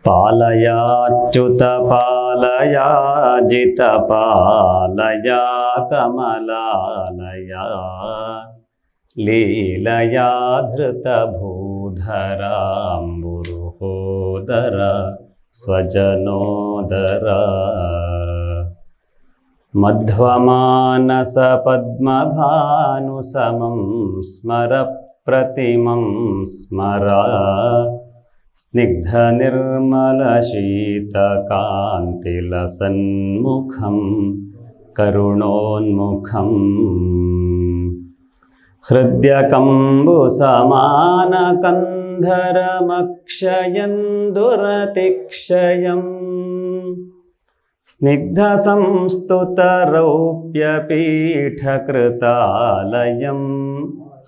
पालयाच्युत पालयाजित पालया कमलालया लीलया धृतभूधराम्बुरुहोदर स्वजनोदर मध्वमानस पद्मभानुसमं स्मर प्रतिमं स्मर स्निग्धनिर्मलशीतकान्तिलसन्मुखं करुणोन्मुखम् हृद्यकम्बुसमानकन्धरमक्षयं दुरतिक्षयम् स्निग्धसंस्तुतरौप्यपीठकृतालयं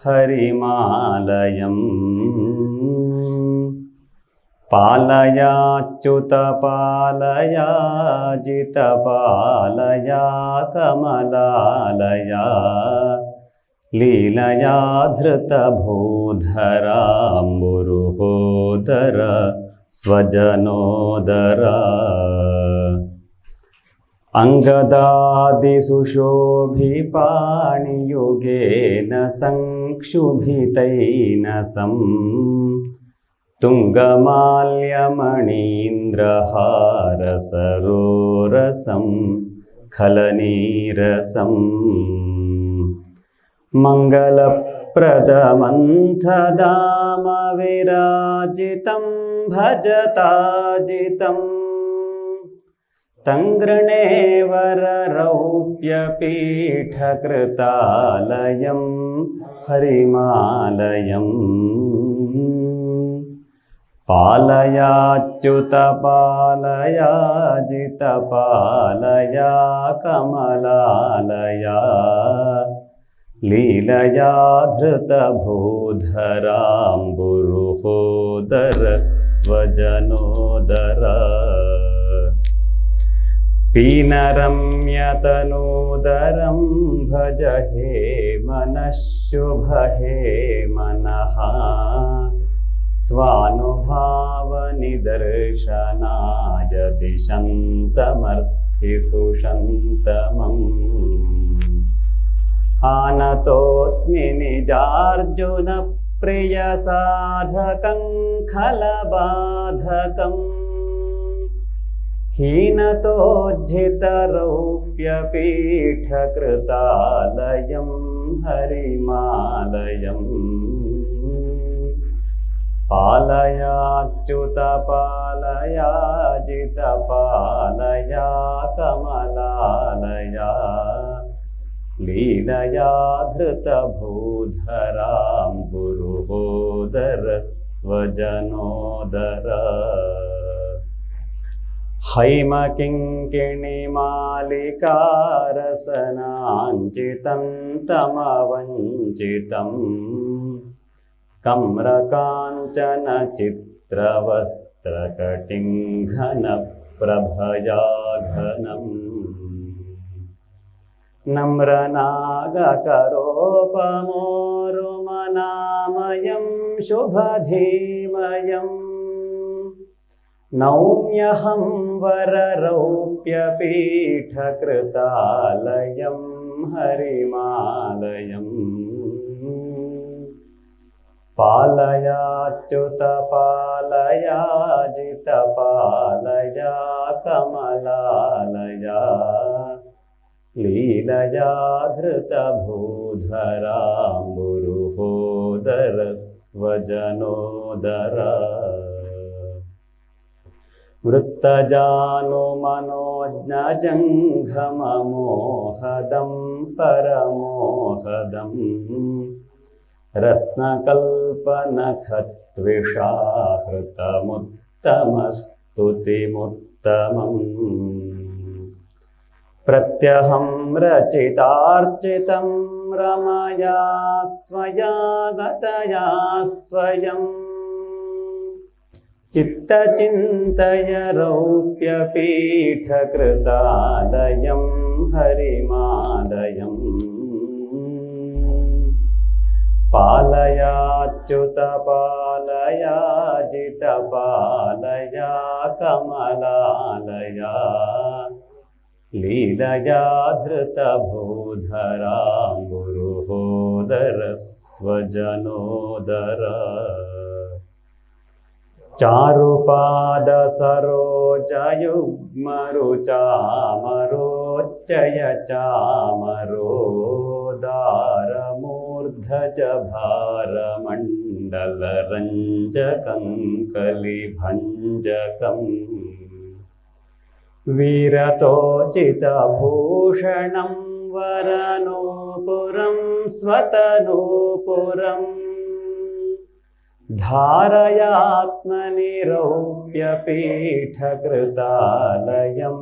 हरिमालयम् पालयाच्युत पालयाजित पालया कमलालया लीलया धृतभूधराम्बुरुहोदर स्वजनोदर अंगदादिसुशोभिपाणियुगेन संक्षुभितैनसं तुङ्गमाल्यमणीन्द्रहारसरोरसं खलनीरसं मङ्गलप्रदमन्थदामविराजितं भजताजितं तङ्गृणेवररौप्यपीठकृतालयं हरिमालयम् पालयाच्युत पालयाजित पालया कमलालया लीलया धृतभूधराम्बुरुहोदर स्वजनोदर पीनरम्यतनोदरं भज हे मनः शुभ हे मनः स्वानुभावनिदर्शनाय दिशन्तमर्थिसुषन्तमम् आनतोऽस्मि निजार्जुन प्रियसाधकं खलबाधकम् हीनतोज्झितरौप्यपीठकृतालयं हरिमालयम् पालयाच्युत पालयाजित पालया कमलालया लीलया धृतभूधराम्बुरुहोदर स्वजनोदर हैमकिङ्किणिमालिकारसनाञ्चितं तमवञ्चितं कम्रकाञ्चन चित्रवस्त्रकटिङ्घनप्रभया घनम् नम्रनागकरोपमोरुमनामयं शुभधीमयम् नौम्यहं वररौप्यपीठकृतालयं हरिमालयम् पालयाच्युत पालयाजित पालया कमलालया लीलया धृतभूधराम्बुरुहोदर स्वजनोदर वृत्तजानुमनोज्ञजङ्घममोहदं परमोहदं रत्नकल्पनखत्विषाहृतमुत्तमस्तुतिमुत्तमम् प्रत्यहं रचितार्चितं रमया स्वया गतया स्वयं चित्तचिन्तय रौप्यपीठकृतालयं हरिमालयम् पालयाच्युत जितपालया कमलालया लीलया धृतभूधरा गुरुहोदरस्वजनोदरा चारुपाद सरोजयुग्मरुचामरोच्चय चामरोदारमूर्धज भारमण्डलरञ्जकं कलिभञ्जकम् वीरतोचितभूषणं वरनूपुरं स्वतनूपुरम् धारयात्मनिरौप्यपीठकृतालयं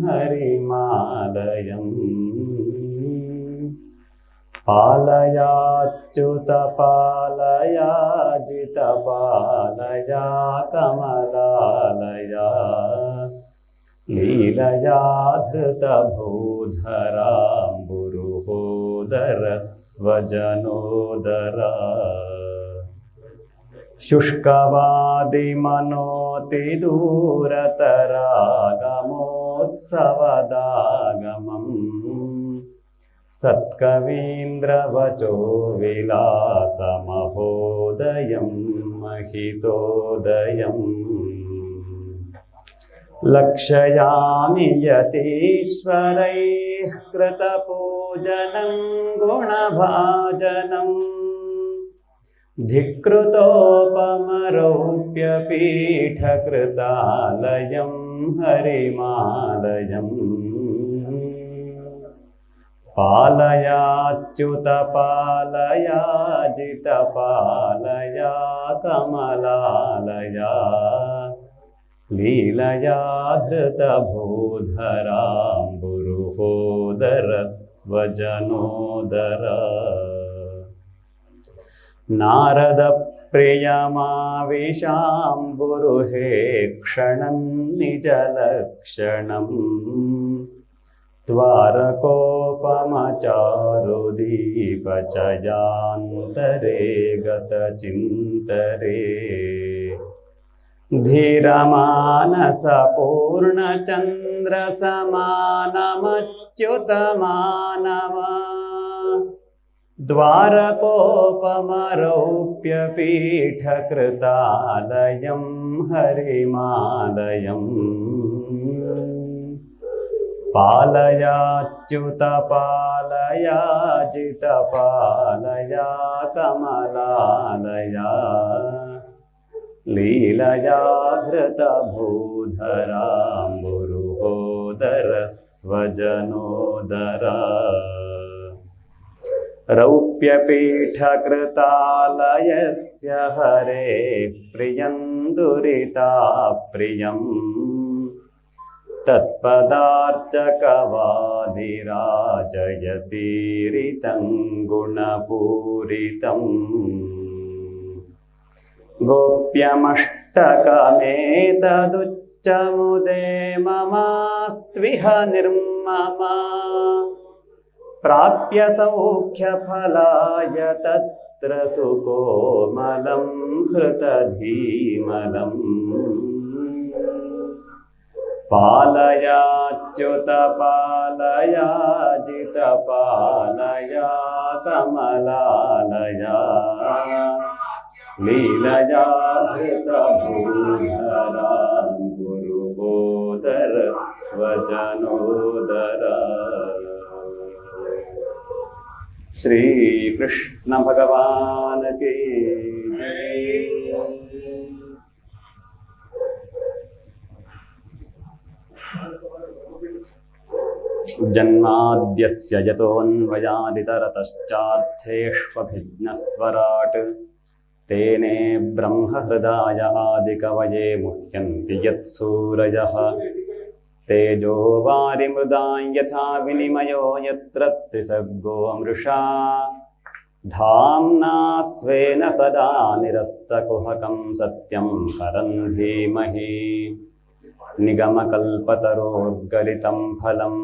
हरिमालयम् पालयाच्युत पालया जितपालया कमलालया लीलया धृतभूधराम्बुरुहोदरस्वजनोदरा शुष्कवादिमनोतिदूरतरागमोत्सवदागमम् सत्कवीन्द्रवचो विलासमहोदयं महितोदयम् लक्षयामि यतीश्वरैः कृतपूजनं गुणभाजनम् धिक्कृतोपमरौप्यपीठकृतालयं हरिमालयम् पालयाच्युत पालया जितपालया कमलालया लीलया धृतभूधराम्बुरुहोदरस्वजनोदरा नारदप्रियमाविशाम्बुरुहे क्षणं निजलक्षणम् द्वारकोपमचारुदीपचयान्तरे गतचिन्तरे धीरमानसपूर्णचन्द्रसमानमच्युतमानवा द्वारकोपमरौप्यपीठकृतालयं हरिमालयम् पालयाच्युत पालया जितपालया कमलालया लीलया धृतभूधराम्बुरुहोदरस्वजनोदरा रौप्यपीठकृतालयस्य हरे प्रियं दुरिताप्रियम् तत्पदार्चकवादिराजयतीरितं गुणपूरितम् गोप्यमष्टकमेतदुच्चमुदे ममास्त्विह निर्ममा प्राप्य सौख्यफलाय तत्र सुकोमलं हृतधीमलम् पालयाच्युत पालया जितपालया कमलालया लीलया धृतभूधराम्बुरुहोदरस्वजनोदरा श्री कृष्ण भगवान की जय। जन्माद्यस्य यतोऽन्वयादितरतश्चार्थेष्वभिघ्नस्वराट् तेने ब्रह्महृदाय आदिकवये मुह्यन्ति यत्सूरयः तेजो वारिमृदां यथा विनिमयो यत्र त्रिसर्गो अमृषा धाम्ना स्वेन सदा निरस्तकुहकं सत्यं परं धीमहि निगमकल्पतरोर्गलितं फलं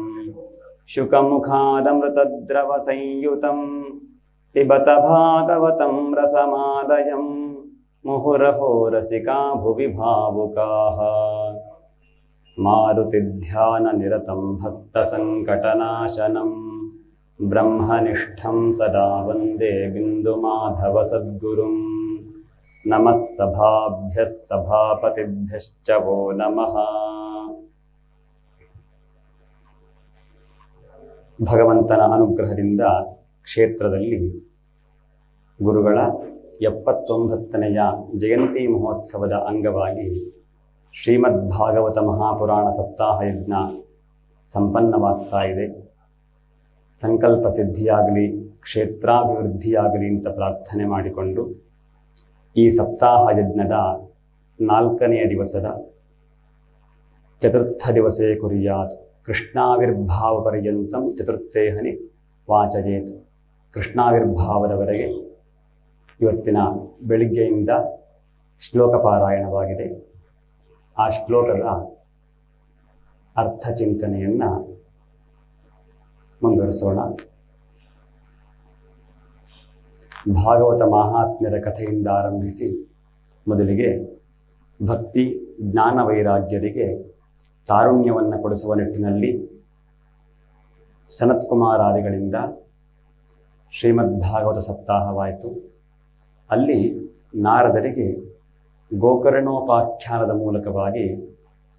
शुकमुखादमृतद्रवसंयुतं पिबत भागवतं रसमालयम् ಮುಹುರಹೋ ರಸಿಕಾ ಭುವಿ ಭಾವುಕಾಃ ಮಾರುತಿಧ್ಯಾನ ನಿರತಂ ಭಕ್ತ ಸಂಕಟನಾಶನಂ ಬ್ರಹ್ಮನಿಷ್ಠಂ ಸದಾ ವಂದೇ ಬಿಂದು ಮಾಧವ ಸದ್ಗುರುಂ ನಮಃ ಸಭಾಭ್ಯಃ ಸಭಾಪತಿಭ್ಯಶ್ಚ ವೋ ನಮಃ. ಭಗವಂತನ ಅನುಗ್ರಹದಿಂದ ಕ್ಷೇತ್ರದಲ್ಲಿ ಗುರುಗಳ 79ನೆಯ ಜಯಂತಿ ಮಹೋತ್ಸವದ ಅಂಗವಾಗಿ ಶ್ರೀಮದ್ ಭಾಗವತ ಮಹಾಪುರಾಣ ಸಪ್ತಾಹ ಯಜ್ಞ ಸಂಪನ್ನವಾಗ್ತಾ ಇದೆ. ಸಂಕಲ್ಪ ಸಿದ್ಧಿಯಾಗಲಿ, ಕ್ಷೇತ್ರಾಭಿವೃದ್ಧಿಯಾಗಲಿ ಅಂತ ಪ್ರಾರ್ಥನೆ ಮಾಡಿಕೊಂಡು ಈ ಸಪ್ತಾಹ ಯಜ್ಞದ 4ನೆಯ ದಿವಸದ ಚತುರ್ಥ ದಿವಸೇ ಕುರ್ಯಾತ್ ಕೃಷ್ಣಾವಿರ್ಭಾವ ಪರ್ಯಂತಂ ಚತುರ್ಥೇಹನಿ ವಾಚಯೇತ್. ಕೃಷ್ಣಾವಿರ್ಭಾವದವರೆಗೆ ಇವತ್ತಿನ ಬೆಳಿಗ್ಗೆಯಿಂದ ಶ್ಲೋಕ ಪಾರಾಯಣವಾಗಿದೆ. ಆ ಶ್ಲೋಕದ ಅರ್ಥಚಿಂತನೆಯನ್ನು ಮುಂದುವರಿಸೋಣ. ಭಾಗವತ ಮಹಾತ್ಮ್ಯದ ಕಥೆಯಿಂದ ಆರಂಭಿಸಿ ಮೊದಲಿಗೆ ಭಕ್ತಿ ಜ್ಞಾನ ವೈರಾಗ್ಯರಿಗೆ ತಾರುಣ್ಯವನ್ನು ಕೊಡಿಸುವ ನಿಟ್ಟಿನಲ್ಲಿ ಸನತ್ಕುಮಾರಾದಿಗಳಿಂದ ಶ್ರೀಮದ್ ಭಾಗವತ ಸಪ್ತಾಹವಾಯಿತು. ಅಲ್ಲಿ ನಾರದರಿಗೆ ಗೋಕರ್ಣೋಪಾಖ್ಯಾನದ ಮೂಲಕವಾಗಿ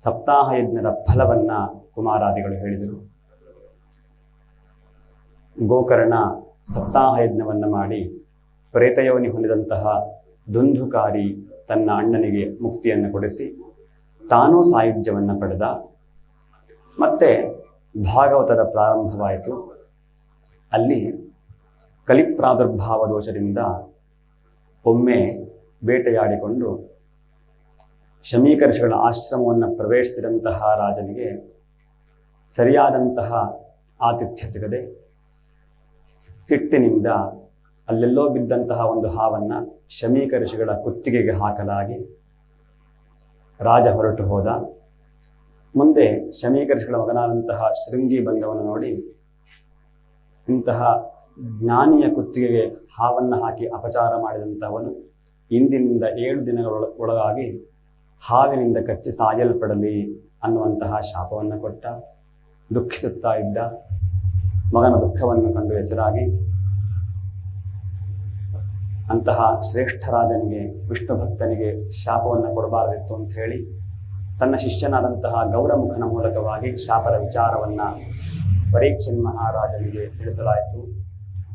ಸಪ್ತಾಹ ಯಜ್ಞದ ಫಲವನ್ನು ಕುಮಾರಾದಿಗಳು ಹೇಳಿದರು. ಗೋಕರ್ಣ ಸಪ್ತಾಹ ಯಜ್ಞವನ್ನು ಮಾಡಿ ಪ್ರೇತಯೋನಿ ಹೊಂದಿದಂತಹ ದುಂದುಕಾರಿ ತನ್ನ ಅಣ್ಣನಿಗೆ ಮುಕ್ತಿಯನ್ನು ಕೊಡಿಸಿ ತಾನೂ ಸಾಯುಜ್ಯವನ್ನು ಪಡೆದ. ಮತ್ತೆ ಭಾಗವತದ ಪ್ರಾರಂಭವಾಯಿತು. ಅಲ್ಲಿ ಕಲಿಪ್ರಾದುರ್ಭಾವ ದೋಷದಿಂದ ಒಮ್ಮೆ ಬೇಟೆಯಾಡಿಕೊಂಡು ಶಮೀಕರ್ಷಿಗಳ ಆಶ್ರಮವನ್ನು ಪ್ರವೇಶಿಸಿದಂತಹ ರಾಜನಿಗೆ ಸರಿಯಾದಂತಹ ಆತಿಥ್ಯ ಸಿಗದೆ ಸಿಟ್ಟಿನಿಂದ ಅಲ್ಲೆಲ್ಲೋ ಬಿದ್ದಂತಹ ಒಂದು ಹಾವನ್ನು ಶಮೀಕರ್ಷಿಗಳ ಕುತ್ತಿಗೆಗೆ ಹಾಕಲಾಗಿ ರಾಜ ಹೊರಟು ಹೋದ. ಮುಂದೆ ಶಮೀಕರ್ಷಿಗಳ ಮಗನಾದಂತಹ ಶೃಂಗಿ ಬಂದವನು ನೋಡಿ, ಇಂತಹ ಜ್ಞಾನಿಯ ಕುತ್ತಿಗೆಗೆ ಹಾವನ್ನು ಹಾಕಿ ಅಪಚಾರ ಮಾಡಿದಂಥವನು ಇಂದಿನಿಂದ 7 ದಿನಗಳ ಒಳಗಾಗಿ ಹಾವಿನಿಂದ ಕಚ್ಚಿ ಸಾಯಲ್ಪಡಲಿ ಅನ್ನುವಂತಹ ಶಾಪವನ್ನು ಕೊಟ್ಟ. ದುಃಖಿಸುತ್ತಾ ಇದ್ದ. ಮಗನ ದುಃಖವನ್ನು ಕಂಡು ಎಚ್ಚರಾಗಿ ಅಂತಹ ಶ್ರೇಷ್ಠ ರಾಜನಿಗೆ, ವಿಷ್ಣು ಭಕ್ತನಿಗೆ ಶಾಪವನ್ನು ಕೊಡಬಾರದಿತ್ತು ಅಂತ ಹೇಳಿ ತನ್ನ ಶಿಷ್ಯನಾದಂತಹ ಗೌರಮುಖನ ಮೂಲಕವಾಗಿ ಶಾಪದ ವಿಚಾರವನ್ನು ಪರೀಕ್ಷನ್ ಮಹಾರಾಜನಿಗೆ ತಿಳಿಸಲಾಯಿತು.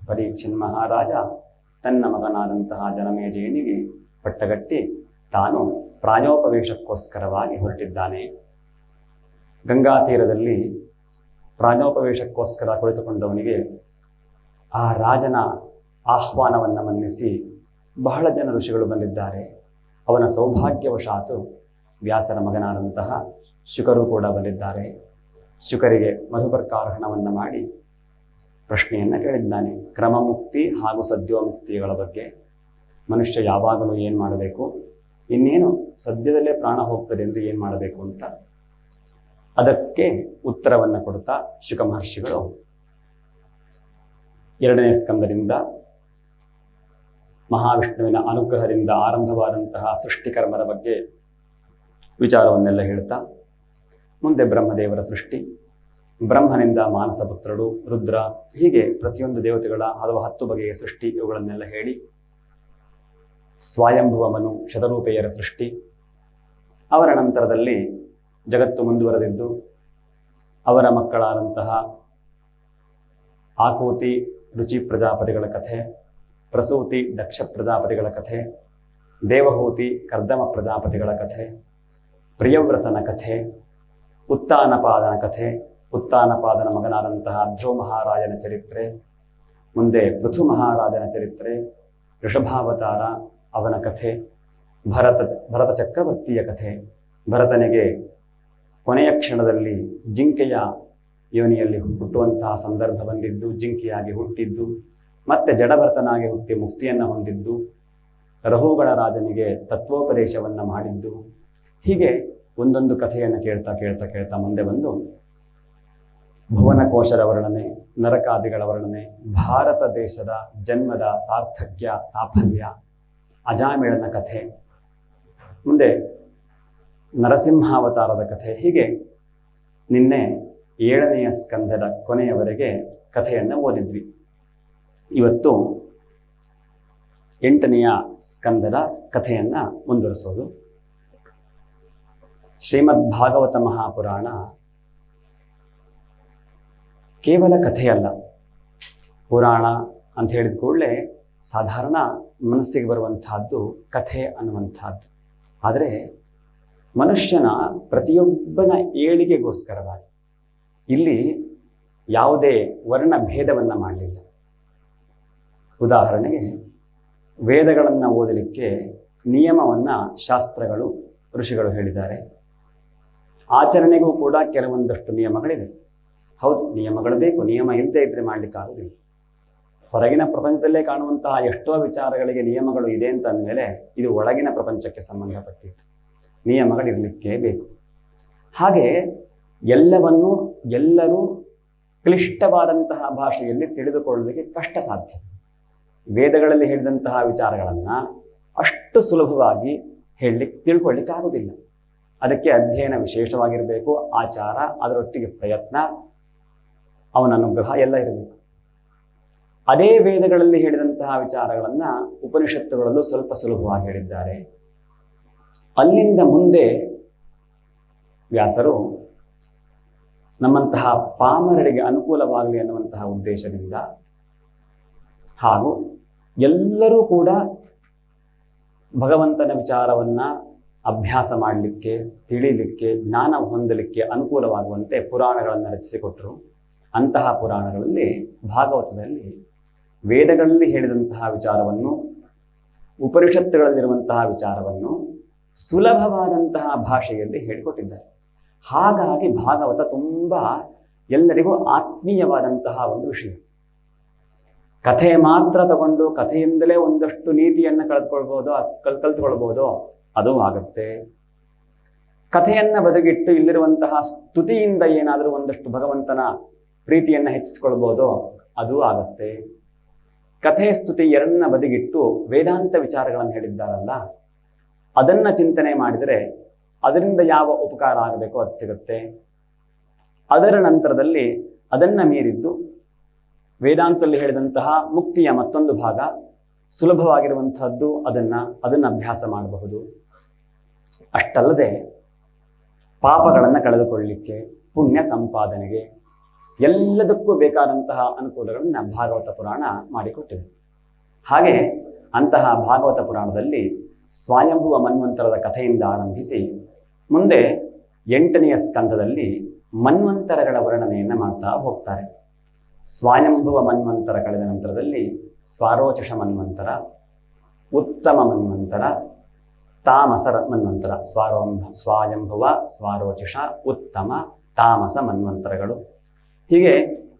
ಪರೀಕ್ಷನ್ ಮಹಾರಾಜ ತನ್ನ ಮಗನಾದಂತಹ ಜನಮೇಜಯನಿಗೆ ಪಟ್ಟಗಟ್ಟಿ ತಾನು ಪ್ರಾಯೋಪವೇಶಕ್ಕೋಸ್ಕರವಾಗಿ ಹೊರಟಿದ್ದಾನೆ. ಗಂಗಾ ತೀರದಲ್ಲಿ ಪ್ರಾಯೋಪವೇಶಕ್ಕೋಸ್ಕರ ಕುಳಿತುಕೊಂಡವನಿಗೆ ಆ ರಾಜನ ಆಹ್ವಾನವನ್ನು ಮನ್ನಿಸಿ ಬಹಳ ಜನ ಋಷಿಗಳು ಬಂದಿದ್ದಾರೆ. ಅವನ ಸೌಭಾಗ್ಯವಶಾತು ವ್ಯಾಸರ ಮಗನಾದಂತಹ ಶುಕರು ಕೂಡ ಬಂದಿದ್ದಾರೆ. ಶುಕರಿಗೆ ಮಧುಪರ್ಕಾರ್ಹಣವನ್ನು ಮಾಡಿ ಪ್ರಶ್ನೆಯನ್ನು ಕೇಳಿದ್ದಾನೆ. ಕ್ರಮಮುಕ್ತಿ ಹಾಗೂ ಸದ್ಯೋಮುಕ್ತಿಗಳ ಬಗ್ಗೆ ಮನುಷ್ಯ ಯಾವಾಗಲೂ ಏನು ಮಾಡಬೇಕು, ಇನ್ನೇನು ಸದ್ಯದಲ್ಲೇ ಪ್ರಾಣ ಹೋಗ್ತದೆ ಅಂದರೆ ಏನು ಮಾಡಬೇಕು ಅಂತ. ಅದಕ್ಕೆ ಉತ್ತರವನ್ನು ಕೊಡ್ತಾ ಶುಕ ಮಹರ್ಷಿಗಳು 2ನೇ ಸ್ಕಂದದಿಂದ ಮಹಾವಿಷ್ಣುವಿನ ಅನುಗ್ರಹದಿಂದ ಆರಂಭವಾದಂತಹ ಸೃಷ್ಟಿಕರ್ಮದ ಬಗ್ಗೆ ವಿಚಾರವನ್ನೆಲ್ಲ ಹೇಳ್ತಾ ಮುಂದೆ ಬ್ರಹ್ಮದೇವರ ಸೃಷ್ಟಿ, ಬ್ರಹ್ಮನಿಂದ ಮಾನಸಪುತ್ರರು, ರುದ್ರ, ಹೀಗೆ ಪ್ರತಿಯೊಂದು ದೇವತೆಗಳ 10 ಬಗೆಯ ಸೃಷ್ಟಿ ಇವುಗಳನ್ನೆಲ್ಲ ಹೇಳಿ ಸ್ವಯಂಭುವ ಮನು ಶತರೂಪೆಯರ ಸೃಷ್ಟಿ, ಅವರ ನಂತರದಲ್ಲಿ ಜಗತ್ತು ಮುಂದುವರೆದಿದ್ದು ಅವರ ಮಕ್ಕಳಾದಂತಹ ಆಕೂತಿ ರುಚಿ ಪ್ರಜಾಪತಿಗಳ ಕಥೆ, ಪ್ರಸೂತಿ ದಕ್ಷ ಪ್ರಜಾಪತಿಗಳ ಕಥೆ, ದೇವಹೂತಿ ಕರ್ದಮ ಪ್ರಜಾಪತಿಗಳ ಕಥೆ, ಪ್ರಿಯವ್ರತನ ಕಥೆ, ಉತ್ತಾನಪಾದನ ಕಥೆ, ಉತ್ತಾನಪಾದನ ಮಗನಾದಂತಹ ಧ್ರುವ ಮಹಾರಾಜನ ಚರಿತ್ರೆ, ಮುಂದೆ ಪೃಥು ಮಹಾರಾಜನ ಚರಿತ್ರೆ, ಋಷಭಾವತಾರ ಅವನ ಕಥೆ, ಭರತ ಚಕ್ರವರ್ತಿಯ ಕಥೆ, ಭರತನಿಗೆ ಕೊನೆಯ ಕ್ಷಣದಲ್ಲಿ ಜಿಂಕೆಯ ಯೋನಿಯಲ್ಲಿ ಹುಟ್ಟುವಂತಹ ಸಂದರ್ಭ ಬಂದಿದ್ದು, ಜಿಂಕೆಯಾಗಿ ಹುಟ್ಟಿದ್ದು, ಮತ್ತೆ ಜಡಭರತನಾಗಿ ಹುಟ್ಟಿ ಮುಕ್ತಿಯನ್ನು ಹೊಂದಿದ್ದು, ರಹುಗಣ ರಾಜನಿಗೆ ತತ್ವೋಪದೇಶವನ್ನು ಮಾಡಿದ್ದು, ಹೀಗೆ ಒಂದೊಂದು ಕಥೆಯನ್ನು ಕೇಳ್ತಾ ಕೇಳ್ತಾ ಕೇಳ್ತಾ ಮುಂದೆ ಬಂದು ಭುವನಕೋಶರ ವರ್ಣನೆ, ನರಕಾದಿಗಳ ವರ್ಣನೆ, ಭಾರತ ದೇಶದ ಜನ್ಮದ ಸಾರ್ಥಕ್ಯ ಸಾಫಲ್ಯ, ಅಜಾಮಿಳನ ಕಥೆ, ಮುಂದೆ ನರಸಿಂಹಾವತಾರದ ಕಥೆ, ಹೀಗೆ ನಿನ್ನೆ 7ನೆಯ ಸ್ಕಂದದ ಕೊನೆಯವರೆಗೆ ಕಥೆಯನ್ನು ಓದಿದ್ವಿ. ಇವತ್ತು 8ನೆಯ ಸ್ಕಂದದ ಕಥೆಯನ್ನು ಮುಂದುವರಿಸೋದು. ಶ್ರೀಮದ್ ಭಾಗವತ ಮಹಾಪುರಾಣ ಕೇವಲ ಕಥೆಯಲ್ಲ. ಪುರಾಣ ಅಂತ ಹೇಳಿದ ಕೂಡಲೇ ಸಾಧಾರಣ ಮನಸ್ಸಿಗೆ ಬರುವಂತಹದ್ದು ಕಥೆ ಅನ್ನುವಂಥದ್ದು. ಆದರೆ ಮನುಷ್ಯನ ಪ್ರತಿಯೊಬ್ಬನ ಏಳಿಗೆಗೋಸ್ಕರವಾಗಿ ಇಲ್ಲಿ ಯಾವುದೇ ವರ್ಣ ಭೇದವನ್ನು ಮಾಡಲಿಲ್ಲ. ಉದಾಹರಣೆಗೆ ವೇದಗಳನ್ನು ಓದಲಿಕ್ಕೆ ನಿಯಮವನ್ನು ಶಾಸ್ತ್ರಗಳು ಋಷಿಗಳು ಹೇಳಿದ್ದಾರೆ. ಆಚರಣೆಗೂ ಕೂಡ ಕೆಲವೊಂದಷ್ಟು ನಿಯಮಗಳಿದೆ. ಹೌದು, ನಿಯಮಗಳು ಬೇಕು, ನಿಯಮ ಇಲ್ಲದೆ ಇದ್ದರೆ ಮಾಡಲಿಕ್ಕಾಗೋದಿಲ್ಲ. ಹೊರಗಿನ ಪ್ರಪಂಚದಲ್ಲೇ ಕಾಣುವಂತಹ ಎಷ್ಟೋ ವಿಚಾರಗಳಿಗೆ ನಿಯಮಗಳು ಇದೆ ಅಂತ ಅಂದಮೇಲೆ ಇದು ಒಳಗಿನ ಪ್ರಪಂಚಕ್ಕೆ ಸಂಬಂಧಪಟ್ಟಿತ್ತು. ನಿಯಮಗಳಿರಲಿಕ್ಕೆ ಬೇಕು. ಹಾಗೆ ಎಲ್ಲವನ್ನೂ ಎಲ್ಲರೂ ಕ್ಲಿಷ್ಟವಾದಂತಹ ಭಾಷೆಯಲ್ಲಿ ತಿಳಿದುಕೊಳ್ಳಲಿಕ್ಕೆ ಕಷ್ಟ ಸಾಧ್ಯ. ವೇದಗಳಲ್ಲಿ ಹೇಳಿದಂತಹ ವಿಚಾರಗಳನ್ನು ಅಷ್ಟು ಸುಲಭವಾಗಿ ತಿಳ್ಕೊಳ್ಳಿಕ್ಕೆ ಆಗುವುದಿಲ್ಲ. ಅದಕ್ಕೆ ಅಧ್ಯಯನ ವಿಶೇಷವಾಗಿರಬೇಕು, ಆಚಾರ, ಅದರೊಟ್ಟಿಗೆ ಪ್ರಯತ್ನ, ಅವನ ಅನುಗ್ರಹ ಎಲ್ಲ ಇರಬೇಕು. ಅದೇ ವೇದಗಳಲ್ಲಿ ಹೇಳಿದಂತಹ ವಿಚಾರಗಳನ್ನು ಉಪನಿಷತ್ತುಗಳಲ್ಲೂ ಸ್ವಲ್ಪ ಸುಲಭವಾಗಿ ಹೇಳಿದ್ದಾರೆ. ಅಲ್ಲಿಂದ ಮುಂದೆ ವ್ಯಾಸರು ನಮ್ಮಂತಹ ಪಾಮರರಿಗೆ ಅನುಕೂಲವಾಗಲಿ ಅನ್ನುವಂತಹ ಉದ್ದೇಶದಿಂದ ಹಾಗೂ ಎಲ್ಲರೂ ಕೂಡ ಭಗವಂತನ ವಿಚಾರವನ್ನು ಅಭ್ಯಾಸ ಮಾಡಲಿಕ್ಕೆ, ತಿಳಿಲಿಕ್ಕೆ, ಜ್ಞಾನ ಹೊಂದಲಿಕ್ಕೆ ಅನುಕೂಲವಾಗುವಂತೆ ಪುರಾಣಗಳನ್ನು ರಚಿಸಿಕೊಟ್ಟರು. ಅಂತಹ ಪುರಾಣಗಳಲ್ಲಿ ಭಾಗವತದಲ್ಲಿ ವೇದಗಳಲ್ಲಿ ಹೇಳಿದಂತಹ ವಿಚಾರವನ್ನು, ಉಪನಿಷತ್ತುಗಳಲ್ಲಿರುವಂತಹ ವಿಚಾರವನ್ನು ಸುಲಭವಾದಂತಹ ಭಾಷೆಯಲ್ಲಿ ಹೇಳಿಕೊಟ್ಟಿದ್ದಾರೆ. ಹಾಗಾಗಿ ಭಾಗವತ ತುಂಬ ಎಲ್ಲರಿಗೂ ಆತ್ಮೀಯವಾದಂತಹ ಒಂದು ವಿಷಯ. ಕಥೆ ಮಾತ್ರ ತಗೊಂಡು ಕಥೆಯಿಂದಲೇ ಒಂದಷ್ಟು ನೀತಿಯನ್ನು ಕಲ್ತ್ಕೊಳ್ಬೋದು, ಅದು ಆಗುತ್ತೆ. ಕಥೆಯನ್ನು ಬದಿಗಿಟ್ಟು ಇಲ್ಲಿರುವಂತಹ ಸ್ತುತಿಯಿಂದ ಏನಾದರೂ ಒಂದಷ್ಟು ಭಗವಂತನ ಪ್ರೀತಿಯನ್ನು ಹೆಚ್ಚಿಸ್ಕೊಳ್ಬೋದು, ಅದು ಆಗುತ್ತೆ. ಕಥೆ ಸ್ತುತಿ ಎರಡನ್ನ ಬದಿಗಿಟ್ಟು ವೇದಾಂತ ವಿಚಾರಗಳನ್ನು ಹೇಳಿದ್ದಾರಲ್ಲ, ಅದನ್ನು ಚಿಂತನೆ ಮಾಡಿದರೆ ಅದರಿಂದ ಯಾವ ಉಪಕಾರ ಆಗಬೇಕೋ ಅದು ಸಿಗುತ್ತೆ. ಅದರ ನಂತರದಲ್ಲಿ ಅದನ್ನು ಮೀರಿದ್ದು ವೇದಾಂತದಲ್ಲಿ ಹೇಳಿದಂತಹ ಮುಕ್ತಿಯ ಮತ್ತೊಂದು ಭಾಗ ಸುಲಭವಾಗಿರುವಂತಹದ್ದು, ಅದನ್ನು ಅಭ್ಯಾಸ ಮಾಡಬಹುದು. ಅಷ್ಟಲ್ಲದೆ ಪಾಪಗಳನ್ನು ಕಳೆದುಕೊಳ್ಳಲಿಕ್ಕೆ, ಪುಣ್ಯ ಸಂಪಾದನೆಗೆ ಎಲ್ಲದಕ್ಕೂ ಬೇಕಾದಂತಹ ಅನುಕೂಲಗಳನ್ನು ಭಾಗವತ ಪುರಾಣ ಮಾಡಿಕೊಟ್ಟಿದೆ. ಹಾಗೆ ಅಂತಹ ಭಾಗವತ ಪುರಾಣದಲ್ಲಿ ಸ್ವಯಂಭುವ ಮನ್ವಂತರದ ಕಥೆಯಿಂದ ಆರಂಭಿಸಿ ಮುಂದೆ 8ನೆಯ ಸ್ಕಂದದಲ್ಲಿ ಮನ್ವಂತರಗಳ ವರ್ಣನೆಯನ್ನು ಮಾಡ್ತಾ ಹೋಗ್ತಾರೆ. ಸ್ವಯಂಭುವ ಮನ್ವಂತರ ಕಳೆದ ನಂತರದಲ್ಲಿ ಸ್ವಾರೋಚಷ ಮನ್ವಂತರ, ಉತ್ತಮ ಮನ್ವಂತರ, ತಾಮಸ ಮನ್ವಂತರ, ಸ್ವಯಂಭುವ, ಸ್ವಾರೋಚಷ, ಉತ್ತಮ, ತಾಮಸ ಮನ್ವಂತರಗಳು. ಹೀಗೆ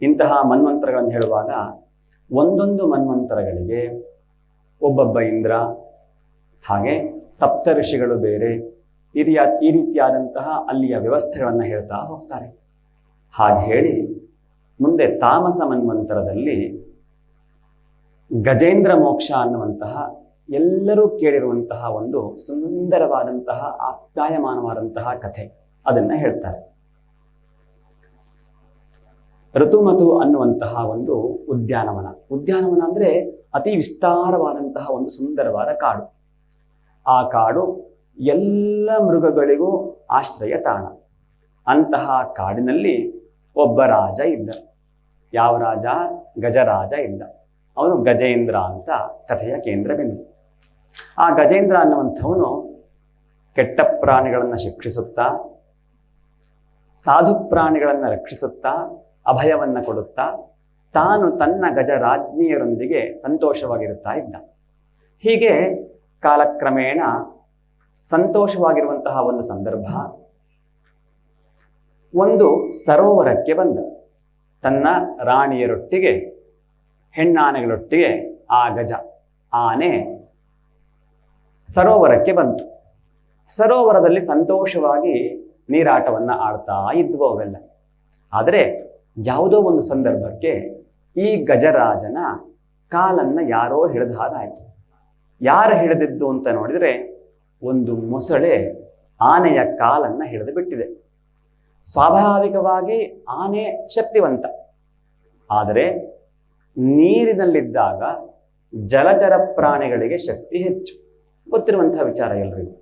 ಇಂತಹ ಮನ್ವಂತರಗಳನ್ನು ಹೇಳುವಾಗ ಒಂದೊಂದು ಮನ್ವಂತರಗಳಿಗೆ ಒಬ್ಬೊಬ್ಬ ಇಂದ್ರ, ಹಾಗೆ ಸಪ್ತ ಋಷಿಗಳು ಬೇರೆ, ಈ ರೀತಿಯಾದಂತಹ ಅಲ್ಲಿಯ ವ್ಯವಸ್ಥೆಗಳನ್ನು ಹೇಳ್ತಾ ಹೋಗ್ತಾರೆ. ಹಾಗೆ ಹೇಳಿ ಮುಂದೆ ತಾಮಸ ಮನ್ವಂತರದಲ್ಲಿ ಗಜೇಂದ್ರ ಮೋಕ್ಷ ಅನ್ನುವಂತಹ ಎಲ್ಲರೂ ಕೇಳಿರುವಂತಹ ಒಂದು ಸುಂದರವಾದಂತಹ ಆಪ್ಯಾಯಮಾನವಾದಂತಹ ಕಥೆ, ಅದನ್ನು ಹೇಳ್ತಾರೆ. ಋತುಮತು ಅನ್ನುವಂತಹ ಒಂದು ಉದ್ಯಾನವನ ಅಂದರೆ ಅತಿ ವಿಸ್ತಾರವಾದಂತಹ ಒಂದು ಸುಂದರವಾದ ಕಾಡು. ಆ ಕಾಡು ಎಲ್ಲ ಮೃಗಗಳಿಗೂ ಆಶ್ರಯ ತಾಣ. ಅಂತಹ ಕಾಡಿನಲ್ಲಿ ಒಬ್ಬ ರಾಜ ಇದ್ದ. ಯಾವ ರಾಜ? ಗಜರಾಜ ಇದ್ದ. ಅವನು ಗಜೇಂದ್ರ ಅಂತ ಕಥೆಯ ಕೇಂದ್ರ ಬಿಂದು. ಆ ಗಜೇಂದ್ರ ಅನ್ನುವಂಥವನು ಕೆಟ್ಟ ಪ್ರಾಣಿಗಳನ್ನು ಶಿಕ್ಷಿಸುತ್ತಾ, ಸಾಧು ಪ್ರಾಣಿಗಳನ್ನು ರಕ್ಷಿಸುತ್ತಾ, ಅಭಯವನ್ನು ಕೊಡುತ್ತಾ, ತಾನು ತನ್ನ ಗಜರಾಜ್ಞಿಯರೊಂದಿಗೆ ಸಂತೋಷವಾಗಿರುತ್ತಾ ಇದ್ದ. ಹೀಗೆ ಕಾಲಕ್ರಮೇಣ ಸಂತೋಷವಾಗಿರುವಂತಹ ಒಂದು ಸಂದರ್ಭ, ಒಂದು ಸರೋವರಕ್ಕೆ ಬಂದ. ತನ್ನ ರಾಣಿಯರೊಟ್ಟಿಗೆ, ಹೆಣ್ಣಾನೆಗಳೊಟ್ಟಿಗೆ ಆ ಗಜ ಆನೆ ಸರೋವರಕ್ಕೆ ಬಂತು. ಸರೋವರದಲ್ಲಿ ಸಂತೋಷವಾಗಿ ನೀರಾಟವನ್ನು ಆಡ್ತಾ ಇದ್ವು ಅವೆಲ್ಲ. ಆದರೆ ಯಾವುದೋ ಒಂದು ಸಂದರ್ಭಕ್ಕೆ ಈ ಗಜರಾಜನ ಕಾಲನ್ನು ಯಾರೋ ಹಿಡಿದ ಹಾಗಾಯಿತು. ಯಾರು ಹಿಡಿದಿದ್ದು ಅಂತ ನೋಡಿದರೆ ಒಂದು ಮೊಸಳೆ ಆನೆಯ ಕಾಲನ್ನ ಹಿಡಿದು ಬಿಟ್ಟಿದೆ. ಸ್ವಾಭಾವಿಕವಾಗಿ ಆನೆ ಶಕ್ತಿವಂತ, ಆದರೆ ನೀರಿನಲ್ಲಿದ್ದಾಗ ಜಲಚರ ಪ್ರಾಣಿಗಳಿಗೆ ಶಕ್ತಿ ಹೆಚ್ಚು, ಗೊತ್ತಿರುವಂತಹ ವಿಚಾರ ಎಲ್ರಿಗೂ.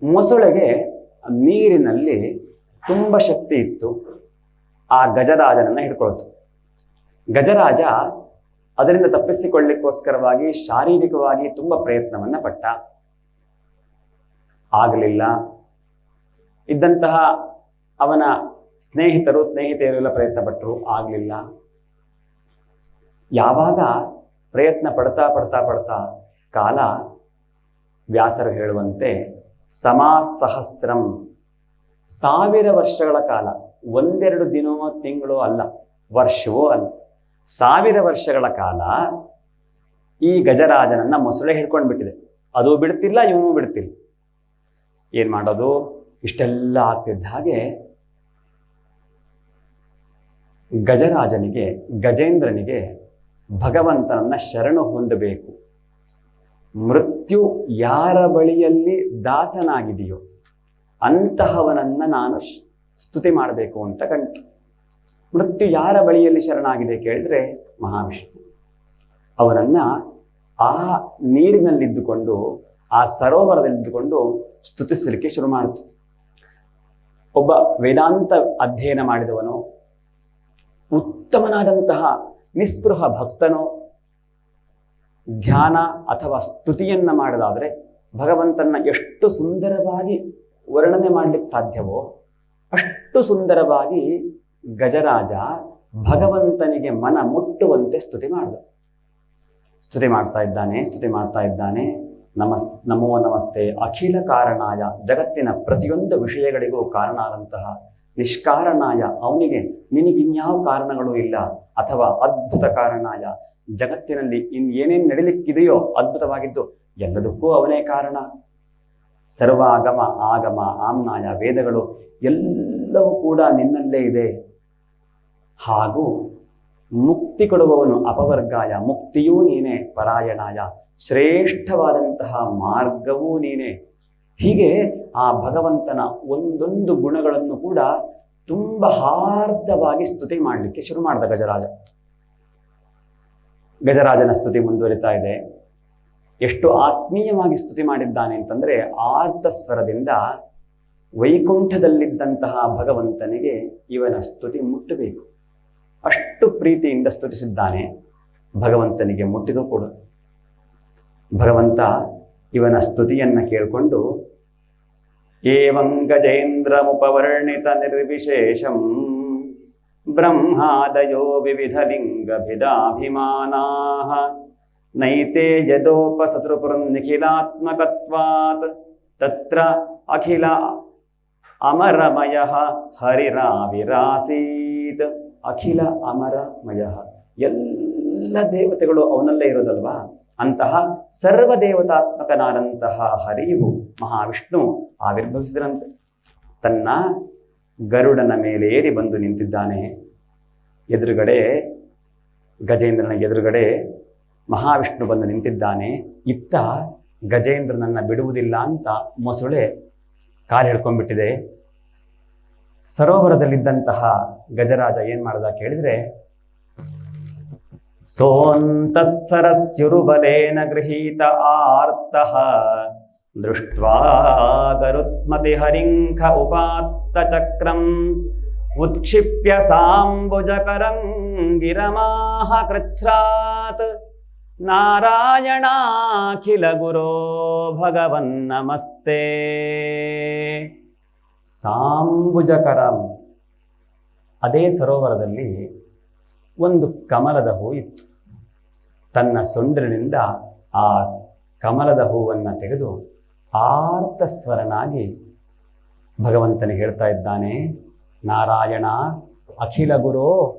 ಮೊಸಳೆಗೆ ನೀರಿನಲ್ಲಿ ತುಂಬ ಶಕ್ತಿ ಇತ್ತು. ಆ ಗಜರಾಜನನ್ನ ಹಿಡ್ಕೊಳ್ತು. ಗಜರಾಜ ಅದರಿಂದ ತಪ್ಪಿಸಿಕೊಳ್ಳಿಕ್ಕೋಸ್ಕರವಾಗಿ ಶಾರೀರಿಕವಾಗಿ ತುಂಬ ಪ್ರಯತ್ನವನ್ನ ಪಟ್ಟ, ಆಗಲಿಲ್ಲ. ಇದ್ದಂತಹ ಅವನ ಸ್ನೇಹಿತೆಯರೆಲ್ಲ ಪ್ರಯತ್ನ ಪಟ್ಟರು, ಆಗಲಿಲ್ಲ. ಯಾವಾಗ ಪ್ರಯತ್ನ ಪಡ್ತಾ ಪಡ್ತಾ ಪಡ್ತಾ ಕಾಲ, ವ್ಯಾಸರು ಹೇಳುವಂತೆ ಸಮಾಸಹಸ್ರಂ, 1000 ವರ್ಷಗಳ ಕಾಲ, ಒಂದೆರಡು ದಿನವೋ ತಿಂಗಳೋ ಅಲ್ಲ, ವರ್ಷವೋ ಅಲ್ಲ, 1000 ವರ್ಷಗಳ ಕಾಲ ಈ ಗಜರಾಜನನ್ನ ಮೊಸಳೆ ಹಿಡ್ಕೊಂಡು ಬಿಟ್ಟಿದೆ. ಅದು ಬಿಡ್ತಿಲ್ಲ, ಇವನು ಬಿಡ್ತಿಲ್ಲ. ಏನ್ ಮಾಡೋದು? ಇಷ್ಟೆಲ್ಲ ಆಗ್ತಿದ್ದ ಹಾಗೆ ಗಜೇಂದ್ರನಿಗೆ ಭಗವಂತನನ್ನ ಶರಣು ಹೊಂದಬೇಕು. ಮೃತ್ಯು ಯಾರ ಬಳಿಯಲ್ಲಿ ದಾಸನಾಗಿದೆಯೋ ಅಂತಹವನನ್ನ ನಾನು ಸ್ತುತಿ ಮಾಡಬೇಕು ಅಂತ ಕಂಡು. ಮೃತ್ಯು ಯಾರ ಬಳಿಯಲ್ಲಿ ಶರಣಾಗಿದೆ ಕೇಳಿದ್ರೆ ಮಹಾವಿಷ್ಣು. ಅವನನ್ನ ಆ ನೀರಿನಲ್ಲಿದ್ದುಕೊಂಡು, ಆ ಸರೋವರದಲ್ಲಿದ್ದುಕೊಂಡು ಸ್ತುತಿಸಲಿಕ್ಕೆ ಶುರು ಮಾಡಿತು. ಒಬ್ಬ ವೇದಾಂತ ಅಧ್ಯಯನ ಮಾಡಿದವನು, ಉತ್ತಮನಾದಂತಹ ನಿಸ್ಪೃಹ ಭಕ್ತನೋ ಧ್ಯಾನ ಅಥವಾ ಸ್ತುತಿಯನ್ನ ಮಾಡೋದಾದ್ರೆ ಭಗವಂತನ ಎಷ್ಟು ಸುಂದರವಾಗಿ ವರ್ಣನೆ ಮಾಡಲಿಕ್ಕೆ ಸಾಧ್ಯವೋ ಅಷ್ಟು ಸುಂದರವಾಗಿ ಗಜರಾಜ ಭಗವಂತನಿಗೆ ಮನ ಮುಟ್ಟುವಂತೆ ಸ್ತುತಿ ಮಾಡ್ತಾ ಇದ್ದಾನೆ. ನಮೋ ನಮಸ್ತೆ ಅಖಿಲ ಕಾರಣಾಯ, ಜಗತ್ತಿನ ಪ್ರತಿಯೊಂದು ವಿಷಯಗಳಿಗೂ ಕಾರಣ ಆದಂತಹ ನಿಷ್ಕಾರಣಾಯ ಅವನಿಗೆ, ನಿನಗಿನ್ಯಾವ ಕಾರಣಗಳು ಇಲ್ಲ. ಅಥವಾ ಅದ್ಭುತ ಕಾರಣಾಯ, ಜಗತ್ತಿನಲ್ಲಿ ಏನೇನು ನಡಿಲಿಕ್ಕಿದೆಯೋ ಅದ್ಭುತವಾಗಿದ್ದು ಎಲ್ಲದಕ್ಕೂ ಅವನೇ ಕಾರಣ. ಸರ್ವಾಗಮ ಆಗಮ ಆಮ್ನಾಯ, ವೇದಗಳು ಎಲ್ಲವೂ ಕೂಡ ನಿನ್ನಲ್ಲೇ ಇದೆ. ಹಾಗೂ ಮುಕ್ತಿ ಕೊಡುವವನು ಅಪವರ್ಗಾಯ, ಮುಕ್ತಿಯೂ ನೀನೇ, ಪರಾಯಣಾಯ, ಶ್ರೇಷ್ಠವಾದಂತಹ ಮಾರ್ಗವೂ ನೀನೇ. ಹೀಗೆ ಆ ಭಗವಂತನ ಒಂದೊಂದು ಗುಣಗಳನ್ನು ಕೂಡ ತುಂಬ ಹಾರ್ದವಾಗಿ ಸ್ತುತಿ ಮಾಡಲಿಕ್ಕೆ ಶುರು ಮಾಡಿದ ಗಜರಾಜನ ಸ್ತುತಿ ಮುಂದುವರಿತಾ ಇದೆ. ಎಷ್ಟು ಆತ್ಮೀಯವಾಗಿ ಸ್ತುತಿ ಮಾಡಿದ್ದಾನೆ ಅಂತಂದ್ರೆ, ಆರ್ತ ಸ್ವರದಿಂದ ವೈಕುಂಠದಲ್ಲಿದ್ದಂತಹ ಭಗವಂತನಿಗೆ ಇವನ ಸ್ತುತಿ ಮುಟ್ಟಬೇಕು. ಅಷ್ಟು ಪ್ರೀತಿಯಿಂದ ಸ್ತುತಿಸಿದ್ದಾನೆ. ಭಗವಂತನಿಗೆ ಮುಟ್ಟಿದು ಕೂಡ. ಭಗವಂತ ಇವನ ಸ್ತುತಿಯನ್ನ ಕೇಳಿಕೊಂಡು, ಏವಂ ಗಜೇಂದ್ರಮುಪವರ್ಣಿತ ನಿರ್ವಿಶೇಷಂ ಬ್ರಹ್ಮಾದಯೋ ವಿವಿಧ ಲಿಂಗಭಿದಾಭಿಮಾನಾಃ ನೈತೆ ಯದೋಪಸತೃಪುರ್ನಿಖಿಲಾತ್ಮಕತ್ವಾತ್ ತತ್ರ ಅಖಿಲ ಅಮರಮಯಃ ಹರಿರಾವಿರಾಸೀತ್. ಅಖಿಲ ಅಮರಮಯಃ, ಎಲ್ಲ ದೇವತೆಗಳು ಅವನಲ್ಲೇ ಇರೋದಲ್ವಾ. ಅಂತಹ ಸರ್ವದೇವತಾತ್ಮಕನಾದಂತಹ ಹರಿಯು ಮಹಾವಿಷ್ಣು ಆವಿರ್ಭವಿಸಿದರಂತೆ. ತನ್ನ ಗರುಡನ ಮೇಲೆ ಏರಿ ಬಂದು ನಿಂತಿದ್ದಾನೆ. ಎದುರುಗಡೆ, ಗಜೇಂದ್ರನ ಎದುರುಗಡೆ ಮಹಾವಿಷ್ಣು ಬಂದು ನಿಂತಿದ್ದಾನೆ. ಇತ್ತ ಗಜೇಂದ್ರನನ್ನ ಬಿಡುವುದಿಲ್ಲ ಅಂತ ಮೊಸಳೆ ಕಾಲು ಹಿಡ್ಕೊಂಡ್ಬಿಟ್ಟಿದೆ. ಸರೋವರದಲ್ಲಿದ್ದಂತಹ ಗಜರಾಜ ಏನ್ ಮಾಡ್ದ ಕೇಳಿದ್ರೆ, ಸೋಂತಸ್ಸರಸ್ಯುರುಬಲೇನ ಗೃಹೀತ ಆರ್ತಃ ದೃಷ್ಟ್ವಾ ಗರುತ್ಮತಿ ಹರಿಂಖ ಉಪಾತ್ತ ಚಕ್ರಂ ಉತ್ಕ್ಷಿಪ್ಯ ಸಾಂಬುಜಕರಂ ಗಿರಮಾಹ ಕೃಚ್ಛ್ರಾತ್ ನಾರಾಯಣಾಖಿಲ ಗುರೋ ಭಗವನ್ ನಮಸ್ತೆ. ಸಾಂಬುಜಕರಂ, ಅದೇ ಸರೋವರದಲ್ಲಿ ಒಂದು ಕಮಲದ ಹೂ ಇತ್ತು. ತನ್ನ ಸೊಂಡಿಲಿನಿಂದ ಆ ಕಮಲದ ಹೂವನ್ನು ತೆಗೆದು ಆರ್ತಸ್ವರನಾಗಿ ಭಗವಂತನಿಗೆ ಹೇಳ್ತಾ ಇದ್ದಾನೆ, ನಾರಾಯಣ ಅಖಿಲ ಗುರೋ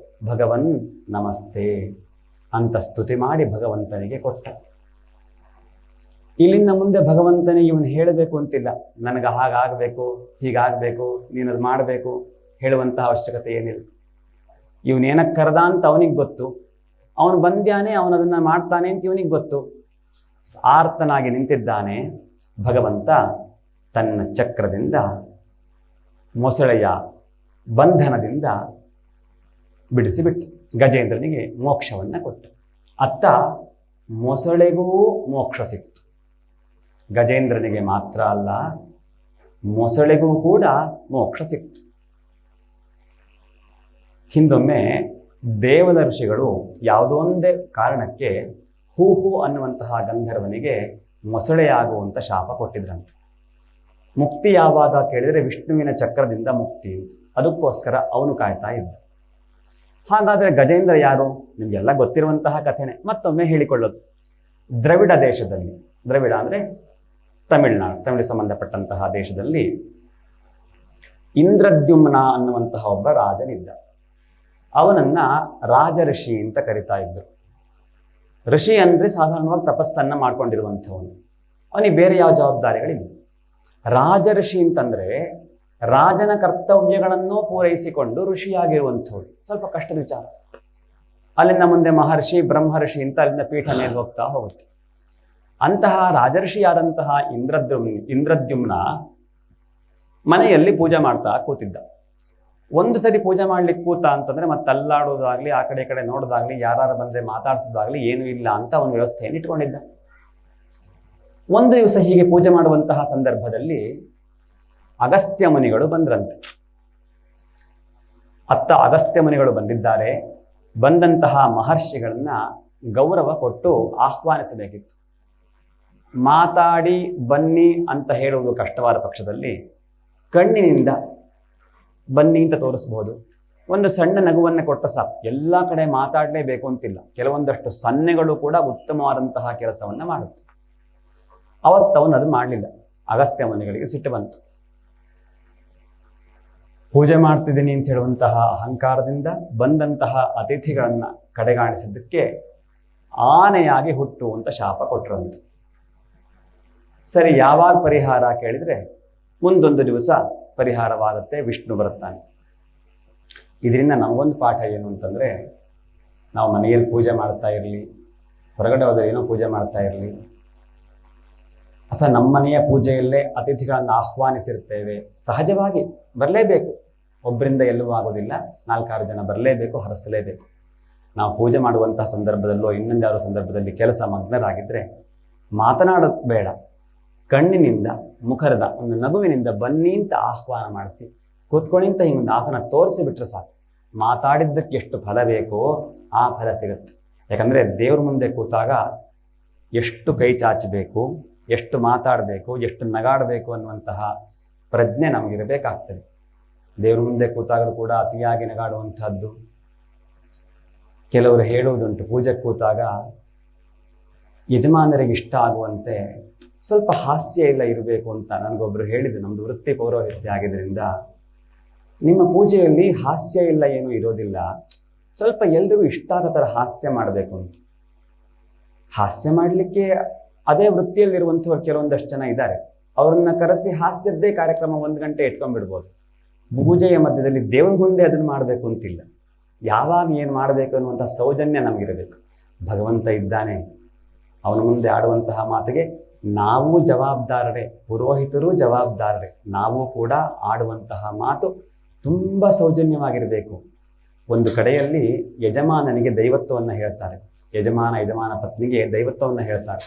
ಭಗವನ್ ನಮಸ್ತೆ ಅಂತ ಸ್ತುತಿ ಮಾಡಿ ಭಗವಂತನಿಗೆ ಕೊಟ್ಟ. ಇಲ್ಲಿಂದ ಮುಂದೆ ಭಗವಂತನಿಗೆ ಇವನು ಹೇಳಬೇಕು ಅಂತಿಲ್ಲ, ನನಗೆ ಹಾಗಾಗಬೇಕು, ಹೀಗಾಗಬೇಕು, ನೀನದು ಮಾಡಬೇಕು ಹೇಳುವಂತಹ ಅವಶ್ಯಕತೆ ಏನಿಲ್ಲ. ಇವನೇನಕ್ಕೆ ಕರೆದ ಅಂತ ಅವನಿಗೆ ಗೊತ್ತು, ಅವನು ಬಂದ್ಯಾನೆ, ಅವನದನ್ನ ಮಾಡ್ತಾನೆ ಅಂತ ಇವನಿಗೆ ಗೊತ್ತು. ಆರ್ತನಾಗಿ ನಿಂತಿದ್ದಾನೆ. ಭಗವಂತ ತನ್ನ ಚಕ್ರದಿಂದ ಮೊಸಳೆಯ ಬಂಧನದಿಂದ ಬಿಡಿಸಿಬಿಟ್ಟು ಗಜೇಂದ್ರನಿಗೆ ಮೋಕ್ಷವನ್ನು ಕೊಟ್ಟು, ಅತ್ತ ಮೊಸಳೆಗೂ ಮೋಕ್ಷ ಸಿಕ್ತು. ಗಜೇಂದ್ರನಿಗೆ ಮಾತ್ರ ಅಲ್ಲ, ಮೊಸಳೆಗೂ ಕೂಡ ಮೋಕ್ಷ ಸಿಕ್ತು. ಹಿಂದೊಮ್ಮೆ ದೇವದ ಋಷಿಗಳು ಯಾವುದೋ ಒಂದೇ ಕಾರಣಕ್ಕೆ ಹೂ ಅನ್ನುವಂತಹ ಗಂಧರ್ವನಿಗೆ ಮೊಸಳೆಯಾಗುವಂಥ ಶಾಪ ಕೊಟ್ಟಿದ್ರಂತೆ. ಮುಕ್ತಿ ಯಾವಾಗ ಕೇಳಿದರೆ ವಿಷ್ಣುವಿನ ಚಕ್ರದಿಂದ ಮುಕ್ತಿ, ಅದಕ್ಕೋಸ್ಕರ ಅವನು ಕಾಯ್ತಾ ಇದ್ದ. ಹಾಗಾದರೆ ಗಜೇಂದ್ರ ಯಾರು? ನಿಮಗೆಲ್ಲ ಗೊತ್ತಿರುವಂತಹ ಕಥೆನೇ, ಮತ್ತೊಮ್ಮೆ ಹೇಳಿಕೊಳ್ಳೋದು. ದ್ರವಿಡ ದೇಶದಲ್ಲಿ, ದ್ರವಿಡ ಅಂದರೆ ತಮಿಳುನಾಡು, ತಮಿಳು ಸಂಬಂಧಪಟ್ಟಂತಹ ದೇಶದಲ್ಲಿ ಇಂದ್ರದ್ಯುಮ್ನ ಅನ್ನುವಂತಹ ಒಬ್ಬ ರಾಜನಿದ್ದ. ಅವನನ್ನ ರಾಜಋಷಿ ಅಂತ ಕರಿತಾ ಇದ್ರು. ಋಷಿ ಅಂದರೆ ಸಾಧಾರಣವಾಗಿ ತಪಸ್ಸನ್ನ ಮಾಡ್ಕೊಂಡಿರುವಂಥವನು, ಅವನಿಗೆ ಬೇರೆ ಯಾವ ಜವಾಬ್ದಾರಿಗಳಿಲ್ಲ. ರಾಜಋಷಿ ಅಂತಂದ್ರೆ ರಾಜನ ಕರ್ತವ್ಯಗಳನ್ನು ಪೂರೈಸಿಕೊಂಡು ಋಷಿಯಾಗಿರುವಂಥವ್ರು, ಸ್ವಲ್ಪ ಕಷ್ಟದ ವಿಚಾರ. ಅಲ್ಲಿಂದ ಮುಂದೆ ಮಹರ್ಷಿ, ಬ್ರಹ್ಮರ್ಷಿ ಅಂತ ಅಲ್ಲಿಂದ ಪೀಠ ಮೇಲೆ ಹೋಗ್ತಾ ಹೋಗುತ್ತೆ. ಅಂತಹ ರಾಜರ್ಷಿಯಾದಂತಹ ಇಂದ್ರದ್ಯುಮ್ನ ಮನೆಯಲ್ಲಿ ಪೂಜೆ ಮಾಡ್ತಾ ಕೂತಿದ್ದ. ಒಂದು ಸರಿ ಪೂಜೆ ಮಾಡ್ಲಿಕ್ಕೆ ಕೂತ ಅಂತಂದ್ರೆ ಮತ್ತೆ ಅಲ್ಲಾಡೋದಾಗ್ಲಿ, ಆ ಕಡೆ ಈ ಕಡೆ ನೋಡೋದಾಗ್ಲಿ, ಯಾರು ಬಂದ್ರೆ ಮಾತಾಡ್ಸೋದಾಗ್ಲಿ ಏನೂ ಇಲ್ಲ ಅಂತ ಅವನ ವ್ಯವಸ್ಥೆಯನ್ನು ಇಟ್ಕೊಂಡಿದ್ದ. ಒಂದು ದಿವಸ ಹೀಗೆ ಪೂಜೆ ಮಾಡುವಂತಹ ಸಂದರ್ಭದಲ್ಲಿ ಅಗಸ್ತ್ಯ ಮುನಿಗಳು ಬಂದ್ರಂತೆ. ಅತ್ತ ಅಗಸ್ತ್ಯ ಮುನಿಗಳು ಬಂದಿದ್ದಾರೆ. ಬಂದಂತಹ ಮಹರ್ಷಿಗಳನ್ನ ಗೌರವ ಕೊಟ್ಟು ಆಹ್ವಾನಿಸಬೇಕಿತ್ತು. ಮಾತಾಡಿ ಬನ್ನಿ ಅಂತ ಹೇಳುವುದು ಕಷ್ಟವಾದ ಪಕ್ಷದಲ್ಲಿ ಕಣ್ಣಿನಿಂದ ಬನ್ನಿ ಅಂತ ತೋರಿಸ್ಬೋದು. ಒಂದು ಸಣ್ಣ ನಗುವನ್ನು ಕೊಟ್ಟ ಸಾಕು. ಎಲ್ಲ ಕಡೆ ಮಾತಾಡಲೇಬೇಕು ಅಂತಿಲ್ಲ. ಕೆಲವೊಂದಷ್ಟು ಸನ್ನೆಗಳು ಕೂಡ ಉತ್ತಮವಾದಂತಹ ಕೆಲಸವನ್ನ ಮಾಡುತ್ತೆ. ಅವತ್ತವನು ಅದು ಮಾಡಲಿಲ್ಲ. ಅಗಸ್ತ್ಯ ಮುನಿಗಳಿಗೆ ಸಿಟ್ಟು ಬಂತು. ಪೂಜೆ ಮಾಡ್ತಿದ್ದೀನಿ ಅಂತ ಹೇಳುವಂತಹ ಅಹಂಕಾರದಿಂದ ಬಂದಂತಹ ಅತಿಥಿಗಳನ್ನ ಕಡೆಗಾಣಿಸಿದ್ದಕ್ಕೆ ಆನೆಯಾಗಿ ಹುಟ್ಟು ಅಂತ ಶಾಪ ಕೊಟ್ಟರಂತೆ. ಸರಿ, ಯಾವಾಗ ಪರಿಹಾರ ಕೇಳಿದ್ರೆ ಮುಂದೊಂದು ದಿವಸ ಪರಿಹಾರವಾಗುತ್ತೆ, ವಿಷ್ಣು ಬರುತ್ತಾನೆ. ಇದರಿಂದ ನಮಗೊಂದು ಪಾಠ ಏನು ಅಂತಂದ್ರೆ, ನಾವು ಮನೆಯಲ್ಲಿ ಪೂಜೆ ಮಾಡ್ತಾ ಇರಲಿ, ಹೊರಗಡೆ ಹೋದರೆ ಏನೋ ಪೂಜೆ ಮಾಡ್ತಾ ಇರಲಿ, ಅಥವಾ ನಮ್ಮ ಮನೆಯ ಪೂಜೆಯಲ್ಲೇ ಅತಿಥಿಗಳನ್ನು ಆಹ್ವಾನಿಸಿರ್ತೇವೆ, ಸಹಜವಾಗಿ ಬರಲೇಬೇಕು. ಒಬ್ಬರಿಂದ ಎಲ್ಲವೂ ಆಗೋದಿಲ್ಲ, 4-6 ಜನ ಬರಲೇಬೇಕು, ಹರಿಸಲೇಬೇಕು. ನಾವು ಪೂಜೆ ಮಾಡುವಂತಹ ಸಂದರ್ಭದಲ್ಲೋ ಇನ್ನೊಂದ್ಯಾವ ಸಂದರ್ಭದಲ್ಲಿ ಕೆಲಸ ಮಗ್ನರಾಗಿದ್ದರೆ ಮಾತನಾಡೋದು ಬೇಡ, ಕಣ್ಣಿನಿಂದ ಮುಖರದ ಒಂದು ನಗುವಿನಿಂದ ಬನ್ನಿ ಅಂತ ಆಹ್ವಾನ ಮಾಡಿಸಿ ಕೂತ್ಕೊಳ್ಳಿ ಅಂತ ಹಿಂಗೊಂದು ಆಸನ ತೋರಿಸಿ ಬಿಟ್ರೆ ಸಾಕು. ಮಾತಾಡಿದ್ದಕ್ಕೆ ಎಷ್ಟು ಫಲ ಬೇಕೋ ಆ ಫಲ ಸಿಗುತ್ತೆ. ಯಾಕಂದರೆ ದೇವ್ರ ಮುಂದೆ ಕೂತಾಗ ಎಷ್ಟು ಕೈ ಚಾಚಬೇಕು, ಎಷ್ಟು ಮಾತಾಡಬೇಕು, ಎಷ್ಟು ನಗಾಡಬೇಕು ಅನ್ನುವಂತಹ ಪ್ರಜ್ಞೆ ನಮಗಿರಬೇಕಾಗ್ತದೆ. ದೇವ್ರ ಮುಂದೆ ಕೂತಾಗಲೂ ಕೂಡ ಅತಿಯಾಗಿ ನಗಾಡುವಂಥದ್ದು. ಕೆಲವರು ಹೇಳುವುದುಂಟು, ಪೂಜೆ ಕೂತಾಗ ಯಜಮಾನರಿಗೆ ಇಷ್ಟ ಆಗುವಂತೆ ಸ್ವಲ್ಪ ಹಾಸ್ಯ ಎಲ್ಲ ಇರಬೇಕು ಅಂತ. ನನಗೊಬ್ಬರು ಹೇಳಿದ್ರು, ನಮ್ಮದು ವೃತ್ತಿ ಪೌರೋಹಿತ್ಯ ಆಗಿದ್ದರಿಂದ ನಿಮ್ಮ ಪೂಜೆಯಲ್ಲಿ ಹಾಸ್ಯ ಎಲ್ಲ ಏನೂ ಇರೋದಿಲ್ಲ, ಸ್ವಲ್ಪ ಎಲ್ರಿಗೂ ಇಷ್ಟ ಆಗೋ ಥರ ಹಾಸ್ಯ ಮಾಡಬೇಕು ಅಂತ. ಹಾಸ್ಯ ಮಾಡಲಿಕ್ಕೆ ಅದೇ ವೃತ್ತಿಯಲ್ಲಿರುವಂಥವ್ರು ಕೆಲವೊಂದಷ್ಟು ಜನ ಇದ್ದಾರೆ. ಅವ್ರನ್ನ ಕರೆಸಿ ಹಾಸ್ಯದ್ದೇ ಕಾರ್ಯಕ್ರಮ 1 ಗಂಟೆ ಇಟ್ಕೊಂಡ್ಬಿಡ್ಬೋದು. ಪೂಜೆಯ ಮಧ್ಯದಲ್ಲಿ ದೇವರ ಮುಂದೆ ಅದನ್ನು ಮಾಡಬೇಕು ಅಂತಿಲ್ಲ. ಯಾವಾಗ ಏನು ಮಾಡಬೇಕು ಅನ್ನುವಂಥ ಸೌಜನ್ಯ ನಮಗಿರಬೇಕು. ಭಗವಂತ ಇದ್ದಾನೆ, ಅವನ ಮುಂದೆ ಆಡುವಂತಹ ಮಾತಿಗೆ ನಾವು ಜವಾಬ್ದಾರರೇ, ಪುರೋಹಿತರು ಜವಾಬ್ದಾರರೇ. ನಾವು ಕೂಡ ಆಡುವಂತಹ ಮಾತು ತುಂಬ ಸೌಜನ್ಯವಾಗಿರಬೇಕು. ಒಂದು ಕಡೆಯಲ್ಲಿ ಯಜಮಾನನಿಗೆ ದೈವತ್ವವನ್ನು ಹೇಳ್ತಾರೆ, ಯಜಮಾನ ಪತ್ನಿಗೆ ದೈವತ್ವವನ್ನು ಹೇಳ್ತಾರೆ.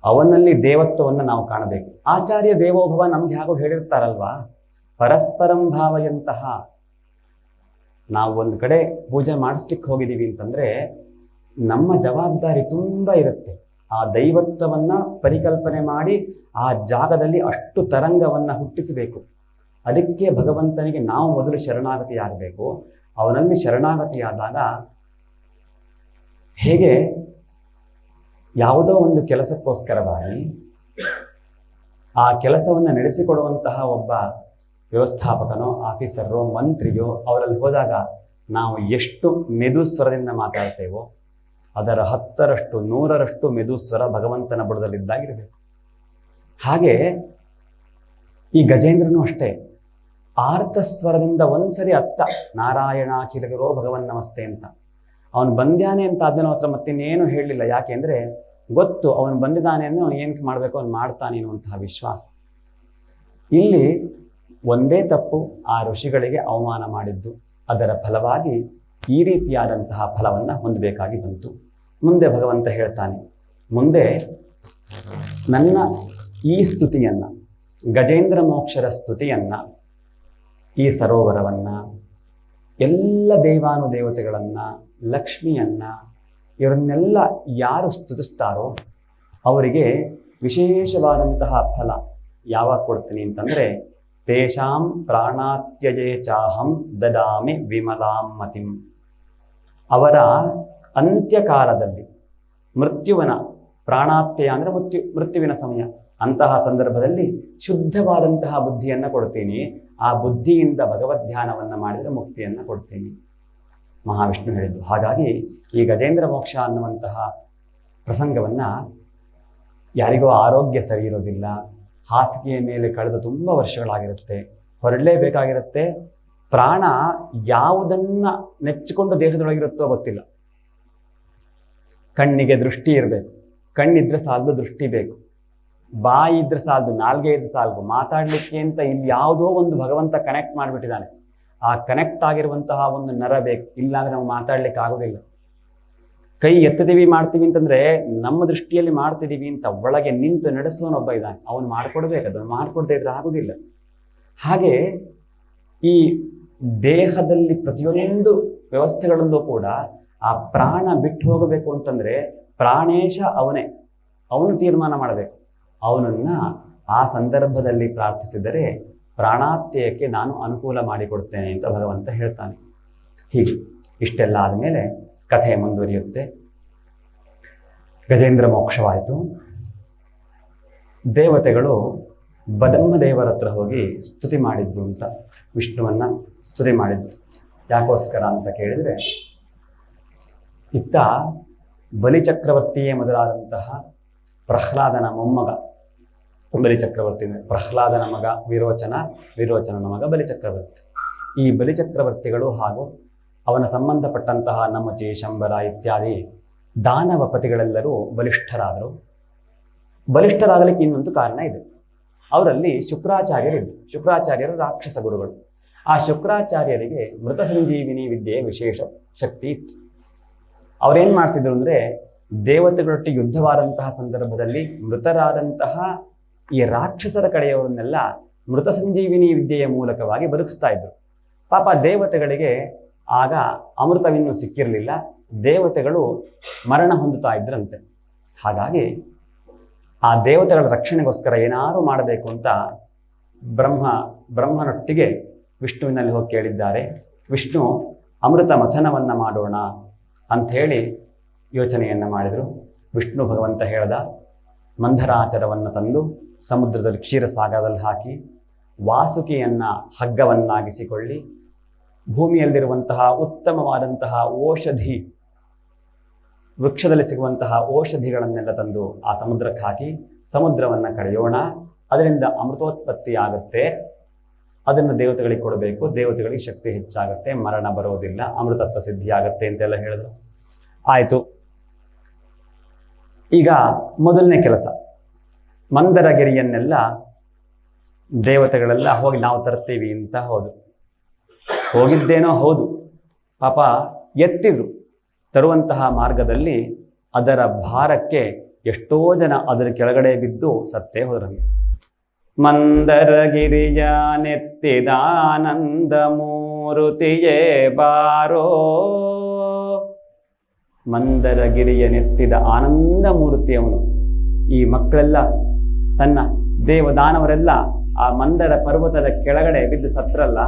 ಅವನಲ್ಲಿ ದೇವತ್ವವನ್ನು ನಾವು ಕಾಣಬೇಕು. ಆಚಾರ್ಯ ದೇವೋಭವ ನಮ್ಗೆ ಹೇಗೋ ಹೇಳಿರ್ತಾರಲ್ವಾ, ಪರಸ್ಪರಂ ಭಾವಯಂತಹ. ನಾವು ಒಂದು ಕಡೆ ಪೂಜೆ ಮಾಡಿಸ್ಲಿಕ್ಕೆ ಹೋಗಿದ್ದೀವಿ ಅಂತಂದ್ರೆ ನಮ್ಮ ಜವಾಬ್ದಾರಿ ತುಂಬ ಇರುತ್ತೆ. ಆ ದೈವತ್ವವನ್ನು ಪರಿಕಲ್ಪನೆ ಮಾಡಿ ಆ ಜಾಗದಲ್ಲಿ ಅಷ್ಟು ತರಂಗವನ್ನು ಹುಟ್ಟಿಸಬೇಕು. ಅದಕ್ಕೆ ಭಗವಂತನಿಗೆ ನಾವು ಮೊದಲು ಶರಣಾಗತಿ ಆಗಬೇಕು. ಅವನಲ್ಲಿ ಶರಣಾಗತಿಯಾದಾಗ ಹೇಗೆ ಯಾವುದೋ ಒಂದು ಕೆಲಸಕ್ಕೋಸ್ಕರವಾಗಿ ಆ ಕೆಲಸವನ್ನು ನಡೆಸಿಕೊಡುವಂತಹ ಒಬ್ಬ ವ್ಯವಸ್ಥಾಪಕನೋ ಆಫೀಸರೋ ಮಂತ್ರಿಯೋ ಅವರಲ್ಲಿ ಹೋದಾಗ ನಾವು ಎಷ್ಟು ಮೆದು ಸ್ವರದಿಂದ ಮಾತಾಡ್ತೇವೋ ಅದರ 10ರಷ್ಟು 100ರಷ್ಟು ಮೆದು ಸ್ವರ ಭಗವಂತನ ಬುಡದಲ್ಲಿದ್ದಾಗಿರಬೇಕು. ಹಾಗೆ ಈ ಗಜೇಂದ್ರನು ಅಷ್ಟೇ, ಆರ್ತಸ್ವರದಿಂದ ಒಂದ್ಸರಿ ಅತ್ತ ನಾರಾಯಣಾಖಿಲಗಿರೋ ಭಗವನ್ ನಮಸ್ತೆ ಅಂತ ಅವನು ಬಂದ್ಯಾನೆ ಅಂತ ಆದ್ಮೇಲೆ ಹತ್ರ ಮತ್ತಿನ್ನೇನು ಹೇಳಲಿಲ್ಲ. ಯಾಕೆಂದ್ರೆ ಗೊತ್ತು ಅವನು ಬಂದಿದ್ದಾನೆ ಅಂದರೆ ಅವನು ಏನಕ್ಕೆ ಮಾಡಬೇಕು ಅವನು ಮಾಡ್ತಾನೆ ಅನ್ನುವಂತಹ ವಿಶ್ವಾಸ. ಇಲ್ಲಿ ಒಂದೇ ತಪ್ಪು, ಆ ಋಷಿಗಳಿಗೆ ಅವಮಾನ ಮಾಡಿದ್ದು. ಅದರ ಫಲವಾಗಿ ಈ ರೀತಿಯಾದಂತಹ ಫಲವನ್ನು ಹೊಂದಬೇಕಾಗಿ ಬಂತು. ಮುಂದೆ ಭಗವಂತ ಹೇಳ್ತಾನೆ, ಮುಂದೆ ನನ್ನ ಈ ಸ್ತುತಿಯನ್ನು, ಗಜೇಂದ್ರ ಮೋಕ್ಷರ ಸ್ತುತಿಯನ್ನು, ಈ ಸರೋವರವನ್ನು, ಎಲ್ಲ ದೇವಾನುದೇವತೆಗಳನ್ನು, ಲಕ್ಷ್ಮಿಯನ್ನು, ಇವರನ್ನೆಲ್ಲ ಯಾರು ಸ್ತುತಿಸ್ತಾರೋ ಅವರಿಗೆ ವಿಶೇಷವಾದಂತಹ ಫಲ ಯಾವಾಗ ಕೊಡ್ತೀನಿ ಅಂತಂದರೆ, ತೇಷಾಂ ಪ್ರಾಣಾತ್ಯಜೇ ಚಾಹಂ ದದಾಮಿ ವಿಮಲಾಂ ಮತಿಂ. ಅವರ ಅಂತ್ಯಕಾಲದಲ್ಲಿ, ಮೃತ್ಯುವಿನ ಪ್ರಾಣಾತ್ಯಯ ಅಂದರೆ ಮೃತ್ಯುವಿನ ಸಮಯ, ಅಂತಹ ಸಂದರ್ಭದಲ್ಲಿ ಶುದ್ಧವಾದಂತಹ ಬುದ್ಧಿಯನ್ನು ಕೊಡ್ತೀನಿ. ಆ ಬುದ್ಧಿಯಿಂದ ಭಗವದ್ಧ್ಯಾನವನ್ನು ಮಾಡಿದರೆ ಮುಕ್ತಿಯನ್ನು ಕೊಡ್ತೀನಿ, ಮಹಾವಿಷ್ಣು ಹೇಳಿದ್ದು. ಹಾಗಾಗಿ ಈ ಗಜೇಂದ್ರ ಮೋಕ್ಷ ಅನ್ನುವಂತಹ ಪ್ರಸಂಗವನ್ನು ಯಾರಿಗೋ ಆರೋಗ್ಯ ಸರಿ ಇರೋದಿಲ್ಲ, ಹಾಸಿಗೆಯ ಮೇಲೆ ಕಳೆದು ತುಂಬ ವರ್ಷಗಳಾಗಿರುತ್ತೆ, ಹೊರಡಲೇಬೇಕಾಗಿರುತ್ತೆ, ಪ್ರಾಣ ಯಾವುದನ್ನು ನೆಚ್ಚಿಕೊಂಡು ದೇಹದೊಳಗಿರುತ್ತೋ ಗೊತ್ತಿಲ್ಲ. ಕಣ್ಣಿಗೆ ದೃಷ್ಟಿ ಇರಬೇಕು, ಕಣ್ಣಿದ್ರೆ ಸಾಲದು, ದೃಷ್ಟಿ ಬೇಕು. ಬಾಯಿ ಇದ್ರೆ ಸಾಲದು, ನಾಲ್ಗೆ ಇದ್ರೆ ಸಾಲದು. ಮಾತಾಡಲಿಕ್ಕೆ ಅಂತ ಇಲ್ಲಿ ಯಾವುದೋ ಒಂದು ಭಗವಂತ ಕನೆಕ್ಟ್ ಮಾಡಿಬಿಟ್ಟಿದ್ದಾನೆ. ಆ ಕನೆಕ್ಟ್ ಆಗಿರುವಂತಹ ಒಂದು ನರ ಬೇಕು, ಇಲ್ಲಾಂದ್ರೆ ನಾವು ಮಾತಾಡ್ಲಿಕ್ಕೆ ಆಗೋದಿಲ್ಲ. ಕೈ ಎತ್ತದೀವಿ ಮಾಡ್ತೀವಿ ಅಂತಂದ್ರೆ ನಮ್ಮ ದೃಷ್ಟಿಯಲ್ಲಿ ಮಾಡ್ತಿದ್ದೀವಿ ಅಂತ ಒಳಗೆ ನಿಂತು ನಡೆಸುವನೊಬ್ಬ ಇದ್ದಾನೆ, ಅವನು ಮಾಡ್ಕೊಡ್ಬೇಕು. ಅದನ್ನು ಮಾಡ್ಕೊಡ್ದೇ ಇದ್ರೆ ಆಗೋದಿಲ್ಲ. ಹಾಗೆ ಈ ದೇಹದಲ್ಲಿ ಪ್ರತಿಯೊಂದು ವ್ಯವಸ್ಥೆಗಳಲ್ಲೂ ಕೂಡ ಆ ಪ್ರಾಣ ಬಿಟ್ಟು ಹೋಗಬೇಕು ಅಂತಂದ್ರೆ ಪ್ರಾಣೇಶ ಅವನೇ, ಅವನು ತೀರ್ಮಾನ ಮಾಡಬೇಕು. ಅವನನ್ನು ಆ ಸಂದರ್ಭದಲ್ಲಿ ಪ್ರಾರ್ಥಿಸಿದರೆ ಪ್ರಾಣಾತ್ಯಯಕ್ಕೆ ನಾನು ಅನುಕೂಲ ಮಾಡಿಕೊಡ್ತೇನೆ ಅಂತ ಭಗವಂತ ಹೇಳ್ತಾನೆ. ಹೀಗೆ ಇಷ್ಟೆಲ್ಲ ಆದಮೇಲೆ ಕಥೆ ಮುಂದುವರಿಯುತ್ತೆ. ಗಜೇಂದ್ರ ಮೋಕ್ಷವಾಯಿತು. ದೇವತೆಗಳು ಬದಮ್ಮದೇವರ ಹತ್ರ ಹೋಗಿ ಸ್ತುತಿ ಮಾಡಿದ್ದು ಅಂತ, ವಿಷ್ಣುವನ್ನ ಸ್ತುತಿ ಮಾಡಿದ್ದು. ಯಾಕೋಸ್ಕರ ಅಂತ ಕೇಳಿದರೆ, ಇತ್ತ ಬಲಿಚಕ್ರವರ್ತಿಯೇ ಮೊದಲಾದಂತಹ ಪ್ರಹ್ಲಾದನ ಮೊಮ್ಮಗ ಬಲಿಚಕ್ರವರ್ತಿ, ಪ್ರಹ್ಲಾದನ ಮಗ ವಿರೋಚನ, ವಿರೋಚನನ ಮಗ ಬಲಿಚಕ್ರವರ್ತಿ. ಈ ಬಲಿಚಕ್ರವರ್ತಿಗಳು ಹಾಗೂ ಅವನ ಸಂಬಂಧಪಟ್ಟಂತಹ ನಮಚಿ, ಶಂಬರ ಇತ್ಯಾದಿ ದಾನವ ಪತಿಗಳೆಲ್ಲರೂ ಬಲಿಷ್ಠರಾದರು. ಬಲಿಷ್ಠರಾಗಲಿಕ್ಕೆ ಇನ್ನೊಂದು ಕಾರಣ ಇದೆ. ಅವರಲ್ಲಿ ಶುಕ್ರಾಚಾರ್ಯರಿದ್ದರು. ಶುಕ್ರಾಚಾರ್ಯರು ರಾಕ್ಷಸ ಗುರುಗಳು. ಆ ಶುಕ್ರಾಚಾರ್ಯರಿಗೆ ಮೃತ ಸಂಜೀವಿನಿ ವಿದ್ಯೆಯ ವಿಶೇಷ ಶಕ್ತಿ ಇತ್ತು. ಅವರೇನು ಮಾಡ್ತಿದ್ರು ಅಂದರೆ, ದೇವತೆಗಳೊಟ್ಟಿಗೆ ಯುದ್ಧವಾದಂತಹ ಸಂದರ್ಭದಲ್ಲಿ ಮೃತರಾದಂತಹ ಈ ರಾಕ್ಷಸರ ಕಡೆಯವರನ್ನೆಲ್ಲ ಮೃತ ಸಂಜೀವಿನಿ ವಿದ್ಯೆಯ ಮೂಲಕವಾಗಿ ಬದುಕಿಸ್ತಾ ಇದ್ರು. ಪಾಪ ದೇವತೆಗಳಿಗೆ ಆಗ ಅಮೃತವಿನ್ನೂ ಸಿಕ್ಕಿರಲಿಲ್ಲ, ದೇವತೆಗಳು ಮರಣ ಹೊಂದುತ್ತಾ ಇದ್ರಂತೆ. ಹಾಗಾಗಿ ಆ ದೇವತೆಗಳ ರಕ್ಷಣೆಗೋಸ್ಕರ ಏನಾದರೂ ಮಾಡಬೇಕು ಅಂತ ಬ್ರಹ್ಮನೊಟ್ಟಿಗೆ ವಿಷ್ಣುವಿನಲ್ಲಿ ಹೋಗಿ ಕೇಳಿದ್ದಾರೆ. ವಿಷ್ಣು ಅಮೃತ ಮಥನವನ್ನು ಮಾಡೋಣ ಅಂಥೇಳಿ ಯೋಚನೆಯನ್ನು ಮಾಡಿದರು. ವಿಷ್ಣು ಭಗವಂತ ಹೇಳ್ದ, ಮಂಧರಾಚರವನ್ನು ತಂದು ಸಮುದ್ರದಲ್ಲಿ ಕ್ಷೀರಸಾಗರದಲ್ಲಿ ಹಾಕಿ ವಾಸುಕಿಯನ್ನು ಹಗ್ಗವನ್ನಾಗಿಸಿಕೊಳ್ಳಿ, ಭೂಮಿಯಲ್ಲಿರುವಂತಹ ಉತ್ತಮವಾದಂತಹ ಔಷಧಿ, ವೃಕ್ಷದಲ್ಲಿ ಸಿಗುವಂತಹ ಔಷಧಿಗಳನ್ನೆಲ್ಲ ತಂದು ಆ ಸಮುದ್ರಕ್ಕೆ ಹಾಕಿ ಸಮುದ್ರವನ್ನು ಕಳೆಯೋಣ, ಅದರಿಂದ ಅಮೃತೋತ್ಪತ್ತಿ ಆಗುತ್ತೆ, ಅದನ್ನು ದೇವತೆಗಳಿಗೆ ಕೊಡಬೇಕು, ದೇವತೆಗಳಿಗೆ ಶಕ್ತಿ ಹೆಚ್ಚಾಗುತ್ತೆ, ಮರಣ ಬರೋದಿಲ್ಲ, ಅಮೃತತ್ವ ಸಿದ್ಧಿ ಆಗುತ್ತೆ ಅಂತೆಲ್ಲ ಹೇಳಿದ್ರು. ಆಯಿತು. ಈಗ ಮೊದಲನೇ ಕೆಲಸ, ಮಂದರಗಿರಿಯನ್ನೆಲ್ಲ ದೇವತೆಗಳೆಲ್ಲ ಹೋಗಿ ನಾವು ತರ್ತೀವಿ ಅಂತ ಹೋಗಿದ್ದೇನೋ ಹೌದು, ಪಾಪ ಎತ್ತಿದ್ರು. ತರುವಂತಹ ಮಾರ್ಗದಲ್ಲಿ ಅದರ ಭಾರಕ್ಕೆ ಎಷ್ಟೋ ಜನ ಅದರ ಕೆಳಗಡೆ ಬಿದ್ದು ಸತ್ತೇ ಹೋದ್ರಂತೆ. ಮಂದರಗಿರಿಯ ನೆತ್ತಿದಾನಂದ ಮೂರುತಿಯೇ ಬಾರೋ, ಮಂದರಗಿರಿಯ ನೆತ್ತಿದ ಆನಂದ ಮೂರ್ತಿ ಅವನು. ಈ ಮಕ್ಕಳೆಲ್ಲ ತನ್ನ ದೇವದಾನವರೆಲ್ಲ ಆ ಮಂದರ ಪರ್ವತದ ಕೆಳಗಡೆ ಬಿದ್ದು ಸತ್ರಲ್ಲ,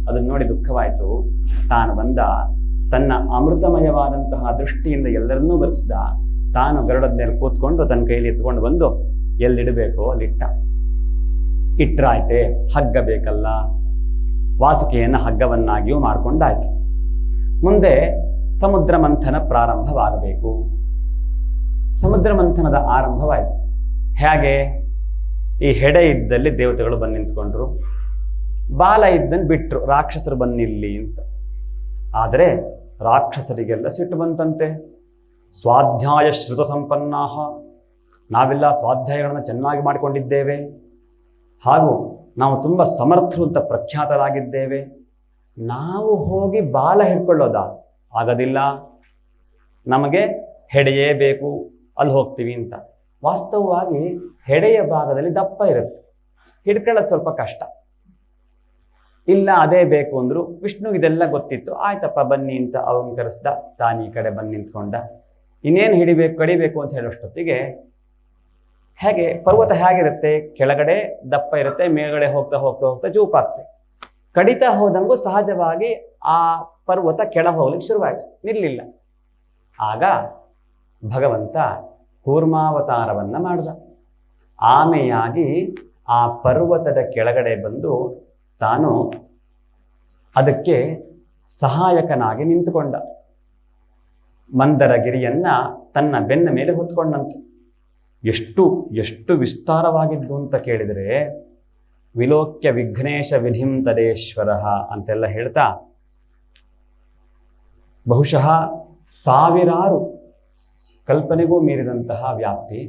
ಅದನ್ನು ನೋಡಿ ದುಃಖವಾಯಿತು. ತಾನು ಬಂದ ತನ್ನ ಅಮೃತಮಯವಾದಂತಹ ದೃಷ್ಟಿಯಿಂದ ಎಲ್ಲರನ್ನೂ ಬರೆಸಿದ. ತಾನು ಗರುಡದ ಮೇಲೆ ಕೂತ್ಕೊಂಡು ತನ್ನ ಕೈಲಿ ಎತ್ಕೊಂಡು ಬಂದು ಎಲ್ಲಿಡಬೇಕೋ ಅಲ್ಲಿಟ್ಟ. ಇಟ್ರಾಯ್ತೆ, ಹಗ್ಗ ಬೇಕಲ್ಲ, ವಾಸುಕಿಯನ್ನು ಹಗ್ಗವನ್ನಾಗಿಯೂ ಮಾಡಿಕೊಂಡಾಯ್ತು. ಮುಂದೆ ಸಮುದ್ರ ಮಂಥನ ಪ್ರಾರಂಭವಾಗಬೇಕು. ಸಮುದ್ರ ಮಂಥನದ ಆರಂಭವಾಯಿತು. ಹೇಗೆ? ಈ ಹೆಡೆ ಇದ್ದಲ್ಲಿ ದೇವತೆಗಳು ಬಂದು ನಿಂತ್ಕೊಂಡ್ರು, ಬಾಲ ಇದ್ದಲ್ಲಿ ಬಿಟ್ರು, ರಾಕ್ಷಸರು ಬನ್ನಿಲ್ಲಿ ಅಂತ. ಆದರೆ ರಾಕ್ಷಸರಿಗೆಲ್ಲ ಸಿಟ್ಟು ಬಂತಂತೆ. ಸ್ವಾಧ್ಯಾಯ ಶ್ರುತ ಸಂಪನ್ನಾ ನಾವೆಲ್ಲ ಸ್ವಾಧ್ಯಾಯಗಳನ್ನು ಚೆನ್ನಾಗಿ ಮಾಡಿಕೊಂಡಿದ್ದೇವೆ, ಹಾಗೂ ನಾವು ತುಂಬ ಸಮರ್ಥರು ಅಂತ ಪ್ರಖ್ಯಾತರಾಗಿದ್ದೇವೆ. ನಾವು ಹೋಗಿ ಬಾಲ ಹಿಡ್ಕೊಳ್ಳೋದಾ? ಆಗೋದಿಲ್ಲ, ನಮಗೆ ಹೆಡೆಯೇ ಬೇಕು, ಅಲ್ಲಿ ಹೋಗ್ತೀವಿ ಅಂತ. ವಾಸ್ತವವಾಗಿ ಹೆಡೆಯ ಭಾಗದಲ್ಲಿ ದಪ್ಪ ಇರುತ್ತೆ, ಹಿಡ್ಕೊಳ್ಳೋದು ಸ್ವಲ್ಪ ಕಷ್ಟ. ಇಲ್ಲ ಅದೇ ಬೇಕು ಅಂದ್ರು. ವಿಷ್ಣುಗೆ ಇದೆಲ್ಲ ಗೊತ್ತಿತ್ತು. ಆಯ್ತಪ್ಪ ಬನ್ನಿ ಅಂತ ಅವನ್ ಕರೆಸ್ದ, ತಾನು ಈ ಕಡೆ ಬಂದು ನಿಂತ್ಕೊಂಡ. ಇನ್ನೇನು ಕಡಿಬೇಕು ಅಂತ ಹೇಳೋಷ್ಟೊತ್ತಿಗೆ ಹೇಗೆ ಪರ್ವತ ಹೇಗಿರುತ್ತೆ, ಕೆಳಗಡೆ ದಪ್ಪ ಇರುತ್ತೆ, ಮೇಲ್ಗಡೆ ಹೋಗ್ತಾ ಹೋಗ್ತಾ ಹೋಗ್ತಾ ಜೂಪಾಗ್ತೆ. ಕಡಿತಾ ಹೋದಂಗೂ ಸಹಜವಾಗಿ ಆ ಪರ್ವತ ಕೆಳ ಹೋಗ್ಲಿಕ್ಕೆ ಶುರುವಾಯಿತು, ನಿಲ್ಲಿಲ್ಲ. ಆಗ ಭಗವಂತ ಕೂರ್ಮಾವತಾರವನ್ನ ಮಾಡಿದ. ಆಮೆಯಾಗಿ ಆ ಪರ್ವತದ ಕೆಳಗಡೆ ಬಂದು ತಾನು ಅದಕ್ಕೆ ಸಹಾಯಕನಾಗಿ ನಿಂತುಕೊಂಡ. ಮಂದರಗಿರಿಯನ್ನ ತನ್ನ ಬೆನ್ನ ಮೇಲೆ ಹೊತ್ಕೊಂಡಂತೆ. ಎಷ್ಟು ಎಷ್ಟು ವಿಸ್ತಾರವಾಗಿದ್ದು ಅಂತ ಕೇಳಿದರೆ, ವಿಲೋಕ್ಯ ವಿಘ್ನೇಶ ವಿಧಿಂ ತದೇಶ್ವರ ಅಂತೆಲ್ಲ ಹೇಳ್ತಾ, ಬಹುಶಃ ಸಾವಿರಾರು ಕಲ್ಪನೆಗೂ ಮೀರಿದಂತಹ ವ್ಯಾಪ್ತಿ,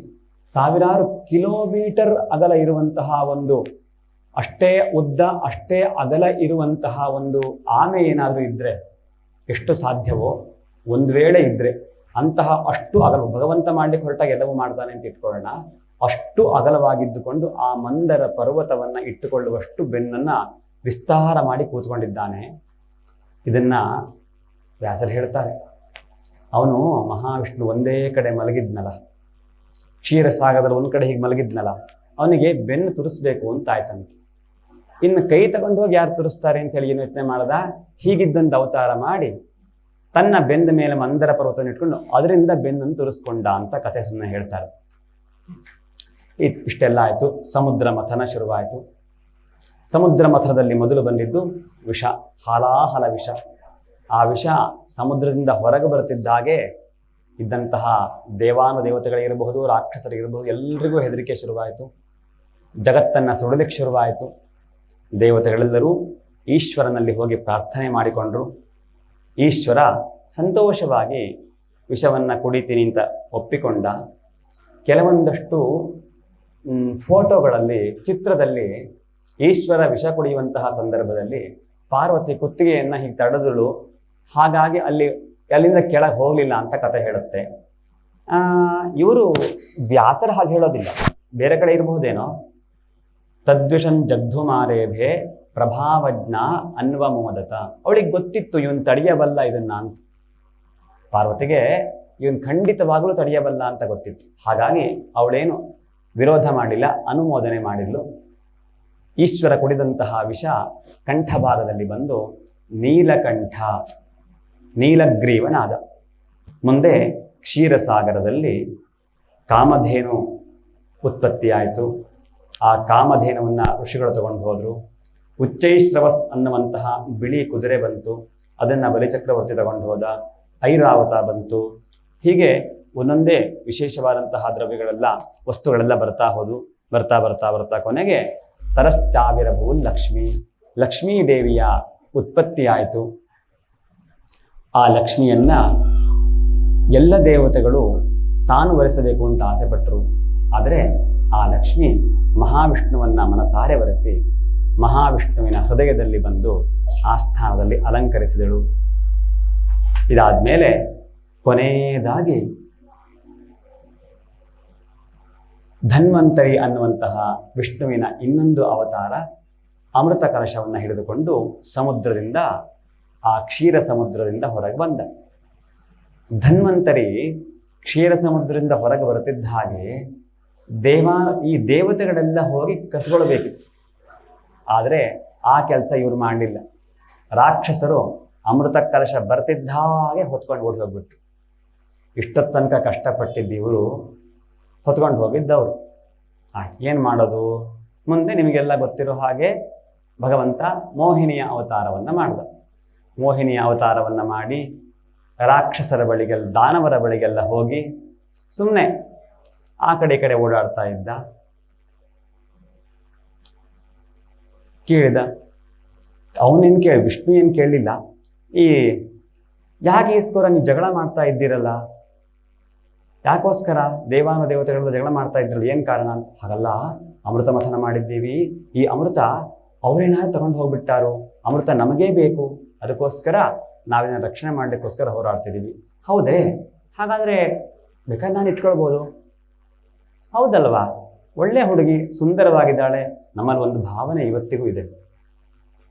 ಸಾವಿರಾರು ಕಿಲೋಮೀಟರ್ ಅಗಲ ಇರುವಂತಹ ಒಂದು, ಅಷ್ಟೇ ಉದ್ದ ಅಷ್ಟೇ ಅಗಲ ಇರುವಂತಹ ಒಂದು ಆಮೆ ಏನಾದರೂ ಇದ್ರೆ ಎಷ್ಟು ಸಾಧ್ಯವೋ, ಒಂದು ವೇಳೆ ಇದ್ರೆ ಅಂತಹ ಅಷ್ಟು ಅಗಲ, ಭಗವಂತ ಮಾಡ್ಲಿಕ್ಕೆ ಹೊರಟಾಗ ಎಲ್ಲವೂ ಮಾಡ್ತಾನೆ ಅಂತ ಇಟ್ಕೊಳ್ಳೋಣ, ಅಷ್ಟು ಅಗಲವಾಗಿದ್ದುಕೊಂಡು ಆ ಮಂದರ ಪರ್ವತವನ್ನ ಇಟ್ಟುಕೊಳ್ಳುವಷ್ಟು ಬೆನ್ನನ್ನ ವಿಸ್ತಾರ ಮಾಡಿ ಕೂತ್ಕೊಂಡಿದ್ದಾನೆ. ಇದನ್ನ ವ್ಯಾಸರು ಹೇಳ್ತಾರೆ. ಅವನು ಮಹಾವಿಷ್ಣು ಒಂದೇ ಕಡೆ ಮಲಗಿದ್ನಲ್ಲ, ಕ್ಷೀರಸಾಗರದಲ್ಲಿ ಒಂದು ಕಡೆ ಹೀಗೆ ಮಲಗಿದ್ನಲ್ಲ, ಅವನಿಗೆ ಬೆನ್ನು ತುರಿಸ್ಬೇಕು ಅಂತ ಆಯ್ತಂತೆ. ಇನ್ನು ಕೈ ತಗೊಂಡು ಹೋಗಿ ಯಾರು ತುರಿಸ್ತಾರೆ ಅಂತ ಹೇಳಿ ಏನು ಯೋಚನೆ ಮಾಡದ, ಹೀಗಿದ್ದಂತ ಅವತಾರ ಮಾಡಿ ತನ್ನ ಬೆಂದ ಮೇಲೆ ಮಂದರ ಪರ್ವತವನ್ನು ಇಟ್ಕೊಂಡು ಅದರಿಂದ ಬೆನ್ನನ್ನು ತುರಿಸ್ಕೊಂಡ ಅಂತ ಕಥೆ ಸುಮ್ಮನೆ ಹೇಳ್ತಾರೆ. ಇಷ್ಟೆಲ್ಲ ಆಯ್ತು. ಸಮುದ್ರ ಮಥನ ಶುರುವಾಯಿತು. ಸಮುದ್ರ ಮಥನದಲ್ಲಿ ಮೊದಲು ಬಂದಿದ್ದು ವಿಷ, ಹಾಲಾಹಲ ವಿಷ. ಆ ವಿಷ ಸಮುದ್ರದಿಂದ ಹೊರಗೆ ಬರುತ್ತಿದ್ದ ಹಾಗೆ ಇದ್ದಂತಹ ದೇವಾನುದೇವತೆಗಳಿರಬಹುದು, ರಾಕ್ಷಸರಿಗಿರಬಹುದು, ಎಲ್ರಿಗೂ ಹೆದರಿಕೆ ಶುರುವಾಯಿತು. ಜಗತ್ತನ್ನು ಸುಡಲಿಕ್ಕೆ ಶುರುವಾಯಿತು. ದೇವತೆಗಳೆಲ್ಲರೂ ಈಶ್ವರನಲ್ಲಿ ಹೋಗಿ ಪ್ರಾರ್ಥನೆ ಮಾಡಿಕೊಂಡ್ರು. ಈಶ್ವರ ಸಂತೋಷವಾಗಿ ವಿಷವನ್ನು ಕುಡಿತೀನಿ ಅಂತ ಒಪ್ಪಿಕೊಂಡ. ಕೆಲವೊಂದಷ್ಟು ಫೋಟೋಗಳಲ್ಲಿ, ಚಿತ್ರದಲ್ಲಿ ಈಶ್ವರ ವಿಷ ಕುಡಿಯುವಂತಹ ಸಂದರ್ಭದಲ್ಲಿ ಪಾರ್ವತಿ ಕುತ್ತಿಗೆಯನ್ನು ಹೀಗೆ ತಡೆದಳು, ಹಾಗಾಗಿ ಅಲ್ಲಿಂದ ಕೆಳಗೆ ಹೋಗಲಿಲ್ಲ ಅಂತ ಕಥೆ ಹೇಳುತ್ತೆ. ಇವರು ವ್ಯಾಸರ ಹಾಗೆ ಹೇಳೋದಿಲ್ಲ, ಬೇರೆ ಕಡೆ ಇರಬಹುದೇನೋ. ತದ್ವಿಷನ್ ಜಗ್ಧುಮಾರೇಭೆ ಪ್ರಭಾವಜ್ಞ ಅನ್ವಮೋದತ. ಅವಳಿಗೆ ಗೊತ್ತಿತ್ತು ಇವನ್ ತಡೆಯಬಲ್ಲ ಇದನ್ನ ಅಂತ. ಪಾರ್ವತಿಗೆ ಇವನ್ ಖಂಡಿತವಾಗಲೂ ತಡೆಯಬಲ್ಲ ಅಂತ ಗೊತ್ತಿತ್ತು. ಹಾಗಾಗಿ ಅವಳೇನು ವಿರೋಧ ಮಾಡಿಲ್ಲ, ಅನುಮೋದನೆ ಮಾಡಿದ್ಲು. ಈಶ್ವರ ಕುಡಿದಂತಹ ವಿಷ ಕಂಠಭಾಗದಲ್ಲಿ ಬಂದು ನೀಲಕಂಠ, ನೀಲಗ್ರೀವನಾದ. ಮುಂದೆ ಕ್ಷೀರಸಾಗರದಲ್ಲಿ ಕಾಮಧೇನು ಉತ್ಪತ್ತಿಯಾಯಿತು. ಆ ಕಾಮಧೇನುವನ್ನು ಋಷಿಗಳು ತಗೊಂಡು ಹೋದರು. ಉಚ್ಚೈಶ್ರವಸ್ ಅನ್ನುವಂತಹ ಬಿಳಿ ಕುದುರೆ ಬಂತು, ಅದನ್ನು ಬಲಿಚಕ್ರವರ್ತಿ ತಗೊಂಡು ಹೋದ. ಐರಾವತ ಬಂತು. ಹೀಗೆ ಒಂದೊಂದೇ ವಿಶೇಷವಾದಂತಹ ದ್ರವ್ಯಗಳೆಲ್ಲ, ವಸ್ತುಗಳೆಲ್ಲ ಬರ್ತಾ ಹೋದು. ಬರ್ತಾ ಬರ್ತಾ ಬರ್ತಾ ಕೊನೆಗೆ ತರಶ್ಚಾವಿರಭೂ ಲಕ್ಷ್ಮೀ ದೇವಿಯ ಉತ್ಪತ್ತಿಯಾಯಿತು. ಆ ಲಕ್ಷ್ಮಿಯನ್ನ ಎಲ್ಲ ದೇವತೆಗಳು ತಾನು ವರಿಸಬೇಕು ಅಂತ ಆಸೆಪಟ್ಟರು. ಆದರೆ ಆ ಲಕ್ಷ್ಮಿ ಮಹಾವಿಷ್ಣುವನ್ನ ಮನಸಾರೆ ವರಿಸಿ ಮಹಾವಿಷ್ಣುವಿನ ಹೃದಯದಲ್ಲಿ ಬಂದು ಆ ಸ್ಥಾನದಲ್ಲಿ ಅಲಂಕರಿಸಿದಳು. ಇದಾದ್ಮೇಲೆ ಕೊನೆಯದಾಗಿ ಧನ್ವಂತರಿ ಅನ್ನುವಂತಹ ವಿಷ್ಣುವಿನ ಇನ್ನೊಂದು ಅವತಾರ ಅಮೃತ ಕಲಶವನ್ನು ಹಿಡಿದುಕೊಂಡು ಸಮುದ್ರದಿಂದ, ಆ ಕ್ಷೀರ ಸಮುದ್ರದಿಂದ ಹೊರಗೆ ಬಂದ. ಧನ್ವಂತರಿ ಕ್ಷೀರ ಸಮುದ್ರದಿಂದ ಹೊರಗೆ ಬರುತ್ತಿದ್ದ ಹಾಗೆ ಈ ದೇವತೆಗಳೆಲ್ಲ ಹೋಗಿ ಕಸಗೊಳ್ಳಬೇಕಿತ್ತು. ಆದರೆ ಆ ಕೆಲಸ ಇವರು ಮಾಡಲಿಲ್ಲ. ರಾಕ್ಷಸರು ಅಮೃತ ಕಲಶ ಬರ್ತಿದ್ದ ಹಾಗೆ ಹೊತ್ಕೊಂಡು ಓಡಿ ಹೋಗ್ಬಿಟ್ರು. ಇಷ್ಟೊತ್ತು ತನಕ ಕಷ್ಟಪಟ್ಟಿದ್ದು ಇವರು ಹೊತ್ಕೊಂಡು ಹೋಗಿದ್ದವರು. ಏನು ಮಾಡೋದು? ಮುಂದೆ ನಿಮಗೆಲ್ಲ ಗೊತ್ತಿರೋ ಹಾಗೆ ಭಗವಂತ ಮೋಹಿನಿಯ ಅವತಾರವನ್ನು ಮಾಡಿದ. ಮೋಹಿನಿಯ ಅವತಾರವನ್ನು ಮಾಡಿ ರಾಕ್ಷಸರ ಬಳಿಗೆಲ್ಲ, ದಾನವರ ಬಳಿಗೆಲ್ಲ ಹೋಗಿ ಸುಮ್ಮನೆ ಆ ಕಡೆ ಈ ಕಡೆ ಓಡಾಡ್ತಾ ಇದ್ದ. ಕೇಳಿದ, ಅವನೇನು ವಿಷ್ಣು ಏನು ಕೇಳಲಿಲ್ಲ. ಯಾಕೆ ಈಸ್ಕೋರ ನೀವು ಜಗಳ ಮಾಡ್ತಾ ಇದ್ದೀರಲ್ಲ, ಯಾಕೋಸ್ಕರ ದೇವಾನುದೇವತೆಗಳ ಜಗಳ ಮಾಡ್ತಾ ಇದ್ರಲ್ಲ, ಏನು ಕಾರಣ ಅಂತ. ಹಾಗಲ್ಲ, ಅಮೃತ ಮಥನ ಮಾಡಿದ್ದೀವಿ, ಈ ಅಮೃತ ಅವರೇನಾದ್ರು ತಗೊಂಡು ಹೋಗ್ಬಿಟ್ಟಾರೋ, ಅಮೃತ ನಮಗೇ ಬೇಕು, ಅದಕ್ಕೋಸ್ಕರ ನಾವಿನ ರಕ್ಷಣೆ ಮಾಡಲಿಕ್ಕೋಸ್ಕರ ಹೋರಾಡ್ತಿದ್ದೀವಿ. ಹೌದೇ? ಹಾಗಾದರೆ ಬೇಕಾದ್ರೆ ನಾನು ಇಟ್ಕೊಳ್ಬೋದು. ಹೌದಲ್ವಾ? ಒಳ್ಳೆ ಹುಡುಗಿ, ಸುಂದರವಾಗಿದ್ದಾಳೆ. ನಮ್ಮಲ್ಲಿ ಒಂದು ಭಾವನೆ ಇವತ್ತಿಗೂ ಇದೆ,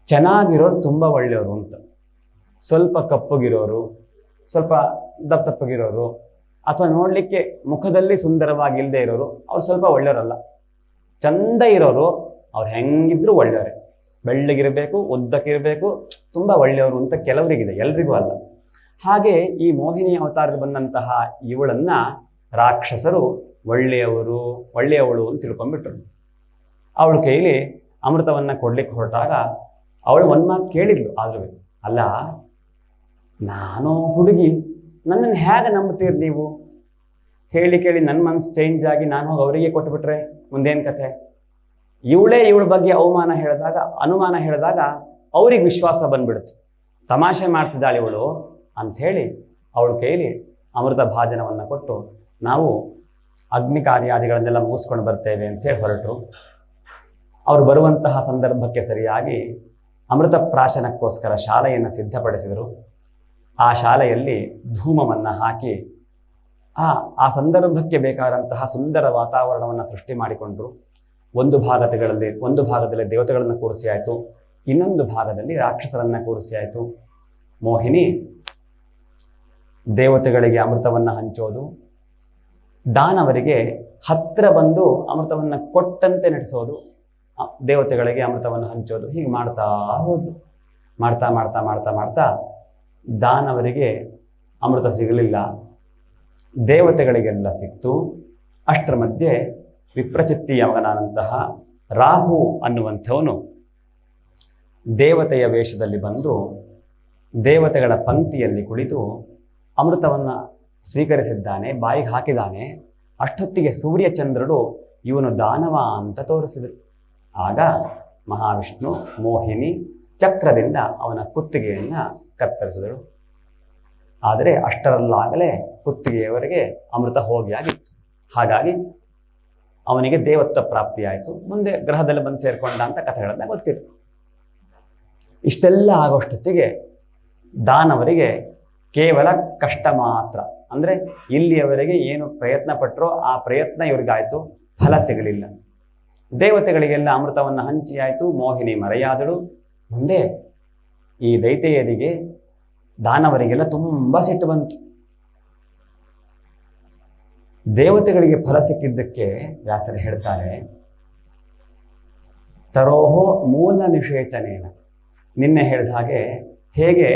ಚೆನ್ನಾಗಿರೋರು ತುಂಬ ಒಳ್ಳೆಯವರು ಅಂತ. ಸ್ವಲ್ಪ ಕಪ್ಪಗಿರೋರು, ಸ್ವಲ್ಪ ದಪ್ಪಗಿರೋರು, ಅಥವಾ ನೋಡಲಿಕ್ಕೆ ಮುಖದಲ್ಲಿ ಸುಂದರವಾಗಿ ಇಲ್ಲದೆ ಇರೋರು, ಅವ್ರು ಸ್ವಲ್ಪ ಒಳ್ಳೆಯವರಲ್ಲ. ಚಂದ ಇರೋರು ಅವ್ರು ಹೆಂಗಿದ್ರು ಒಳ್ಳೆಯವರೇ. ಬೆಳ್ಳಗಿರಬೇಕು, ಉದ್ದಕ್ಕಿರಬೇಕು, ತುಂಬ ಒಳ್ಳೆಯವರು ಅಂತ ಕೆಲವರಿಗಿದೆ, ಎಲ್ರಿಗೂ ಅಲ್ಲ. ಹಾಗೆ ಈ ಮೋಹಿನಿ ಅವತಾರದಲ್ಲಿ ಬಂದಂತಹ ಇವಳನ್ನ ರಾಕ್ಷಸರು ಒಳ್ಳೆಯವಳು ಅಂತ ತಿಳ್ಕೊಂಡ್ಬಿಟ್ರು. ಅವಳ ಕೈಲಿ ಅಮೃತವನ್ನ ಕೊಡ್ಲಿಕ್ಕೆ ಹೊರಟಾಗ ಅವಳು ಒಂದು ಮಾತು ಕೇಳಿದ್ಲು. ಆದ್ರೂ ಅಲ್ಲ, ನಾನು ಹುಡುಗಿ, ನನ್ನನ್ನು ಹೇಗೆ ನಂಬ್ತೀರಿ ನೀವು? ಹೇಳಿ ಕೇಳಿ ನನ್ನ ಮನಸ್ಸು ಚೇಂಜ್ ಆಗಿ ನಾನು ಹೋಗಿ ಅವರಿಗೆ ಕೊಟ್ಟುಬಿಟ್ರೆ ಮುಂದೇನು ಕಥೆ? ಇವಳ ಬಗ್ಗೆ ಅನುಮಾನ ಹೇಳಿದಾಗ ಅವ್ರಿಗೆ ವಿಶ್ವಾಸ ಬಂದ್ಬಿಡುತ್ತೆ. ತಮಾಷೆ ಮಾಡ್ತಿದ್ದಾಳೆ ಇವಳು ಅಂಥೇಳಿ ಅವಳ ಕೈಲಿ ಅಮೃತ ಭಾಜನವನ್ನು ಕೊಟ್ಟು ನಾವು ಅಗ್ನಿ ಕಾರ್ಯಾದಿಗಳನ್ನೆಲ್ಲ ಮುಗಿಸ್ಕೊಂಡು ಬರ್ತೇವೆ ಅಂತೇಳಿ ಹೊರಟರು. ಅವರು ಬರುವಂತಹ ಸಂದರ್ಭಕ್ಕೆ ಸರಿಯಾಗಿ ಅಮೃತ ಪ್ರಾಶನಕ್ಕೋಸ್ಕರ ಶಾಲೆಯನ್ನು ಸಿದ್ಧಪಡಿಸಿದರು. ಆ ಶಾಲೆಯಲ್ಲಿ ಧೂಮವನ್ನು ಹಾಕಿ ಆ ಸಂದರ್ಭಕ್ಕೆ ಬೇಕಾದಂತಹ ಸುಂದರ ವಾತಾವರಣವನ್ನು ಸೃಷ್ಟಿ ಮಾಡಿಕೊಂಡ್ರು. ಒಂದು ಭಾಗದಲ್ಲಿ ದೇವತೆಗಳನ್ನು ಕೂರಿಸಿ ಆಯಿತು, ಇನ್ನೊಂದು ಭಾಗದಲ್ಲಿ ರಾಕ್ಷಸರನ್ನು ಕೂರಿಸಿ ಆಯಿತು. ಮೋಹಿನಿ ದೇವತೆಗಳಿಗೆ ಅಮೃತವನ್ನು ಹಂಚೋದು, ದಾನವರಿಗೆ ಹತ್ತಿರ ಬಂದು ಅಮೃತವನ್ನು ಕೊಟ್ಟಂತೆ ನಡೆಸೋದು, ದೇವತೆಗಳಿಗೆ ಅಮೃತವನ್ನು ಹಂಚೋದು, ಹೀಗೆ ಮಾಡ್ತಾ ಹೋದ್ರು. ಮಾಡ್ತಾ ಮಾಡ್ತಾ ಮಾಡ್ತಾ ಮಾಡ್ತಾ ದಾನವರಿಗೆ ಅಮೃತ ಸಿಗಲಿಲ್ಲ, ದೇವತೆಗಳಿಗೆಲ್ಲ ಸಿಕ್ತು. ಅಷ್ಟರ ಮಧ್ಯೆ ವಿಪ್ರಚಿತ್ತಿಯ ಮಗನಾದಂತಹ ರಾಹು ಅನ್ನುವಂಥವನು ದೇವತೆಯ ವೇಷದಲ್ಲಿ ಬಂದು ದೇವತೆಗಳ ಪಂಕ್ತಿಯಲ್ಲಿ ಕುಳಿತು ಅಮೃತವನ್ನು ಸ್ವೀಕರಿಸಿದ್ದಾನೆ, ಬಾಯಿಗೆ ಹಾಕಿದ್ದಾನೆ. ಅಷ್ಟೊತ್ತಿಗೆ ಸೂರ್ಯಚಂದ್ರರು ಇವನು ದಾನವ ಅಂತ ತೋರಿಸಿದರು. ಆಗ ಮಹಾವಿಷ್ಣು ಮೋಹಿನಿ ಚಕ್ರದಿಂದ ಅವನ ಕುತ್ತಿಗೆಯನ್ನು ಕತ್ತರಿಸಿದರು. ಆದರೆ ಅಷ್ಟರಲ್ಲಾಗಲೇ ಕುತ್ತಿಗೆಯವರೆಗೆ ಅಮೃತ ಹೋಗಿ ಆಗಿತ್ತು. ಹಾಗಾಗಿ ಅವನಿಗೆ ದೇವತ್ವ ಪ್ರಾಪ್ತಿಯಾಯಿತು. ಮುಂದೆ ಗ್ರಹದಲ್ಲಿ ಬಂದು ಸೇರಿಕೊಂಡ ಅಂತ ಕಥೆಗಳನ್ನ ಗೊತ್ತಿತ್ತು. ಇಷ್ಟೆಲ್ಲ ಆಗೋಷ್ಟೊತ್ತಿಗೆ ದಾನವರಿಗೆ ಕೇವಲ ಕಷ್ಟ ಮಾತ್ರ. ಅಂದರೆ ಇಲ್ಲಿಯವರೆಗೆ ಏನು ಪ್ರಯತ್ನ ಪಟ್ಟರೋ ಆ ಪ್ರಯತ್ನ ಇವರಿಗಾಯಿತು, ಫಲ ಸಿಗಲಿಲ್ಲ. ದೇವತೆಗಳಿಗೆಲ್ಲ ಅಮೃತವನ್ನು ಹಂಚಿ ಆಯಿತು, ಮೋಹಿನಿ ಮರೆಯಾದಳು. ಮುಂದೆ ಈ ದೈತ್ಯರಿಗೆ ದಾನವರಿಗೆಲ್ಲ ತುಂಬ ಸಿಟ್ಟು ಬಂತು. ದೇವತೆಗಳಿಗೆ ಫಲ ಸಿಕ್ಕಿದ್ದಕ್ಕೆ ವ್ಯಾಸರು ಹೇಳ್ತಾರೆ, ತರೋಹೋ ಮೂಲ ನಿಷೇಚನೇನ. ನಿನ್ನೆ ಹೇಳಿದ ಹಾಗೆ ಹೇಗೆ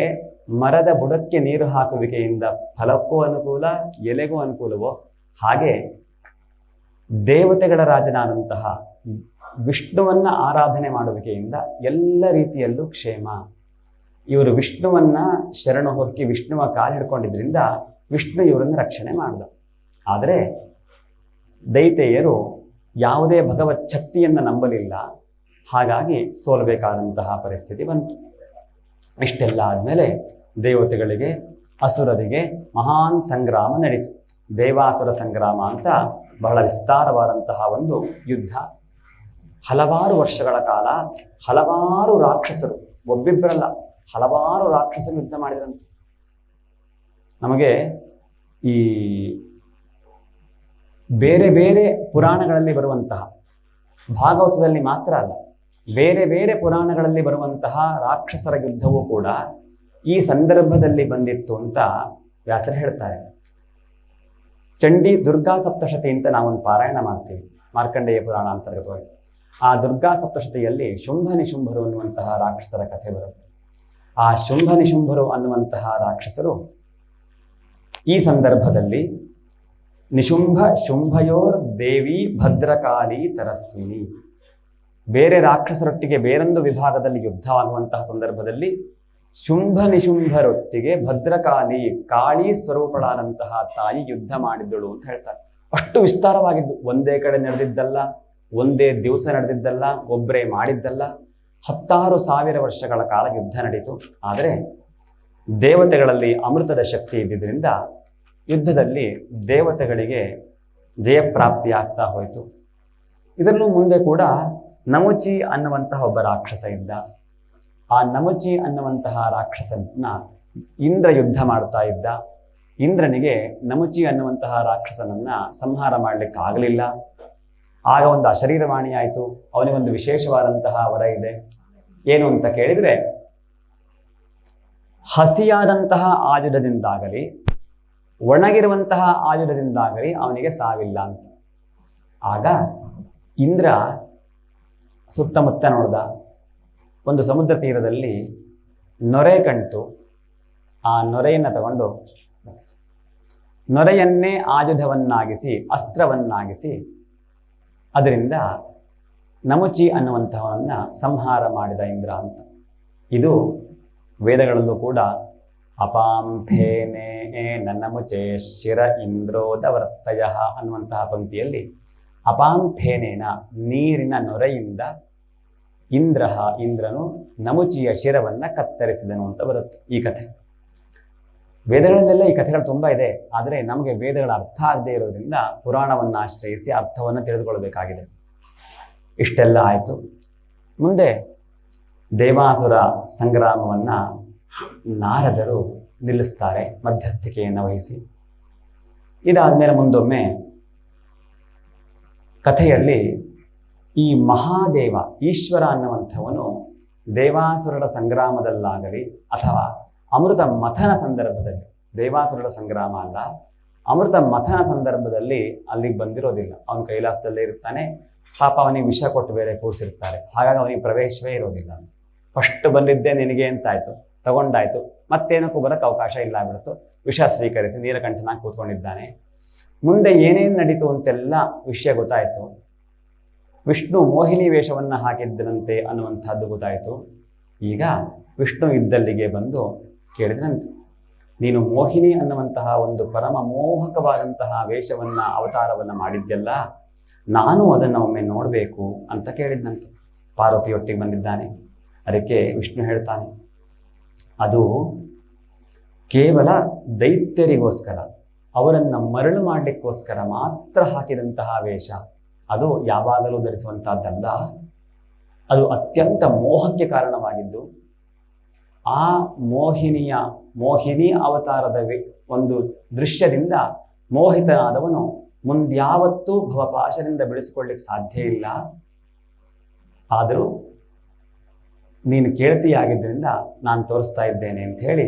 ಮರದ ಬುಡಕ್ಕೆ ನೀರು ಹಾಕುವಿಕೆಯಿಂದ ಫಲಕ್ಕೂ ಅನುಕೂಲ, ಎಲೆಗೂ ಅನುಕೂಲವೋ, ಹಾಗೆ ದೇವತೆಗಳ ರಾಜನಾದಂತಹ ವಿಷ್ಣುವನ್ನ ಆರಾಧನೆ ಮಾಡುವಿಕೆಯಿಂದ ಎಲ್ಲ ರೀತಿಯಲ್ಲೂ ಕ್ಷೇಮ. ಇವರು ವಿಷ್ಣುವನ್ನ ಶರಣು ಹೊಕ್ಕಿ ವಿಷ್ಣುವ ಕಾಲು ಹಿಡ್ಕೊಂಡಿದ್ರಿಂದ ವಿಷ್ಣು ಇವರನ್ನು ರಕ್ಷಣೆ ಮಾಡಿದ. ಆದರೆ ದೈತ್ಯರು ಯಾವುದೇ ಭಗವತ್ ಶಕ್ತಿಯನ್ನು ನಂಬಲಿಲ್ಲ. ಹಾಗಾಗಿ ಸೋಲಬೇಕಾದಂತಹ ಪರಿಸ್ಥಿತಿ ಬಂತು. ಇಷ್ಟೆಲ್ಲ ಆದಮೇಲೆ ದೇವತೆಗಳಿಗೆ ಅಸುರರಿಗೆ ಮಹಾನ್ ಸಂಗ್ರಾಮ ನಡೀತು. ದೇವಾಸುರ ಸಂಗ್ರಾಮ ಅಂತ ಬಹಳ ವಿಸ್ತಾರವಾದಂತಹ ಒಂದು ಯುದ್ಧ. ಹಲವಾರು ವರ್ಷಗಳ ಕಾಲ ಹಲವಾರು ರಾಕ್ಷಸರು, ಒಬ್ಬಿಬ್ಬರಲ್ಲ ಹಲವಾರು ರಾಕ್ಷಸರು ಯುದ್ಧ ಮಾಡಿದ್ರಂತೆ. ನಮಗೆ ಈ ಬೇರೆ ಬೇರೆ ಪುರಾಣಗಳಲ್ಲಿ ಬರುವಂತಹ, ಭಾಗವತದಲ್ಲಿ ಮಾತ್ರ ಅಲ್ಲ, ಬೇರೆ ಬೇರೆ ಪುರಾಣಗಳಲ್ಲಿ ಬರುವಂತಹ ರಾಕ್ಷಸರ ಯುದ್ಧವೂ ಕೂಡ ಈ ಸಂದರ್ಭದಲ್ಲಿ ಬಂದಿತ್ತು ಅಂತ ವ್ಯಾಸರು ಹೇಳ್ತಾರೆ. ಚಂಡಿ ದುರ್ಗಾ ಸಪ್ತಶತಿ ಅಂತ ನಾವೊಂದು ಪಾರಾಯಣ ಮಾಡ್ತೀವಿ, ಮಾರ್ಕಂಡೇಯ ಪುರಾಣ ಅಂತರ್ಗತವಾಗಿ. ಆ ದುರ್ಗಾ ಸಪ್ತಶತಿಯಲ್ಲಿ ಶುಂಭ ನಿಶುಂಭರು ಅನ್ನುವಂತಹ ರಾಕ್ಷಸರ ಕಥೆ ಬರುತ್ತೆ. ಆ ಶುಂಭ ನಿಶುಂಭರು ಅನ್ನುವಂತಹ ರಾಕ್ಷಸರು ಈ ಸಂದರ್ಭದಲ್ಲಿ ನಿಶುಂಭ ಶುಂಭಯೋರ್ ದೇವಿ ಭದ್ರಕಾಳಿ ತರಸ್ವಿನಿ, ಬೇರೆ ರಾಕ್ಷಸರೊಟ್ಟಿಗೆ ಬೇರೊಂದು ವಿಭಾಗದಲ್ಲಿ ಯುದ್ಧ ಆಗುವಂತಹ ಸಂದರ್ಭದಲ್ಲಿ ಶುಂಭ ನಿಶುಂಭರೊಟ್ಟಿಗೆ ಭದ್ರಕಾಳಿ, ಕಾಳಿ ಸ್ವರೂಪಳಾದಂತಹ ತಾಯಿ ಯುದ್ಧ ಮಾಡಿದ್ದಳು ಅಂತ ಹೇಳ್ತಾರೆ. ಅಷ್ಟು ವಿಸ್ತಾರವಾಗಿದ್ದು, ಒಂದೇ ಕಡೆ ನಡೆದಿದ್ದಲ್ಲ, ಒಂದೇ ದಿವಸ ನಡೆದಿದ್ದಲ್ಲ, ಒಬ್ಬರೇ ಮಾಡಿದ್ದಲ್ಲ, 10,000 ವರ್ಷಗಳ ಕಾಲ ಯುದ್ಧ ನಡೀತು. ಆದರೆ ದೇವತೆಗಳಲ್ಲಿ ಅಮೃತದ ಶಕ್ತಿ ಇದ್ದಿದ್ದರಿಂದ ಯುದ್ಧದಲ್ಲಿ ದೇವತೆಗಳಿಗೆ ಜಯಪ್ರಾಪ್ತಿ ಆಗ್ತಾ ಹೋಯಿತು. ಇದರಲ್ಲೂ ಮುಂದೆ ಕೂಡ ನಮುಚಿ ಅನ್ನುವಂತಹ ಒಬ್ಬ ರಾಕ್ಷಸ ಇದ್ದ. ಆ ನಮುಚಿ ಅನ್ನುವಂತಹ ರಾಕ್ಷಸನ ಇಂದ್ರ ಯುದ್ಧ ಮಾಡ್ತಾ ಇದ್ದ. ಇಂದ್ರನಿಗೆ ನಮುಚಿ ಅನ್ನುವಂತಹ ರಾಕ್ಷಸನನ್ನ ಸಂಹಾರ ಮಾಡಲಿಕ್ಕೆ ಆಗಲಿಲ್ಲ. ಆಗ ಒಂದು ಅಶರೀರವಾಣಿ ಆಯಿತು. ಅವನಿಗೊಂದು ವಿಶೇಷವಾದಂತಹ ವರ ಇದೆ. ಏನು ಅಂತ ಕೇಳಿದರೆ, ಹಸಿಯಾದಂತಹ ಆಯುಧದಿಂದಾಗಲಿ ಒಣಗಿರುವಂತಹ ಆಯುಧದಿಂದಾಗಲಿ ಅವನಿಗೆ ಸಾವಿಲ್ಲ ಅಂತ. ಆಗ ಇಂದ್ರ ಸುತ್ತಮುತ್ತ ನೋಡ್ದ. ಒಂದು ಸಮುದ್ರ ತೀರದಲ್ಲಿ ನೊರೆ ಕಣ್ತು. ಆ ನೊರೆಯನ್ನು ತಗೊಂಡು ನೊರೆಯನ್ನೇ ಆಯುಧವನ್ನಾಗಿಸಿ, ಅಸ್ತ್ರವನ್ನಾಗಿಸಿ, ಅದರಿಂದ ನಮುಚಿ ಅನ್ನುವಂತಹವನ್ನ ಸಂಹಾರ ಮಾಡಿದ ಇಂದ್ರ ಅಂತ. ಇದು ವೇದಗಳಲ್ಲೂ ಕೂಡ ಅಪಾಂಫೇನೇ ನನ್ನಮುಚೇ ಶಿರ ಇಂದ್ರೋದವರ್ತಯ ಅನ್ನುವಂತಹ ಪಂಕ್ತಿಯಲ್ಲಿ ಅಪಾಂಫೇನೇನ ನೀರಿನ ನೊರೆಯಿಂದ ಇಂದ್ರನು ನಮುಚಿಯ ಶಿರವನ್ನ ಕತ್ತರಿಸಿದನು ಅಂತ ಬರುತ್ತೆ ಈ ಕಥೆ. ವೇದಗಳಲ್ಲೆಲ್ಲ ಈ ಕಥೆಗಳು ತುಂಬ ಇದೆ. ಆದರೆ ನಮಗೆ ವೇದಗಳ ಅರ್ಥ ಆಗದೆ ಇರೋದ್ರಿಂದ ಪುರಾಣವನ್ನು ಆಶ್ರಯಿಸಿ ಅರ್ಥವನ್ನು ತಿಳಿದುಕೊಳ್ಬೇಕಾಗಿದೆ. ಇಷ್ಟೆಲ್ಲ ಆಯಿತು. ಮುಂದೆ ದೇವಾಸುರ ಸಂಗ್ರಾಮವನ್ನು ನಾರದರು ನಿಲ್ಲಿಸ್ತಾರೆ, ಮಧ್ಯಸ್ಥಿಕೆಯನ್ನು ವಹಿಸಿ. ಇದಾದ್ಮೇಲೆ ಮುಂದೊಮ್ಮೆ ಕಥೆಯಲ್ಲಿ ಈ ಮಹಾದೇವ ಈಶ್ವರ ಅನ್ನುವಂಥವನು ದೇವಾಸುರರ ಸಂಗ್ರಾಮದಲ್ಲಾಗಲಿ ಅಥವಾ ಅಮೃತ ಮಥನ ಸಂದರ್ಭದಲ್ಲಿ, ದೇವಾಸುರರ ಸಂಗ್ರಾಮ ಅಲ್ಲ, ಅಮೃತ ಮಥನ ಸಂದರ್ಭದಲ್ಲಿ ಅಲ್ಲಿಗೆ ಬಂದಿರೋದಿಲ್ಲ. ಅವನ ಕೈಲಾಸದಲ್ಲೇ ಇರ್ತಾನೆ. ಪಾಪ ಅವನಿಗೆ ವಿಷ ಕೊಟ್ಟು ಬೇರೆ ಕೂರಿಸಿರ್ತಾರೆ. ಹಾಗಾಗಿ ಅವನಿಗೆ ಪ್ರವೇಶವೇ ಇರೋದಿಲ್ಲ. ಫಸ್ಟ್ ಬಂದಿದ್ದೆ ನಿನಗೆ ಅಂತಾಯ್ತು, ತಗೊಂಡಾಯ್ತು, ಮತ್ತೇನಕ್ಕೂ ಬರೋಕ್ಕೆ ಅವಕಾಶ ಇಲ್ಲ ಬಿಡ್ತು. ವಿಷ ಸ್ವೀಕರಿಸಿ ನೀಲಕಂಠನಾಗಿ ಕೂತ್ಕೊಂಡಿದ್ದಾನೆ. ಮುಂದೆ ಏನೇನು ನಡೀತು ಅಂತೆಲ್ಲ ವಿಷಯ ಗೊತ್ತಾಯಿತು. ವಿಷ್ಣು ಮೋಹಿನಿ ವೇಷವನ್ನು ಹಾಕಿದ್ದನಂತೆ ಅನ್ನುವಂಥದ್ದು ಗೊತ್ತಾಯಿತು. ಈಗ ವಿಷ್ಣು ಇದ್ದಲ್ಲಿಗೆ ಬಂದು ಕೇಳಿದನಂತೆ, ನೀನು ಮೋಹಿನಿ ಅನ್ನುವಂತಹ ಒಂದು ಪರಮ ಮೋಹಕವಾದಂತಹ ವೇಷವನ್ನು ಅವತಾರವನ್ನು ಮಾಡಿದ್ಯಲ್ಲ, ನಾನು ಅದನ್ನು ಒಮ್ಮೆ ನೋಡಬೇಕು ಅಂತ ಕೇಳಿದ್ನಂತೆ. ಪಾರ್ವತಿಯೊಟ್ಟಿಗೆ ಬಂದಿದ್ದಾನೆ. ಅದಕ್ಕೆ ವಿಷ್ಣು ಹೇಳ್ತಾನೆ, ಅದು ಕೇವಲ ದೈತ್ಯರಿಗೋಸ್ಕರ, ಅವರನ್ನು ಮರಳು ಮಾಡಲಿಕ್ಕೋಸ್ಕರ ಮಾತ್ರ ಹಾಕಿದಂತಹ ವೇಷ. ಅದು ಯಾವಾಗಲೂ ಧರಿಸುವಂತಹದ್ದಲ್ಲ. ಅದು ಅತ್ಯಂತ ಮೋಹಕ್ಕೆ ಕಾರಣವಾಗಿದ್ದು, ಆ ಮೋಹಿನಿ ಅವತಾರದ ಒಂದು ದೃಶ್ಯದಿಂದ ಮೋಹಿತನಾದವನು ಮುಂದ್ಯಾವತ್ತೂ ಭವಪಾಶದಿಂದ ಬಿಡಿಸಿಕೊಳ್ಳಿಕ್ಕೆ ಸಾಧ್ಯ ಇಲ್ಲ. ಆದರೂ ನೀನು ಕೇಳ್ತಿಯಾಗಿದ್ದರಿಂದ ನಾನು ತೋರಿಸ್ತಾ ಇದ್ದೇನೆ ಅಂತ ಹೇಳಿ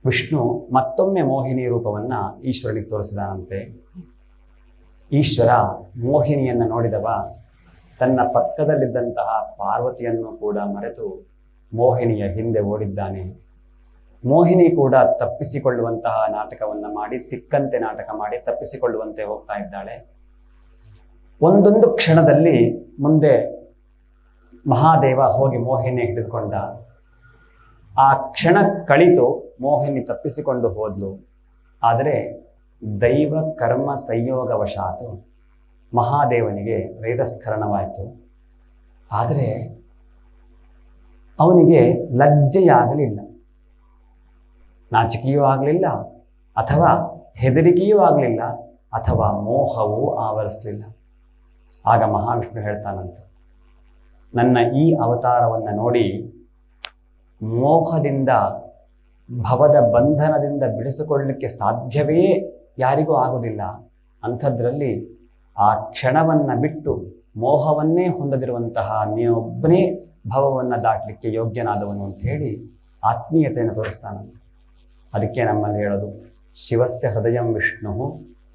ವಿಷ್ಣು ಮತ್ತೊಮ್ಮೆ ಮೋಹಿನಿ ರೂಪವನ್ನು ಈಶ್ವರನಿಗೆ ತೋರಿಸಿದಾನಂತೆ. ಈಶ್ವರ ಮೋಹಿನಿಯನ್ನು ನೋಡಿದವ ತನ್ನ ಪಕ್ಕದಲ್ಲಿದ್ದಂತಹ ಪಾರ್ವತಿಯನ್ನು ಕೂಡ ಮರೆತು ಮೋಹಿನಿಯ ಹಿಂದೆ ಓಡಿದ್ದಾನೆ. ಮೋಹಿನಿ ಕೂಡ ತಪ್ಪಿಸಿಕೊಳ್ಳುವಂತಹ ನಾಟಕವನ್ನು ಮಾಡಿ, ಸಿಕ್ಕಂತೆ ನಾಟಕ ಮಾಡಿ ತಪ್ಪಿಸಿಕೊಳ್ಳುವಂತೆ ಹೋಗ್ತಾ ಇದ್ದಾಳೆ. ಒಂದೊಂದು ಕ್ಷಣದಲ್ಲಿ ಮುಂದೆ ಮಹಾದೇವ ಹೋಗಿ ಮೋಹಿನಿ ಹಿಡಿದುಕೊಂಡ. ಆ ಕ್ಷಣ ಕಳಿತು, ಮೋಹಿನಿ ತಪ್ಪಿಸಿಕೊಂಡು ಹೋದ್ಲು. ಆದರೆ ದೈವ ಕರ್ಮ ಸಂಯೋಗವಶಾತು ಮಹಾದೇವನಿಗೆ ರೇತಸ್ಖಲನವಾಯಿತು. ಆದರೆ ಅವನಿಗೆ ಲಜ್ಜೆಯಾಗಲಿಲ್ಲ, ನಾಚಿಕೆಯೂ ಆಗಲಿಲ್ಲ, ಅಥವಾ ಹೆದರಿಕೆಯೂ ಆಗಲಿಲ್ಲ, ಅಥವಾ ಮೋಹವೂ ಆವರಿಸಲಿಲ್ಲ. ಆಗ ಮಹಾವಿಷ್ಣು ಹೇಳ್ತಾನಂತ, ನನ್ನ ಈ ಅವತಾರವನ್ನು ನೋಡಿ ಮೋಹದಿಂದ, ಭವದ ಬಂಧನದಿಂದ ಬಿಡಿಸಿಕೊಳ್ಳಲಿಕ್ಕೆ ಸಾಧ್ಯವೇ ಯಾರಿಗೂ ಆಗುವುದಿಲ್ಲ. ಅಂಥದ್ರಲ್ಲಿ ಆ ಕ್ಷಣವನ್ನು ಬಿಟ್ಟು ಮೋಹವನ್ನೇ ಹೊಂದದಿರುವಂತಹ ನೀನೊಬ್ಬನೇ ಭವವನ್ನು ದಾಟಲಿಕ್ಕೆ ಯೋಗ್ಯನಾದವನು ಅಂತ ಹೇಳಿ ಆತ್ಮೀಯತೆಯನ್ನು ತೋರಿಸ್ತಾನಂತ. ಅದಕ್ಕೆ ನಮ್ಮಲ್ಲಿ ಹೇಳೋದು, ಶಿವಸ್ಯ ಹೃದಯಂ ವಿಷ್ಣು,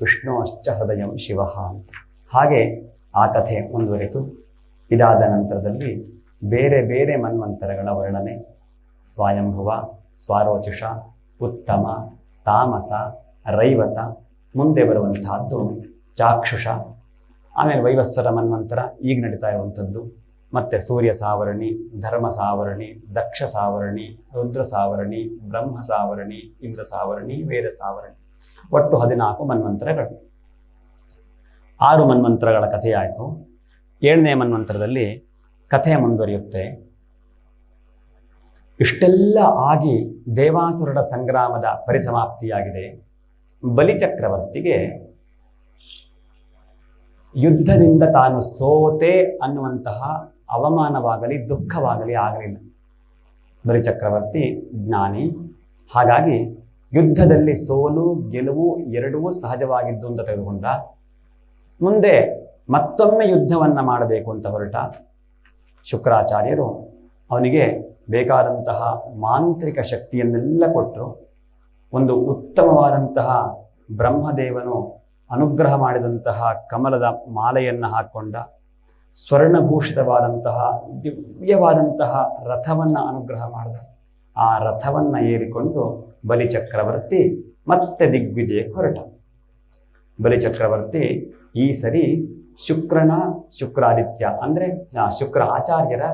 ವಿಷ್ಣುಶ್ಚ ಹೃದಯಂ ಶಿವ ಅಂತ. ಹಾಗೆ ಆ ಕಥೆ ಮುಂದುವರಿತು. ಇದಾದ ನಂತರದಲ್ಲಿ ಬೇರೆ ಬೇರೆ ಮನ್ವಂತರಗಳ ವರ್ಣನೆ, ಸ್ವಯಂಭುವ, ಸ್ವಾರೋಚಿಷ, ಉತ್ತಮ, ತಾಮಸ, ರೈವತ, ಮುಂದೆ ಬರುವಂತಹದ್ದು ಚಾಕ್ಷುಷ, ಆಮೇಲೆ ವೈವಸ್ವರ ಮನ್ವಂತರ ಈಗ ನಡೀತಾ ಇರುವಂಥದ್ದು, ಮತ್ತು ಸೂರ್ಯ ಸಾವರಣಿ, ಧರ್ಮ ಸಾವರಣಿ, ದಕ್ಷ ಸಾವರಣಿ, ರುದ್ರ ಸಾವರಣಿ, ಬ್ರಹ್ಮ ಸಾವರಣಿ, ಇಂದ್ರ ಸಾವರಣಿ, ವೇದ ಸಾವರಣಿ, ಒಟ್ಟು 14 ಮನ್ವಂತರಗಳು. 6 ಮನ್ವಂತರಗಳ ಕಥೆಯಾಯಿತು. 7ನೇ ಮನ್ವಂತರದಲ್ಲಿ ಕಥೆ ಮುಂದುವರಿಯುತ್ತೆ. ಇಷ್ಟೆಲ್ಲ ಆಗಿ ದೇವಾಸುರರ ಸಂಗ್ರಾಮದ ಪರಿಸಮಾಪ್ತಿಯಾಗಿದೆ. ಬಲಿಚಕ್ರವರ್ತಿಗೆ ಯುದ್ಧದಿಂದ ತಾನು ಸೋತೆ ಅನ್ನುವಂತಹ ಅವಮಾನವಾಗಲಿ ದುಃಖವಾಗಲಿ ಆಗಲಿಲ್ಲ. ಬಲಿಚಕ್ರವರ್ತಿ ಜ್ಞಾನಿ, ಹಾಗಾಗಿ ಯುದ್ಧದಲ್ಲಿ ಸೋಲು ಗೆಲುವು ಎರಡೂ ಸಹಜವಾಗಿದ್ದು ಅಂತ ತೆಗೆದುಕೊಂಡ. ಮುಂದೆ ಮತ್ತೊಮ್ಮೆ ಯುದ್ಧವನ್ನು ಮಾಡಬೇಕು ಅಂತ ಹೊರಟ ಶುಕ್ರಾಚಾರ್ಯರು ಅವನಿಗೆ ಬೇಕಾದಂತಹ ಮಾಂತ್ರಿಕ ಶಕ್ತಿಯನ್ನೆಲ್ಲ ಕೊಟ್ಟರು. ಒಂದು ಉತ್ತಮವಾದಂತಹ ಬ್ರಹ್ಮದೇವನು ಅನುಗ್ರಹ ಮಾಡಿದಂತಹ ಕಮಲದ ಮಾಲೆಯನ್ನು ಹಾಕ್ಕೊಂಡ, ಸ್ವರ್ಣಭೂಷಿತವಾದಂತಹ ದಿವ್ಯವಾದಂತಹ ರಥವನ್ನು ಅನುಗ್ರಹ ಮಾಡಿದ. ಆ ರಥವನ್ನು ಏರಿಕೊಂಡು ಬಲಿಚಕ್ರವರ್ತಿ ಮತ್ತೆ ದಿಗ್ವಿಜಯಕ್ಕೆ ಹೊರಟ. ಬಲಿಚಕ್ರವರ್ತಿ ಈ ಸರಿ ಶುಕ್ರಾದಿತ್ಯ ಅಂದರೆ ಶುಕ್ರ ಆಚಾರ್ಯರ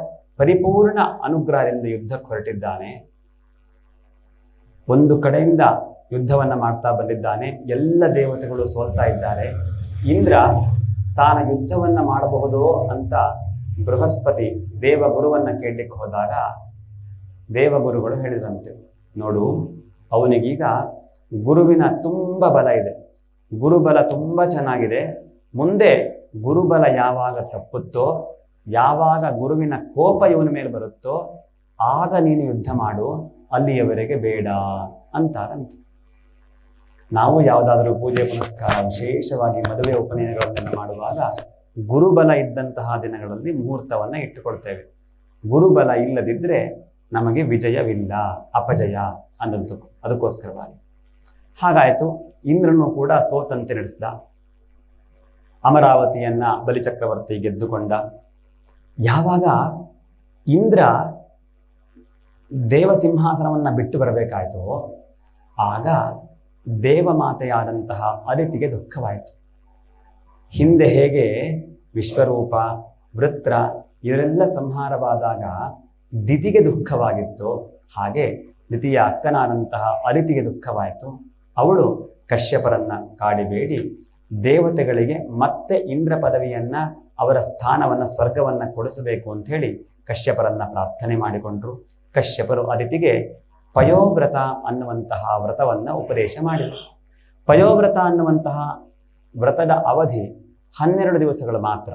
ಪರಿಪೂರ್ಣ ಅನುಗ್ರಹದಿಂದ ಯುದ್ಧಕ್ಕೆ ಹೊರಟಿದ್ದಾನೆ. ಒಂದು ಕಡೆಯಿಂದ ಯುದ್ಧವನ್ನು ಮಾಡ್ತಾ ಬಂದಿದ್ದಾನೆ. ಎಲ್ಲ ದೇವತೆಗಳು ಸೋಲ್ತಾ ಇದ್ದಾರೆ. ಇಂದ್ರ ತಾನು ಯುದ್ಧವನ್ನು ಮಾಡಬಹುದು ಅಂತ ಬೃಹಸ್ಪತಿ ದೇವಗುರುವನ್ನು ಕೇಳಲಿಕ್ಕೆ ಹೋದಾಗ ದೇವಗುರುಗಳು ಹೇಳಿದ್ರಂತೆ, ನೋಡು, ಅವನಿಗೀಗ ಗುರುವಿನ ತುಂಬ ಬಲ ಇದೆ, ಗುರುಬಲ ತುಂಬ ಚೆನ್ನಾಗಿದೆ. ಮುಂದೆ ಗುರುಬಲ ಯಾವಾಗ ತಪ್ಪುತ್ತೋ, ಯಾವಾಗ ಗುರುವಿನ ಕೋಪ ಇವನ ಮೇಲೆ ಬರುತ್ತೋ ಆಗ ನೀನು ಯುದ್ಧ ಮಾಡು, ಅಲ್ಲಿಯವರೆಗೆ ಬೇಡ ಅಂತಾರಂತೆ. ನಾವು ಯಾವುದಾದ್ರೂ ಪೂಜೆ ಪುನಸ್ಕಾರ, ವಿಶೇಷವಾಗಿ ಮದುವೆ ಉಪನಯನಗಳನ್ನೆಲ್ಲ ಮಾಡುವಾಗ ಗುರುಬಲ ಇದ್ದಂತಹ ದಿನಗಳಲ್ಲಿ ಮುಹೂರ್ತವನ್ನು ಇಟ್ಟುಕೊಳ್ತೇವೆ. ಗುರುಬಲ ಇಲ್ಲದಿದ್ದರೆ ನಮಗೆ ವಿಜಯವಿಲ್ಲ, ಅಪಜಯ ಅನ್ನೋದು. ಅದಕ್ಕೋಸ್ಕರವಾಗಿ ಹಾಗಾಯಿತು. ಇಂದ್ರನು ಕೂಡ ಸೋತಂತೆ ನಡೆಸಿದ. ಅಮರಾವತಿಯನ್ನ ಬಲಿಚಕ್ರವರ್ತಿ ಗೆದ್ದುಕೊಂಡ. ಯಾವಾಗ ಇಂದ್ರ ದೇವಸಿಂಹಾಸನವನ್ನು ಬಿಟ್ಟು ಬರಬೇಕಾಯಿತು ಆಗ ದೇವಮಾತೆಯಾದಂತಹ ಅದಿತಿಗೆ ದುಃಖವಾಯಿತು. ಹಿಂದೆ ಹೇಗೆ ವಿಶ್ವರೂಪ, ವೃತ್ರ ಇವರೆಲ್ಲ ಸಂಹಾರವಾದಾಗ ದಿತಿಗೆ ದುಃಖವಾಗಿತ್ತು, ಹಾಗೆ ದಿತಿಯ ಅಕ್ಕನಾದಂತಹ ಅದಿತಿಗೆ ದುಃಖವಾಯಿತು. ಅವಳು ಕಶ್ಯಪರನ್ನ ಕಾಡಿಬೇಡಿ ದೇವತೆಗಳಿಗೆ ಮತ್ತೆ ಇಂದ್ರ ಪದವಿಯನ್ನ, ಅವರ ಸ್ಥಾನವನ್ನು, ಸ್ವರ್ಗವನ್ನು ಕೊಡಿಸಬೇಕು ಅಂತ ಹೇಳಿ ಕಶ್ಯಪರನ್ನ ಪ್ರಾರ್ಥನೆ ಮಾಡಿಕೊಂಡ್ರು. ಕಶ್ಯಪರು ಅದಿತಿಗೆ ಪಯೋವ್ರತ ಅನ್ನುವಂತಹ ವ್ರತವನ್ನು ಉಪದೇಶ ಮಾಡಿದರು. ಪಯೋವ್ರತ ಅನ್ನುವಂತಹ ವ್ರತದ ಅವಧಿ 12 ದಿವಸಗಳು ಮಾತ್ರ.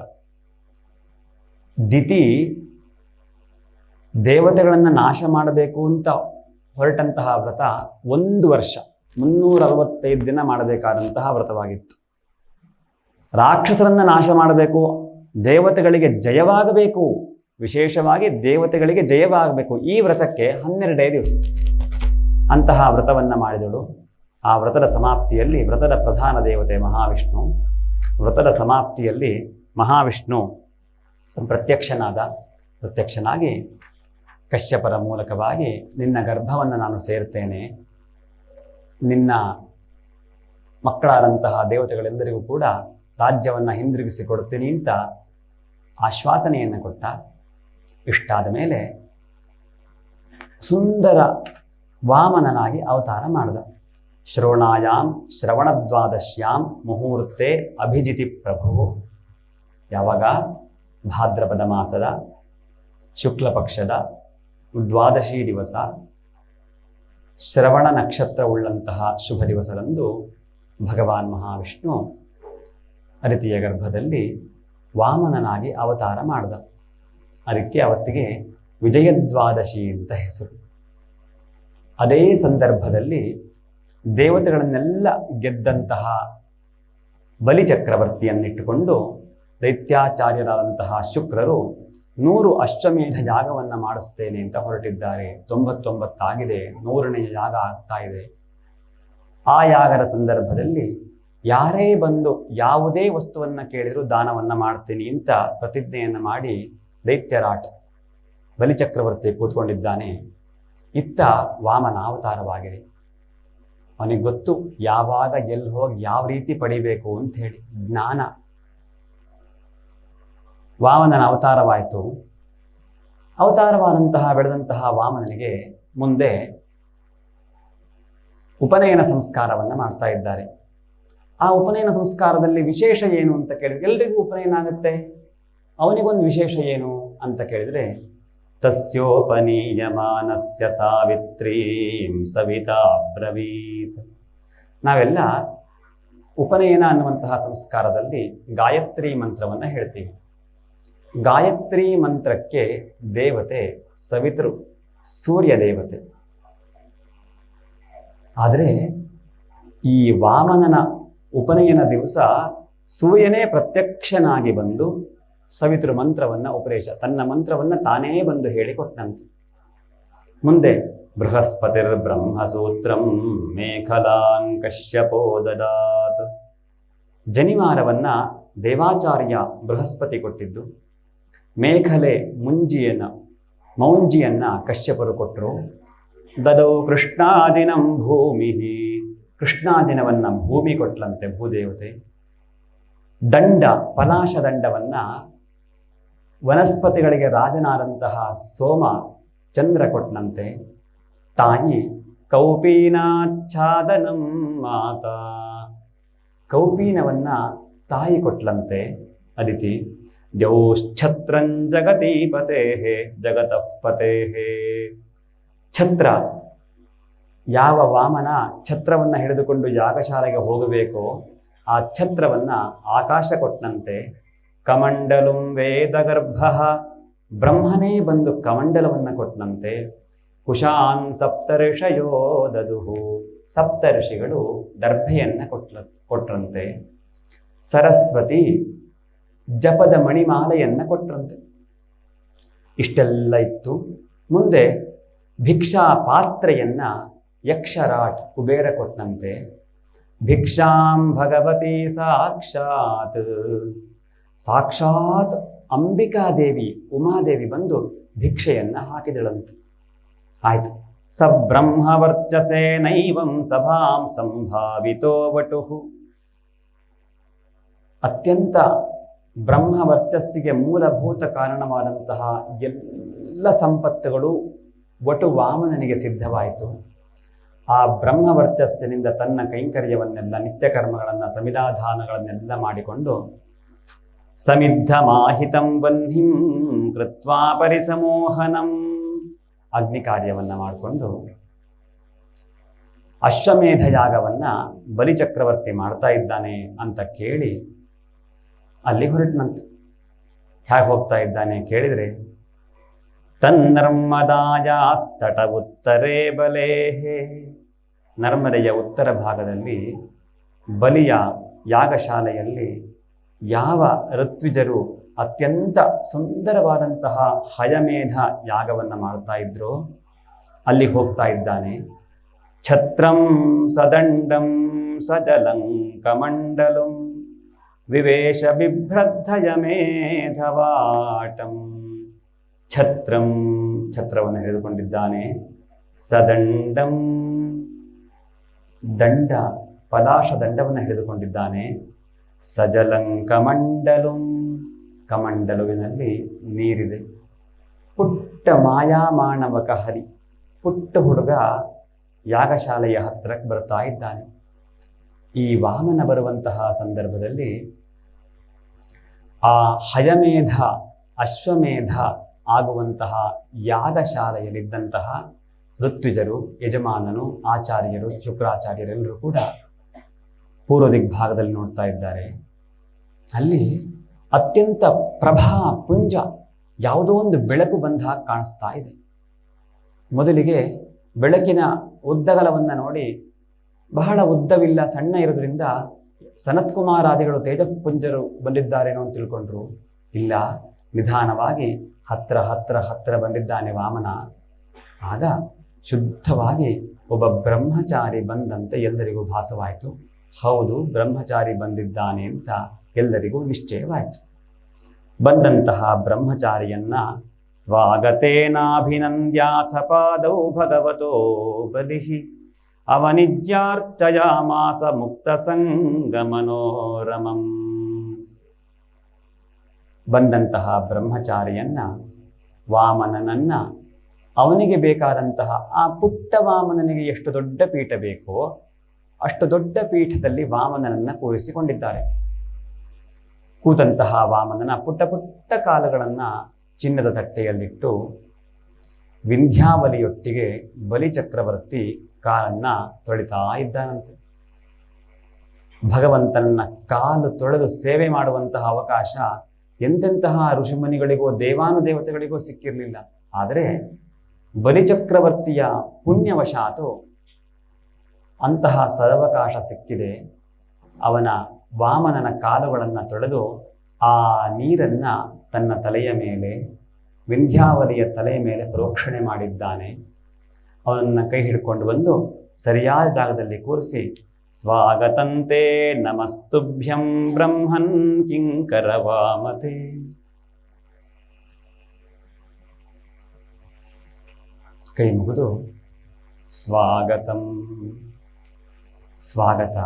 ದಿತಿ ದೇವತೆಗಳನ್ನು ನಾಶ ಮಾಡಬೇಕು ಅಂತ ಹೊರಟಂತಹ ವ್ರತ 1 ವರ್ಷ 365 ದಿನ ಮಾಡಬೇಕಾದಂತಹ ವ್ರತವಾಗಿತ್ತು. ರಾಕ್ಷಸರನ್ನ ನಾಶ ಮಾಡಬೇಕು, ದೇವತೆಗಳಿಗೆ ಜಯವಾಗಬೇಕು, ವಿಶೇಷವಾಗಿ ದೇವತೆಗಳಿಗೆ ಜಯವಾಗಬೇಕು, ಈ ವ್ರತಕ್ಕೆ 12 ದಿವಸ ಅಂತಹ ವ್ರತವನ್ನು ಮಾಡಿದಳು. ಆ ವ್ರತದ ಸಮಾಪ್ತಿಯಲ್ಲಿ ವ್ರತದ ಪ್ರಧಾನ ದೇವತೆ ಮಹಾವಿಷ್ಣು, ವ್ರತದ ಸಮಾಪ್ತಿಯಲ್ಲಿ ಮಹಾವಿಷ್ಣು ಪ್ರತ್ಯಕ್ಷನಾಗಿ ಕಶ್ಯಪರ ಮೂಲಕವಾಗಿ ನಿನ್ನ ಗರ್ಭವನ್ನು ನಾನು ಸೇರ್ತೇನೆ, ನಿನ್ನ ಮಕ್ಕಳಾದಂತಹ ದೇವತೆಗಳೆಲ್ಲರಿಗೂ ಕೂಡ ರಾಜ್ಯವನ್ನು ಹಿಂದಿರುಗಿಸಿ ಕೊಡ್ತೀನಿ ಅಂತ ಆಶ್ವಾಸನೆಯನ್ನು ಕೊಟ್ಟ. ಇಷ್ಟಾದ ಮೇಲೆ ಸುಂದರ ವಾಮನನಾಗಿ ಅವತಾರ ಮಾಡಿದ. ಶ್ರವಣದ್ವಾದಶ್ಯಾಂ ಮುಹೂರ್ತೆ ಅಭಿಜಿತಿ ಪ್ರಭು. ಯಾವಾಗ ಭಾದ್ರಪದ ಮಾಸದ ಶುಕ್ಲ ಪಕ್ಷದ ದ್ವಾದಶಿ ದಿವಸ ಶ್ರವಣ ನಕ್ಷತ್ರವುಳ್ಳಂತಹ ಶುಭ ದಿವಸದಂದು ಭಗವಾನ್ ಮಹಾವಿಷ್ಣು ಅದಿತಿಯ ಗರ್ಭದಲ್ಲಿ ವಾಮನನಾಗಿ ಅವತಾರ ಮಾಡಿದ. ಅದಕ್ಕೆ ಅವತ್ತಿಗೆ ವಿಜಯದ್ವಾದಶಿ ಅಂತ ಹೆಸರು. ಅದೇ ಸಂದರ್ಭದಲ್ಲಿ ದೇವತೆಗಳನ್ನೆಲ್ಲ ಗೆದ್ದಂತಹ ಬಲಿಚಕ್ರವರ್ತಿಯನ್ನಿಟ್ಟುಕೊಂಡು ದೈತ್ಯಾಚಾರ್ಯರಾದಂತಹ ಶುಕ್ರರು 100 ಅಶ್ವಮೇಧ ಯಾಗವನ್ನು ಮಾಡಿಸ್ತೇನೆ ಅಂತ ಹೊರಟಿದ್ದಾರೆ. 99 ಆಗಿದೆ, 100ನೇ ಯಾಗ ಆಗ್ತಾ ಇದೆ. ಆ ಯಾಗದ ಸಂದರ್ಭದಲ್ಲಿ ಯಾರೇ ಬಂದು ಯಾವುದೇ ವಸ್ತುವನ್ನು ಕೇಳಿದರೂ ದಾನವನ್ನು ಮಾಡ್ತೀನಿ ಅಂತ ಪ್ರತಿಜ್ಞೆಯನ್ನು ಮಾಡಿ ದೈತ್ಯರಾಟ ಬಲಿಚಕ್ರವರ್ತಿ ಕೂತ್ಕೊಂಡಿದ್ದಾನೆ. ಇತ್ತ ವಾಮನ ಅವತಾರವಾಗಿದೆ. ಅವನಿಗೆ ಗೊತ್ತು ಯಾವಾಗ ಎಲ್ಲಿ ಹೋಗಿ ಯಾವ ರೀತಿ ಪಡಿಬೇಕು ಅಂತ ಹೇಳಿ ಜ್ಞಾನ. ವಾಮನನ ಅವತಾರವಾಯಿತು. ಅವತಾರವಾದಂತಹ ಬೆಳೆದಂತಹ ವಾಮನನಿಗೆ ಮುಂದೆ ಉಪನಯನ ಸಂಸ್ಕಾರವನ್ನು ಮಾಡ್ತಾ ಇದ್ದಾರೆ. ಆ ಉಪನಯನ ಸಂಸ್ಕಾರದಲ್ಲಿ ವಿಶೇಷ ಏನು ಅಂತ ಕೇಳಿದ್ರೆ, ಎಲ್ರಿಗೂ ಉಪನಯನ ಆಗುತ್ತೆ, ಅವನಿಗೊಂದು ವಿಶೇಷ ಏನು ಅಂತ ಕೇಳಿದರೆ, ತಸ್ಯೋಪನೀಯಮಾನಸ್ಯ ಸಾವಿತ್ರೀಂ ಸವಿತಾ ಬ್ರವೀತ್ ನಾವೆಲ್ಲ ಉಪನಯನ ಅನ್ನುವಂತಹ ಸಂಸ್ಕಾರದಲ್ಲಿ ಗಾಯತ್ರಿ ಮಂತ್ರವನ್ನು ಹೇಳ್ತೀವಿ. ಗಾಯತ್ರಿ ಮಂತ್ರಕ್ಕೆ ದೇವತೆ ಸವಿತೃ, ಸೂರ್ಯ ದೇವತೆ. ಆದರೆ ಈ ವಾಮನನ ಉಪನಯನ ದಿವಸ ಸೂರ್ಯನೇ ಪ್ರತ್ಯಕ್ಷನಾಗಿ ಬಂದು ಸವಿತೃ ಮಂತ್ರವನ್ನು ತನ್ನ ಮಂತ್ರವನ್ನು ತಾನೇ ಬಂದು ಹೇಳಿಕೊಟ್ಟಂತೆ. ಮುಂದೆ ಬೃಹಸ್ಪತಿರ್ ಬ್ರಹ್ಮಸೂತ್ರಂ ಮೇಖಲಾಂ ಕಶ್ಯಪೋ ದದಾತ್. ಜನಿವಾರವನ್ನ ದೇವಾಚಾರ್ಯ ಬೃಹಸ್ಪತಿ ಕೊಟ್ಟಿದ್ದು, ಮೇಖಲೆ ಮೌಂಜಿಯನ್ನ ಕಶ್ಯಪರು ಕೊಟ್ಟರು. ದದೌ ಕೃಷ್ಣಾಜಿನಂ ಭೂಮಿ, ಕೃಷ್ಣಾಜಿನವನ್ನ ಭೂಮಿ ಕೊಟ್ಲಂತೆ ಭೂದೇವತೆ. ದಂಡ ಪಲಾಶ ದಂಡವನ್ನ ವನಸ್ಪತಿಗಳಿಗೆ ರಾಜನಾದಂತಹ ಸೋಮ ಚಂದ್ರ ಕೊಟ್ಟನಂತೆ. ತಾಯಿ ಕೌಪೀನಾಚ್ಛಾದನಂ ಮಾತಾ, ಕೌಪೀನವನ್ನ ತಾಯಿ ಕೊಟ್ಲಂತೆ ಅದಿತಿ. ದ್ಯೌಶ್ಛತ್ರಂ ಜಗತೀಪತೇಃ ಜಗತಃ ಪತೇಃ. ಛತ್ರ, ಯಾವ ವಾಮನ ಛತ್ರವನ್ನು ಹಿಡಿದುಕೊಂಡು ಯಾಗಶಾಲೆಗೆ ಹೋಗಬೇಕೋ ಆ ಛತ್ರವನ್ನ ಆಕಾಶ ಕೊಟ್ಟನಂತೆ. ಕಮಂಡಲುಂ ವೇದಗರ್ಭ, ಬ್ರಹ್ಮನೇ ಬಂದು ಕಮಂಡಲವನ್ನು ಕೊಟ್ಟನಂತೆ. ಕುಶಾನ್ ಸಪ್ತರ್ಷಯೋ ದದುಹು, ಸಪ್ತರ್ಷಿಗಳು ದರ್ಭೆಯನ್ನ ಕೊಟ್ರಂತೆ. ಸರಸ್ವತಿ ಜಪದ ಮಣಿಮಾಲೆಯನ್ನ ಕೊಟ್ರಂತೆ. ಇಷ್ಟೆಲ್ಲ ಇತ್ತು. ಮುಂದೆ ಭಿಕ್ಷಾ ಪಾತ್ರೆಯನ್ನ ಯಕ್ಷರಾಟ್ ಕುಬೇರ ಕೊಟ್ಟನಂತೆ. ಭಿಕ್ಷಾಂ ಭಗವತಿ ಸಾಕ್ಷಾತ್ ಅಂಬಿಕಾದೇವಿ ಉಮಾದೇವಿ ಬಂದು ಭಿಕ್ಷೆಯನ್ನ ಹಾಕಿದಳಂತೆ. ಆಯ್ತು. ಸ ಬ್ರಹ್ಮವರ್ಚಸೇ ನೈವಂ ಸಭಾಂ ಸಂಭಾವಿತೋ ವಟುಹು. ಅತ್ಯಂತ ಬ್ರಹ್ಮವರ್ಚಸ್ಸಿಗೆ ಮೂಲಭೂತ ಕಾರಣವಾದಂತಹ ಎಲ್ಲ ಸಂಪತ್ತುಗಳು ವಟು ವಾಮನನಿಗೆ ಸಿದ್ಧವಾಯಿತು. ಆ ಬ್ರಹ್ಮವರ್ಚಸ್ಸಿನಿಂದ ತನ್ನ ಕೈಂಕರ್ಯವನ್ನೆಲ್ಲ, ನಿತ್ಯ ಕರ್ಮಗಳನ್ನು, ಸಮಿಧಾಧಾನಗಳನ್ನೆಲ್ಲ ಮಾಡಿಕೊಂಡು ಸಮಿದ್ಧ ಮಾಹಿತಂ ವಹ್ನಿಂ ಕೃತ್ವಾ ಪರಿಸಮೋಹನಂ, ಅಗ್ನಿ ಕಾರ್ಯವನ್ನ ಮಾಡಿಕೊಂಡು ಅಶ್ವಮೇಧ ಯಾಗವನ್ನ ಬಲಿಚಕ್ರವರ್ತಿ ಮಾಡ್ತಾ ಇದ್ದಾನೆ ಅಂತ ಕೇಳಿ ಅಲ್ಲಿ ಹೊರಟನಂತೆ. ಹೇಗೆ ಹೋಗ್ತಾ ಇದ್ದಾನೆ ಕೇಳಿದ್ರೆ, ತನ್ನರ್ಮದಾಯಾಸ್ತಟ ಉತ್ತರೇ ಬಲೇಹೇ, ನರ್ಮದೆಯ ಉತ್ತರ ಭಾಗದಲ್ಲಿ ಬಲಿಯ ಯಾಗಶಾಲೆಯಲ್ಲಿ ಯಾವ ಋತ್ವಿಜರು ಅತ್ಯಂತ ಸುಂದರವಾದಂತಹ ಹಯಮೇಧ ಯಾಗವನ್ನು ಮಾಡ್ತಾ ಇದ್ರೋ ಅಲ್ಲಿ ಹೋಗ್ತಾ ಇದ್ದಾನೆ. ಛತ್ರಂ ಸದಂಡಂ ಸಜಲಂ ಕಮಂಡಲಂ ವಿವೇಶ ಬಿಭ್ರದ್ಧಯ ಮೇಧವಾಟಂ. ಛತ್ರವನ್ನು ಹಿಡಿದುಕೊಂಡಿದ್ದಾನೆ. ಸದಂಡಂ, ದಂಡ ಪಲಾಶ ದಂಡವನ್ನು ಹಿಡಿದುಕೊಂಡಿದ್ದಾನೆ. ಸಜಲಂ ಕಮಂಡಲಂ, ಕಮಂಡಲುವಿನಲ್ಲಿ ನೀರಿದೆ. ಪುಟ್ಟ ಮಾಯಾಮಾನವಕ ಹರಿ, ಪುಟ್ಟ ಹುಡುಗ ಯಾಗಶಾಲೆಯ ಹತ್ತಿರಕ್ಕೆ ಬರ್ತಾ ಇದ್ದಾನೆ. ಈ ವಾಮನ ಬರುವಂತಹ ಸಂದರ್ಭದಲ್ಲಿ ಆ ಹಯಮೇಧ ಅಶ್ವಮೇಧ ಆಗುವಂತಹ ಯಾಗಶಾಲೆಯಲ್ಲಿದ್ದಂತಹ ಋತ್ವಿಜರು, ಯಜಮಾನನು, ಆಚಾರ್ಯರು, ಶುಕ್ರಾಚಾರ್ಯರೆಲ್ಲರೂ ಕೂಡ ಪೂರ್ವ ದಿಗ್ಭಾಗದಲ್ಲಿ ನೋಡ್ತಾ ಇದ್ದಾರೆ. ಅಲ್ಲಿ ಅತ್ಯಂತ ಪ್ರಭಾ ಪುಂಜ, ಯಾವುದೋ ಒಂದು ಬೆಳಕು ಬಂದ ಹಾಗೆ ಕಾಣಿಸ್ತಾ ಇದೆ. ಮೊದಲಿಗೆ ಬೆಳಕಿನ ಉದ್ದಗಲವನ್ನು ನೋಡಿ ಬಹಳ ಉದ್ದವಿಲ್ಲ, ಸಣ್ಣ ಇರೋದ್ರಿಂದ ಸನತ್ಕುಮಾರಾದಿಗಳು ತೇಜಃಪುಂಜರು ಬಂದಿದ್ದಾರೇನೋ ಅಂತ ತಿಳ್ಕೊಂಡ್ರು. ಇಲ್ಲ, ನಿಧಾನವಾಗಿ ಹತ್ರ ಬಂದಿದ್ದಾನೆ ವಾಮನ. ಆಗ ಶುದ್ಧವಾಗಿ ಒಬ್ಬ ಬ್ರಹ್ಮಚಾರಿ ಬಂದಂತೆ ಎಲ್ಲರಿಗೂ ಭಾಸವಾಯಿತು. ಹೌದು, ಬ್ರಹ್ಮಚಾರಿ ಬಂದಿದ್ದಾನೆ ಅಂತ ಎಲ್ಲರಿಗೂ ನಿಶ್ಚಯವಾಯಿತು. ಬಂದಂತಹ ಬ್ರಹ್ಮಚಾರಿಯನ್ನ ಸ್ವಾಗತೇನಾಭಿನಂದ್ಯಾಥ ಪಾದೌ ಭಗವತೋ ಬಲಿಹಿ ಅವನಿಜ್ಯಾರ್ಚಯಾಮಾಸ ಮುಕ್ತ ಸಂಗಮನೋರಮಂ. ಬಂದಂತಹ ಬ್ರಹ್ಮಚಾರಿಯನ್ನ, ವಾಮನನನ್ನ, ಅವನಿಗೆ ಬೇಕಾದಂತಹ ಆ ಪುಟ್ಟ ವಾಮನನಿಗೆ ಎಷ್ಟು ದೊಡ್ಡ ಪೀಠ ಬೇಕೋ ಅಷ್ಟು ದೊಡ್ಡ ಪೀಠದಲ್ಲಿ ವಾಮನನನ್ನ ಕೂರಿಸಿಕೊಂಡಿದ್ದಾರೆ. ಕೂತಂತಹ ವಾಮನನ ಪುಟ್ಟ ಪುಟ್ಟ ಕಾಲುಗಳನ್ನು ಚಿನ್ನದ ತಟ್ಟೆಯಲ್ಲಿಟ್ಟು ವಿಂಧ್ಯಾವಲಿಯೊಟ್ಟಿಗೆ ಬಲಿಚಕ್ರವರ್ತಿ ಕಾಲನ್ನ ತೊಳಿತಾ ಇದ್ದಾನಂತೆ. ಭಗವಂತನನ್ನ ಕಾಲು ತೊಳೆದು ಸೇವೆ ಮಾಡುವಂತಹ ಅವಕಾಶ ಎಂತೆಂತಹ ಋಷಿಮುನಿಗಳಿಗೋ ದೇವಾನುದೇವತೆಗಳಿಗೋ ಸಿಕ್ಕಿರಲಿಲ್ಲ. ಆದರೆ ಬಲಿಚಕ್ರವರ್ತಿಯ ಪುಣ್ಯವಶಾತು ಅಂತಹ ಸದವಕಾಶ ಸಿಕ್ಕಿದೆ. ಅವನ ವಾಮನನ ಕಾಲುಗಳನ್ನು ತೊಳೆದು ಆ ನೀರನ್ನ ತನ್ನ ತಲೆಯ ಮೇಲೆ, ವಿಂಧ್ಯಾವಲಿಯ ತಲೆಯ ಮೇಲೆ ಪ್ರೋಕ್ಷಣೆ ಮಾಡಿದ್ದಾನೆ. ಅವನನ್ನು ಕೈ ಹಿಡ್ಕೊಂಡು ಬಂದು ಸರಿಯಾದ ಜಾಗದಲ್ಲಿ ಕೂರಿಸಿ, ಸ್ವಾಗತಂತೆ ನಮಸ್ತುಭ್ಯಂ ಬ್ರಹ್ಮನ್ ಕಿಂಕರವಾಮತೆ. ಕೈ ಮುಗಿದು ಸ್ವಾಗತಂ, ಸ್ವಾಗತ,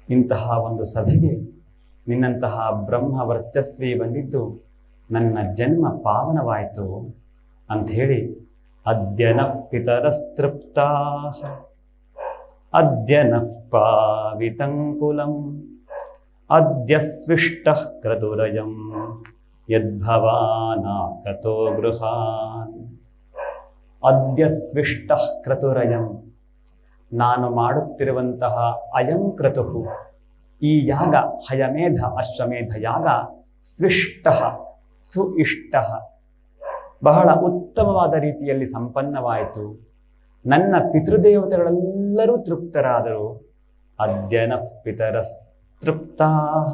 ಇಂತಹ ಒಂದು ಸಭೆಗೆ ನಿನ್ನಂತಹ ಬ್ರಹ್ಮ ವರ್ಚಸ್ವಿ ಬಂದಿದ್ದು ನನ್ನ ಜನ್ಮ ಪಾವನವಾಯಿತು ಅಂಥೇಳಿ, ಅದ್ಯ ನಃ ಪಿತರಸ್ತೃಪ್ತಾಃ ಅದ್ಯ ನಃ ಪಾವಿತಂಕುಲಂ ಅದ್ಯ ಸ್ವಿಷ್ಟಃ ಕ್ರತುರಯಂ ಯದ್ಭವಾನಾಕತೋ ಗೃಹಾನ್. ಅದ್ಯ ಸ್ವಿಷ್ಟಃ ಕ್ರತುರಯಂ, ನಾನು ಮಾಡುತ್ತಿರುವಂತಹ ಅಯಂ ಕ್ರತುಃ, ಈ ಯಾಗ ಹಯಮೇಧ ಅಶ್ವಮೇಧ ಯಾಗ, ಸ್ವಿಷ್ಟಃ ಸುಇಷ್ಟಃ, ಬಹಳ ಉತ್ತಮವಾದ ರೀತಿಯಲ್ಲಿ ಸಂಪನ್ನವಾಯಿತು. ನನ್ನ ಪಿತೃದೇವತೆಗಳೆಲ್ಲರೂ ತೃಪ್ತರಾದರು. ಅದ್ಯ ನಃ ಪಿತರಸ್ ತೃಪ್ತಾಃ,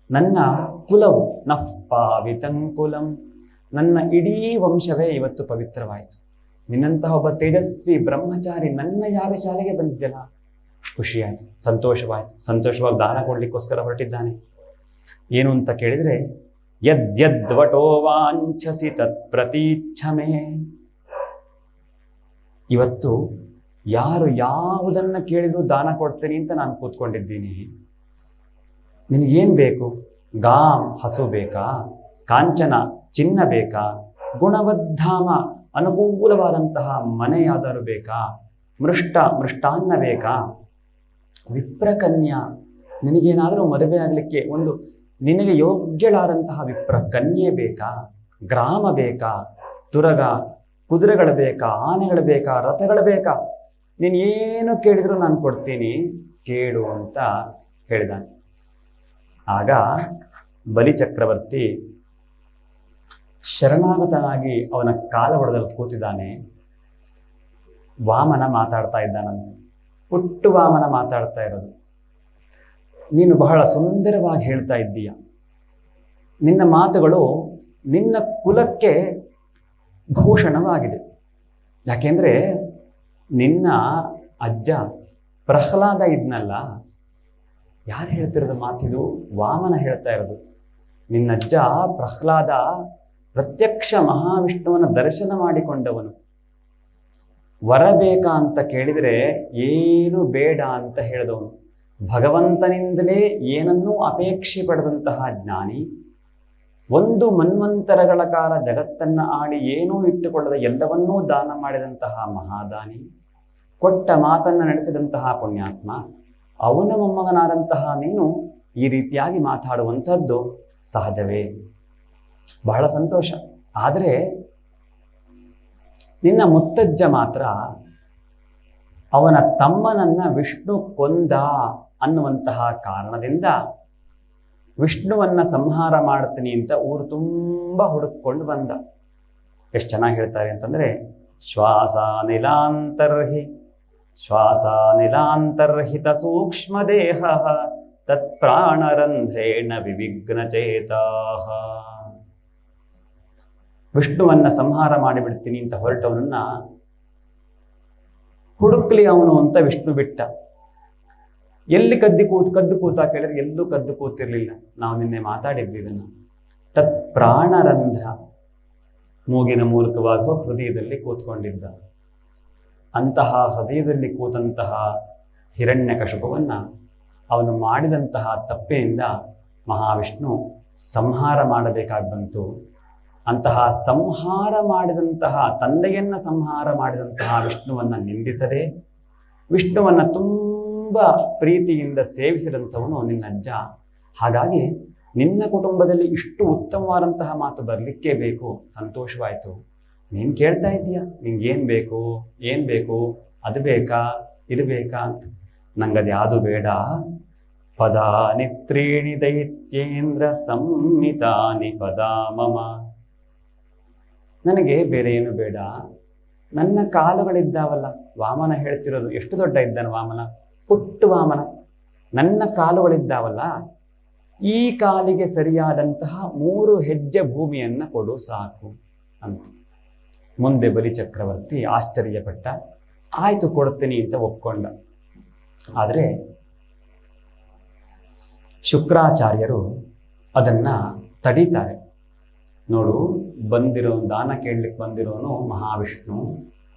ನನ್ನ ಕುಲವು ನಃ ಪಾವಿತಂಕುಲಂ, ನನ್ನ ಇಡೀ ವಂಶವೇ ಇವತ್ತು ಪವಿತ್ರವಾಯಿತು. ನಿನ್ನಂತಹ ಒಬ್ಬ ತೇಜಸ್ವಿ ಬ್ರಹ್ಮಚಾರಿ ನನ್ನ ಯಾಗಶಾಲೆಗೆ ಬಂದಿದ್ದೆಲ್ಲ, ಖುಷಿಯಾಯಿತು, ಸಂತೋಷವಾಯಿತು. ಸಂತೋಷವಾಗಿ ದಾನ ಕೊಡಲಿಕ್ಕೋಸ್ಕರ ಹೊರಟಿದ್ದಾನೆ. ಏನು ಅಂತ ಕೇಳಿದರೆ, ಯದ್ಯದ್ವಟೋ ವಾಂಛಸಿ ತತ್ ಪ್ರತೀಚ್ಛಮೇ. ಇವತ್ತು ಯಾರು ಯಾವುದನ್ನು ಕೇಳಿದ್ರು ದಾನ ಕೊಡ್ತೀನಿ ಅಂತ ನಾನು ಕೂತ್ಕೊಂಡಿದ್ದೀನಿ. ನಿನಗೇನು ಬೇಕು? ಗಾಂ ಹಸು ಬೇಕಾ? ಕಾಂಚನ ಚಿನ್ನ ಬೇಕಾ? ಗುಣವದ್ಧಾಮ ಅನುಕೂಲವಾದಂತಹ ಮನೆಯಾದರೂ ಬೇಕಾ? ಮೃಷ್ಟಾನ್ನ ಬೇಕಾ? ವಿಪ್ರಕನ್ಯಾ, ನಿನಗೇನಾದರೂ ಮದುವೆ ಆಗಲಿಕ್ಕೆ ಒಂದು ನಿನಗೆ ಯೋಗ್ಯಳಾದಂತಹ ವಿಪ್ರಕನ್ಯೆ ಬೇಕಾ? ಗ್ರಾಮ ಬೇಕಾ? ತುರಗ ಕುದುರೆಗಳು ಬೇಕಾ? ಆನೆಗಳು ಬೇಕಾ? ರಥಗಳು ಬೇಕಾ? ನೀನು ಏನು ಕೇಳಿದ್ರು ನಾನು ಕೊಡ್ತೀನಿ, ಕೇಳು ಅಂತ ಹೇಳಿದಾನೆ. ಆಗ ಬಲಿಚಕ್ರವರ್ತಿ ಶರಣಾಗತನಾಗಿ ಅವನ ಕಾಲ ಹೊಡೆದಲ್ಲಿ ಕೂತಿದ್ದಾನೆ. ವಾಮನ ಮಾತಾಡ್ತಾ ಇದ್ದಾನಂತೆ. ಪುಟ್ಟು ವಾಮನ ಮಾತಾಡ್ತಾ ಇರೋದು, ನೀನು ಬಹಳ ಸುಂದರವಾಗಿ ಹೇಳ್ತಾ ಇದ್ದೀಯ. ನಿನ್ನ ಮಾತುಗಳು ನಿನ್ನ ಕುಲಕ್ಕೆ ಭೂಷಣವಾಗಿದೆ. ಯಾಕೆಂದರೆ ನಿನ್ನ ಅಜ್ಜ ಪ್ರಹ್ಲಾದ ಇದ್ನಲ್ಲ, ಯಾರು ಹೇಳ್ತಿರೋದು ಮಾತಿದು? ವಾಮನ ಹೇಳ್ತಾ ಇರೋದು. ನಿನ್ನ ಅಜ್ಜ ಪ್ರಹ್ಲಾದ ಪ್ರತ್ಯಕ್ಷ ಮಹಾವಿಷ್ಣುವನ ದರ್ಶನ ಮಾಡಿಕೊಂಡವನು. ವರ ಬೇಕಾ ಅಂತ ಕೇಳಿದರೆ ಏನು ಬೇಡ ಅಂತ ಹೇಳಿದವನು. ಭಗವಂತನಿಂದಲೇ ಏನನ್ನೂ ಅಪೇಕ್ಷೆ ಪಡೆದಂತಹ ಜ್ಞಾನಿ. ಒಂದು ಮನ್ವಂತರಗಳ ಕಾಲ ಜಗತ್ತನ್ನು ಆಡಿ ಏನೂ ಇಟ್ಟುಕೊಳ್ಳದ ಎಲ್ಲವನ್ನೂ ದಾನ ಮಾಡಿದಂತಹ ಮಹಾದಾನಿ. ಕೊಟ್ಟ ಮಾತನ್ನು ನಡೆಸಿದಂತಹ ಪುಣ್ಯಾತ್ಮ. ಅವನ ಮೊಮ್ಮಗನಾದಂತಹ ನೀನು ಈ ರೀತಿಯಾಗಿ ಮಾತಾಡುವಂಥದ್ದು ಸಹಜವೇ, ಬಹಳ ಸಂತೋಷ. ಆದರೆ ನಿನ್ನ ಮುತ್ತಜ್ಜ ಮಾತ್ರ ಅವನ ತಮ್ಮನನ್ನ ವಿಷ್ಣು ಕೊಂದ ಅನ್ನುವಂತಹ ಕಾರಣದಿಂದ ವಿಷ್ಣುವನ್ನ ಸಂಹಾರ ಮಾಡ್ತೀನಿ ಅಂತ ಊರು ತುಂಬ ಹುಡುಕೊಂಡು ಬಂದ. ಎಷ್ಟು ಚೆನ್ನಾಗಿ ಹೇಳ್ತಾರೆ ಅಂತಂದರೆ, ಶ್ವಾಸಾನಿಲಾಂತರ್ಹಿತ ಸೂಕ್ಷ್ಮದೇಹ ತತ್ ಪ್ರಾಣರಂಧ್ರೇಣ ವಿವಿಘ್ನಚೇತಾ. ವಿಷ್ಣುವನ್ನ ಸಂಹಾರ ಮಾಡಿಬಿಡ್ತೀನಿ ಅಂತ ಹೊರಟವನನ್ನ ಹುಡುಕ್ಲಿ ಅವನು ಅಂತ ವಿಷ್ಣು ಬಿಟ್ಟ. ಎಲ್ಲಿ ಕದ್ದು ಕೂತ ಕೇಳಿದ್ರೆ ಎಲ್ಲೂ ಕದ್ದು ಕೂತಿರ್ಲಿಲ್ಲ. ನಾವು ನಿನ್ನೆ ಮಾತಾಡಿದ್ವಿ ಇದನ್ನು. ತತ್ ಪ್ರಾಣರಂಧ್ರ, ಮೂಗಿನ ಮೂಲಕವಾಗಿ ಹೃದಯದಲ್ಲಿ ಕೂತ್ಕೊಂಡಿದ್ದ. ಅಂತಹ ಹೃದಯದಲ್ಲಿ ಕೂತಂತಹ ಹಿರಣ್ಯಕಶಿಪುವನ್ನ ಅವನು ಮಾಡಿದಂತಹ ತಪ್ಪಿನಿಂದ ಮಹಾವಿಷ್ಣು ಸಂಹಾರ ಮಾಡಬೇಕಾಗಿ ಬಂತು. ಅಂತಹ ಸಂಹಾರ ಮಾಡಿದಂತಹ ತಂದೆಯನ್ನ ಸಂಹಾರ ಮಾಡಿದಂತಹ ವಿಷ್ಣುವನ್ನ ನಿಂದಿಸದೆ ವಿಷ್ಣುವನ್ನ ತುಂಬ ಪ್ರೀತಿಯಿಂದ ಸೇವಿಸಿದಂಥವನು ನಿನ್ನ ಅಜ್ಜ. ಹಾಗಾಗಿ ನಿನ್ನ ಕುಟುಂಬದಲ್ಲಿ ಇಷ್ಟು ಉತ್ತಮವಾದಂತಹ ಮಾತು ಬರಲಿಕ್ಕೇ ಬೇಕು. ಸಂತೋಷವಾಯಿತು. ನೀನು ಕೇಳ್ತಾ ಇದ್ದೀಯ, ನಿಂಗೇನು ಬೇಕು, ಏನು ಬೇಕು, ಅದು ಬೇಕಾ, ಇದು ಬೇಕಾ ಅಂತ. ನಂಗದು ಯಾವುದು ಬೇಡ. ಪದಾನಿ ತ್ರೀಣಿ ದೈತ್ಯೇಂದ್ರ ಸಂಹಿತಾನಿ ಪದಾ ಮಮ. ನನಗೆ ಬೇರೆ ಏನು ಬೇಡ. ನನ್ನ ಕಾಲುಗಳಿದ್ದಾವಲ್ಲ, ವಾಮನ ಹೇಳ್ತಿರೋದು, ಎಷ್ಟು ದೊಡ್ಡ ಇದ್ದಾನೆ ವಾಮನ, ಪುಟ್ಟು ವಾಮನ. ನನ್ನ ಕಾಲುಗಳಿದ್ದಾವಲ್ಲ, ಈ ಕಾಲಿಗೆ ಸರಿಯಾದಂತಹ 3 ಹೆಜ್ಜೆ ಭೂಮಿಯನ್ನು ಕೊಡು ಸಾಕು ಅಂತ. ಮುಂದೆ ಬಲಿಚಕ್ರವರ್ತಿ ಆಶ್ಚರ್ಯಪಟ್ಟ. ಆಯ್ತು ಕೊಡ್ತೀನಿ ಅಂತ ಒಪ್ಕೊಂಡ. ಆದರೆ ಶುಕ್ರಾಚಾರ್ಯರು ಅದನ್ನ ತಡೀತಾರೆ. ನೋಡು, ದಾನ ಕೇಳಲಿಕ್ಕೆ ಬಂದಿರೋನು ಮಹಾವಿಷ್ಣು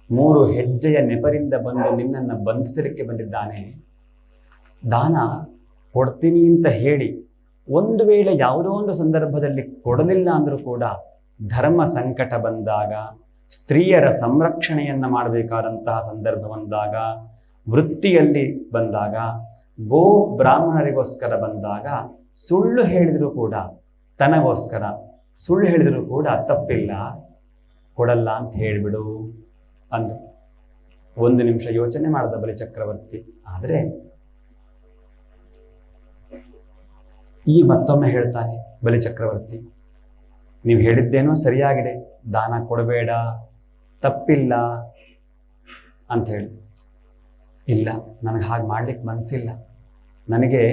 3 ಹೆಜ್ಜೆಯ ನೆಪರಿಂದ ಬಂದು ನಿನ್ನನ್ನು ಬಂಧಿಸಲಿಕ್ಕೆ ಬಂದಿದ್ದಾನೆ. ದಾನ ಕೊಡ್ತೀನಿ ಅಂತ ಹೇಳಿ ಒಂದು ವೇಳೆ ಯಾವುದೋ ಒಂದು ಸಂದರ್ಭದಲ್ಲಿ ಕೊಡಲಿಲ್ಲ ಅಂದರೂ ಕೂಡ ಧರ್ಮ ಸಂಕಟ ಬಂದಾಗ, ಸ್ತ್ರೀಯರ ಸಂರಕ್ಷಣೆಯನ್ನು ಮಾಡಬೇಕಾದಂತಹ ಸಂದರ್ಭ ಬಂದಾಗ, ವೃತ್ತಿಯಲ್ಲಿ ಬಂದಾಗ, ಗೋ ಬ್ರಾಹ್ಮಣರಿಗೋಸ್ಕರ ಬಂದಾಗ ಸುಳ್ಳು ಹೇಳಿದರೂ ಕೂಡ, ತನಗೋಸ್ಕರ ಸುಳ್ಳು ಹೇಳಿದರೂ ಕೂಡ ತಪ್ಪಿಲ್ಲ, ಕೊಡಲ್ಲ ಅಂತ ಹೇಳಿಬಿಡು ಅಂದು. 1 ನಿಮಿಷ ಯೋಚನೆ ಮಾಡಿದ ಬಲಿಚಕ್ರವರ್ತಿ. ಆದರೆ ಈಗ ಮತ್ತೊಮ್ಮೆ ಹೇಳ್ತಾನೆ ಬಲಿಚಕ್ರವರ್ತಿ, ನೀವು ಹೇಳಿದ್ದೇನೋ ಸರಿಯಾಗಿದೆ, ದಾನ ಕೊಡಬೇಡ, ತಪ್ಪಿಲ್ಲ ಅಂತ ಹೇಳಿ. ಇಲ್ಲ, ನನಗೆ ಹಾಗೆ ಮಾಡ್ಲಿಕ್ಕೆ ಮನಸ್ಸಿಲ್ಲ. ನನಗೆ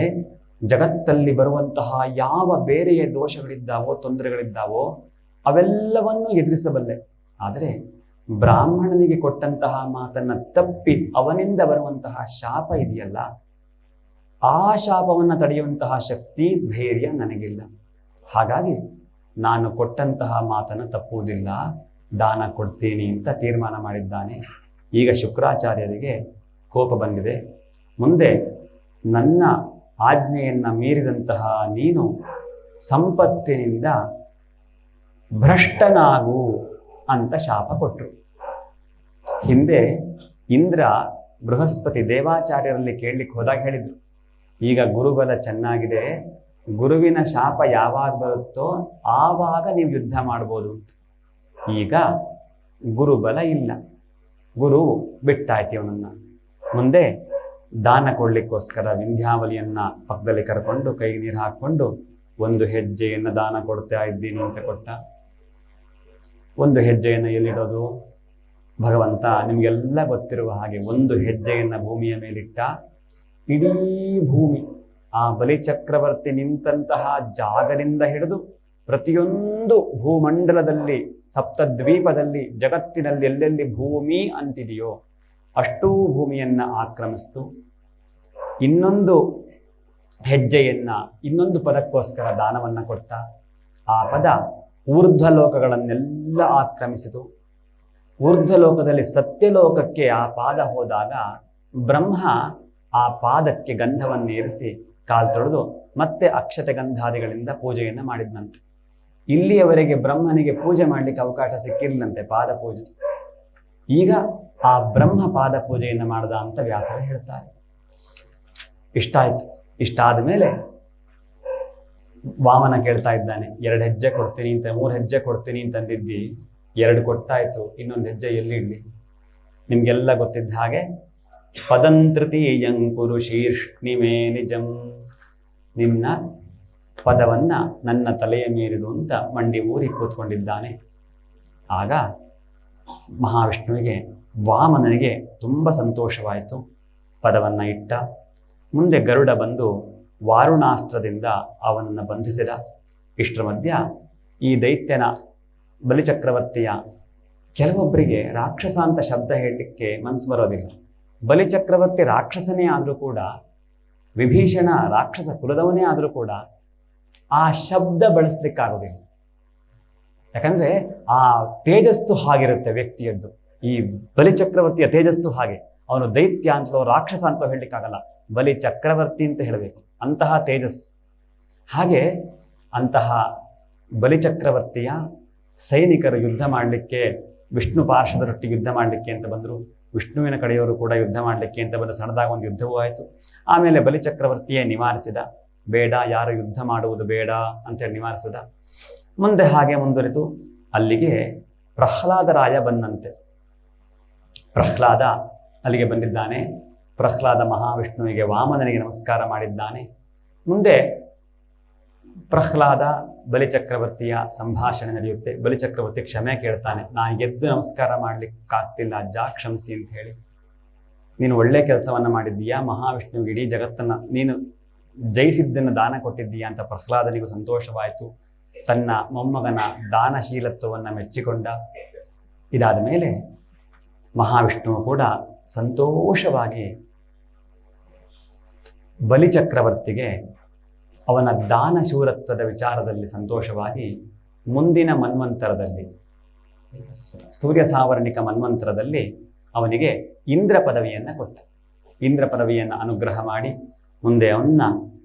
ಜಗತ್ತಲ್ಲಿ ಬರುವಂತಹ ಯಾವ ಬೇರೆಯ ದೋಷಗಳಿದ್ದಾವೋ, ತೊಂದರೆಗಳಿದ್ದಾವೋ ಅವೆಲ್ಲವನ್ನೂ ಎದುರಿಸಬಲ್ಲೆ. ಆದರೆ ಬ್ರಾಹ್ಮಣನಿಗೆ ಕೊಟ್ಟಂತಹ ಮಾತನ್ನು ತಪ್ಪಿ ಅವನಿಂದ ಬರುವಂತಹ ಶಾಪ ಇದೆಯಲ್ಲ, ಆ ಶಾಪವನ್ನು ತಡೆಯುವಂತಹ ಶಕ್ತಿ, ಧೈರ್ಯ ನನಗಿಲ್ಲ. ಹಾಗಾಗಿ ನಾನು ಕೊಟ್ಟಂತಹ ಮಾತನ್ನು ತಪ್ಪುವುದಿಲ್ಲ, ದಾನ ಕೊಡ್ತೀನಿ ಅಂತ ತೀರ್ಮಾನ ಮಾಡಿದ್ದಾನೆ. ಈಗ ಶುಕ್ರಾಚಾರ್ಯರಿಗೆ ಕೋಪ ಬಂದಿದೆ. ಮುಂದೆ ನನ್ನ ಆಜ್ಞೆಯನ್ನು ಮೀರಿದಂತಹ ನೀನು ಸಂಪತ್ತಿನಿಂದ ಭ್ರಷ್ಟನಾಗು ಅಂತ ಶಾಪ ಕೊಟ್ಟರು. ಹಿಂದೆ ಇಂದ್ರ ಬೃಹಸ್ಪತಿ ದೇವಾಚಾರ್ಯರಲ್ಲಿ ಕೇಳಲಿಕ್ಕೆ ಹೋದಾಗ ಹೇಳಿದ್ರು, ಈಗ ಗುರುಬಲ ಚೆನ್ನಾಗಿದೆ, ಗುರುವಿನ ಶಾಪ ಯಾವಾಗ ಬರುತ್ತೋ ಆವಾಗ ನೀವು ಯುದ್ಧ ಮಾಡ್ಬೋದು ಅಂತ. ಈಗ ಗುರುಬಲ ಇಲ್ಲ, ಗುರು ಬಿಟ್ಟಾಯ್ತು ಇವನನ್ನ. ಮುಂದೆ ದಾನ ಕೊಡ್ಲಿಕ್ಕೋಸ್ಕರ ವಿಂಧ್ಯಾವಲಿಯನ್ನ ಪಕ್ಕದಲ್ಲಿ ಕರ್ಕೊಂಡು ಕೈಗೆ ನೀರು ಹಾಕ್ಕೊಂಡು 1 ಹೆಜ್ಜೆಯನ್ನು ದಾನ ಕೊಡ್ತಾ ಇದ್ದೀನಿ ಅಂತ ಕೊಟ್ಟ. 1 ಹೆಜ್ಜೆಯನ್ನು ಎಲ್ಲಿಡೋದು? ಭಗವಂತ ನಿಮಗೆಲ್ಲ ಗೊತ್ತಿರುವ ಹಾಗೆ 1 ಹೆಜ್ಜೆಯನ್ನು ಭೂಮಿಯ ಮೇಲಿಟ್ಟ. ಇಡೀ ಭೂಮಿ ಆ ಬಲಿಚಕ್ರವರ್ತಿ ನಿಂತಹ ಜಾಗದಿಂದ ಹಿಡಿದು ಪ್ರತಿಯೊಂದು ಭೂಮಂಡಲದಲ್ಲಿ, ಸಪ್ತದ್ವೀಪದಲ್ಲಿ, ಜಗತ್ತಿನಲ್ಲಿ ಎಲ್ಲೆಲ್ಲಿ ಭೂಮಿ ಅಂತಿದೆಯೋ ಅಷ್ಟೂ ಭೂಮಿಯನ್ನು ಆಕ್ರಮಿಸ್ತು. ಇನ್ನೊಂದು ಹೆಜ್ಜೆಯನ್ನ, ಇನ್ನೊಂದು ಪದಕ್ಕೋಸ್ಕರ ದಾನವನ್ನು ಕೊಟ್ಟ. ಆ ಪದ ಊರ್ಧ್ವಲೋಕಗಳನ್ನೆಲ್ಲ ಆಕ್ರಮಿಸಿತು. ಊರ್ಧ್ವಲೋಕದಲ್ಲಿ ಸತ್ಯಲೋಕಕ್ಕೆ ಆ ಪಾದ ಹೋದಾಗ ಬ್ರಹ್ಮ ಆ ಪಾದಕ್ಕೆ ಗಂಧವನ್ನು ಏರಿಸಿ ಕಾಲು ತೊಳೆದು ಮತ್ತೆ ಅಕ್ಷತೆ ಗಂಧಾದಿಗಳಿಂದ ಪೂಜೆಯನ್ನು ಮಾಡಿದ್ನಂತೆ. ಇಲ್ಲಿಯವರೆಗೆ ಬ್ರಹ್ಮನಿಗೆ ಪೂಜೆ ಮಾಡಲಿಕ್ಕೆ ಅವಕಾಶ ಸಿಕ್ಕಿರಲಿಲ್ಲಂತೆ, ಪಾದ ಪೂಜೆ. ಈಗ ಆ ಬ್ರಹ್ಮ ಪಾದ ಪೂಜೆಯನ್ನು ಮಾಡ್ದ ಅಂತ ವ್ಯಾಸರು ಹೇಳ್ತಾರೆ. ಇಷ್ಟಾಯ್ತು. ಇಷ್ಟಾದ ಮೇಲೆ ವಾಮನ ಕೇಳ್ತಾ ಇದ್ದಾನೆ, 2 ಹೆಜ್ಜೆ ಕೊಡ್ತೀನಿ ಅಂತ, 3 ಹೆಜ್ಜೆ ಕೊಡ್ತೀನಿ ಅಂತಂದಿದ್ದಿ, 2 ಕೊಟ್ಟಾಯ್ತು, ಇನ್ನೊಂದು ಹೆಜ್ಜೆ ಎಲ್ಲಿ ಇಡ್ಲಿ? ನಿಮ್ಗೆಲ್ಲ ಗೊತ್ತಿದ್ದ ಹಾಗೆ ಪದಂತೃತೀಯಂಕುರು ಶೀರ್ಷ್ಣಿಮೇ ನಿಜಂ, ನಿನ್ನ ಪದವನ್ನ ನನ್ನ ತಲೆಯ ಮೇರಿಡು ಅಂತ ಮಂಡಿ ಊರಿ ಕೂತ್ಕೊಂಡಿದ್ದಾನೆ. ಆಗ ಮಹಾವಿಷ್ಣುವಿಗೆ, ವಾಮನನಿಗೆ ತುಂಬ ಸಂತೋಷವಾಯಿತು. ಪದವನ್ನು ಇಟ್ಟ. ಮುಂದೆ ಗರುಡ ಬಂದು ವಾರುಣಾಸ್ತ್ರದಿಂದ ಅವನನ್ನು ಬಂಧಿಸಿದ. ಇಷ್ಟರ ಮಧ್ಯ ಈ ದೈತ್ಯನ ಬಲಿಚಕ್ರವರ್ತಿಯ ಕೆಲವೊಬ್ಬರಿಗೆ ರಾಕ್ಷಸ ಅಂತ ಶಬ್ದ ಹೇಳಲಿಕ್ಕೆ ಮನಸ್ಸು ಬರೋದಿಲ್ಲ. ಬಲಿಚಕ್ರವರ್ತಿ ರಾಕ್ಷಸನೇ ಆದರೂ ಕೂಡ, ವಿಭೀಷಣ ರಾಕ್ಷಸ ಕುಲದವನೇ ಆದರೂ ಕೂಡ ಆ ಶಬ್ದ ಬಳಸಲಿಕ್ಕಾಗೋದಿಲ್ಲ. ಯಾಕಂದ್ರೆ ಆ ತೇಜಸ್ಸು ಹಾಗಿರುತ್ತೆ ವ್ಯಕ್ತಿಯದ್ದು. ಈ ಬಲಿಚಕ್ರವರ್ತಿಯ ತೇಜಸ್ಸು ಹಾಗೆ. ಅವನು ದೈತ್ಯ ಅಂತಲೋ ರಾಕ್ಷಸ ಅಂತಲೋ ಹೇಳಲಿಕ್ಕಾಗಲ್ಲ, ಬಲಿಚಕ್ರವರ್ತಿ ಅಂತ ಹೇಳಬೇಕು, ಅಂತಹ ತೇಜಸ್ಸು. ಹಾಗೆ ಅಂತಹ ಬಲಿಚಕ್ರವರ್ತಿಯ ಸೈನಿಕರು ಯುದ್ಧ ಮಾಡಲಿಕ್ಕೆ, ವಿಷ್ಣು ಪಾರ್ಶ್ವದರೊಟ್ಟಿಗೆ ಯುದ್ಧ ಮಾಡಲಿಕ್ಕೆ ಅಂತ ಬಂದರು. ವಿಷ್ಣುವಿನ ಕಡೆಯವರು ಕೂಡ ಯುದ್ಧ ಮಾಡಲಿಕ್ಕೆ ಅಂತ ಬಂದು ಸಣ್ಣದಾಗ ಒಂದು ಯುದ್ಧವೂ ಆಯಿತು. ಆಮೇಲೆ ಬಲಿಚಕ್ರವರ್ತಿಯೇ ನಿವಾರಿಸಿದ, ಬೇಡ, ಯಾರು ಯುದ್ಧ ಮಾಡುವುದು ಬೇಡ ಅಂತೇಳಿ ನಿವಾರಿಸಿದ. ಮುಂದೆ ಹಾಗೆ ಮುಂದುವರಿತು. ಅಲ್ಲಿಗೆ ಪ್ರಹ್ಲಾದರಾಯ ಬಂದಂತೆ. ಪ್ರಹ್ಲಾದ ಅಲ್ಲಿಗೆ ಬಂದಿದ್ದಾನೆ. ಪ್ರಹ್ಲಾದ ಮಹಾವಿಷ್ಣುವಿಗೆ ವಾಮನನಿಗೆ ನಮಸ್ಕಾರ ಮಾಡಿದ್ದಾನೆ. ಮುಂದೆ ಪ್ರಹ್ಲಾದ ಬಲಿಚಕ್ರವರ್ತಿಯ ಸಂಭಾಷಣೆ ನಡೆಯುತ್ತೆ. ಬಲಿಚಕ್ರವರ್ತಿ ಕ್ಷಮೆ ಕೇಳ್ತಾನೆ, ನಾನು ಎದ್ದು ನಮಸ್ಕಾರ ಮಾಡ್ಲಿಕ್ಕಾಗ್ತಿಲ್ಲ ಅಜ್ಜ, ಕ್ಷಮಿಸಿ ಅಂತ ಹೇಳಿ. ನೀನು ಒಳ್ಳೆ ಕೆಲಸವನ್ನ ಮಾಡಿದ್ದೀಯಾ, ಮಹಾವಿಷ್ಣುವಿಗೆ ಇಡೀ ಜಗತ್ತನ್ನ ನೀನು ಜಯಿಸಿದ್ದನ್ನು ದಾನ ಕೊಟ್ಟಿದ್ದೀಯಾ ಅಂತ ಪ್ರಹ್ಲಾದನಿಗೂ ಸಂತೋಷವಾಯಿತು. ತನ್ನ ಮೊಮ್ಮಗನ ದಾನಶೀಲತ್ವವನ್ನು ಮೆಚ್ಚಿಕೊಂಡ. ಇದಾದ ಮೇಲೆ ಮಹಾವಿಷ್ಣುವು ಕೂಡ ಸಂತೋಷವಾಗಿ ಬಲಿಚಕ್ರವರ್ತಿಗೆ ಅವನ ದಾನಶೂರತ್ವದ ವಿಚಾರದಲ್ಲಿ ಸಂತೋಷವಾಗಿ ಮುಂದಿನ ಮನ್ವಂತರದಲ್ಲಿ, ಸೂರ್ಯ ಸಾವರ್ಣಿಕ ಮನ್ವಂತರದಲ್ಲಿ ಅವನಿಗೆ ಇಂದ್ರ ಪದವಿಯನ್ನು ಕೊಟ್ಟ. ಇಂದ್ರ ಪದವಿಯನ್ನು ಅನುಗ್ರಹ ಮಾಡಿ ಮುಂದೆ ಅವನ್ನ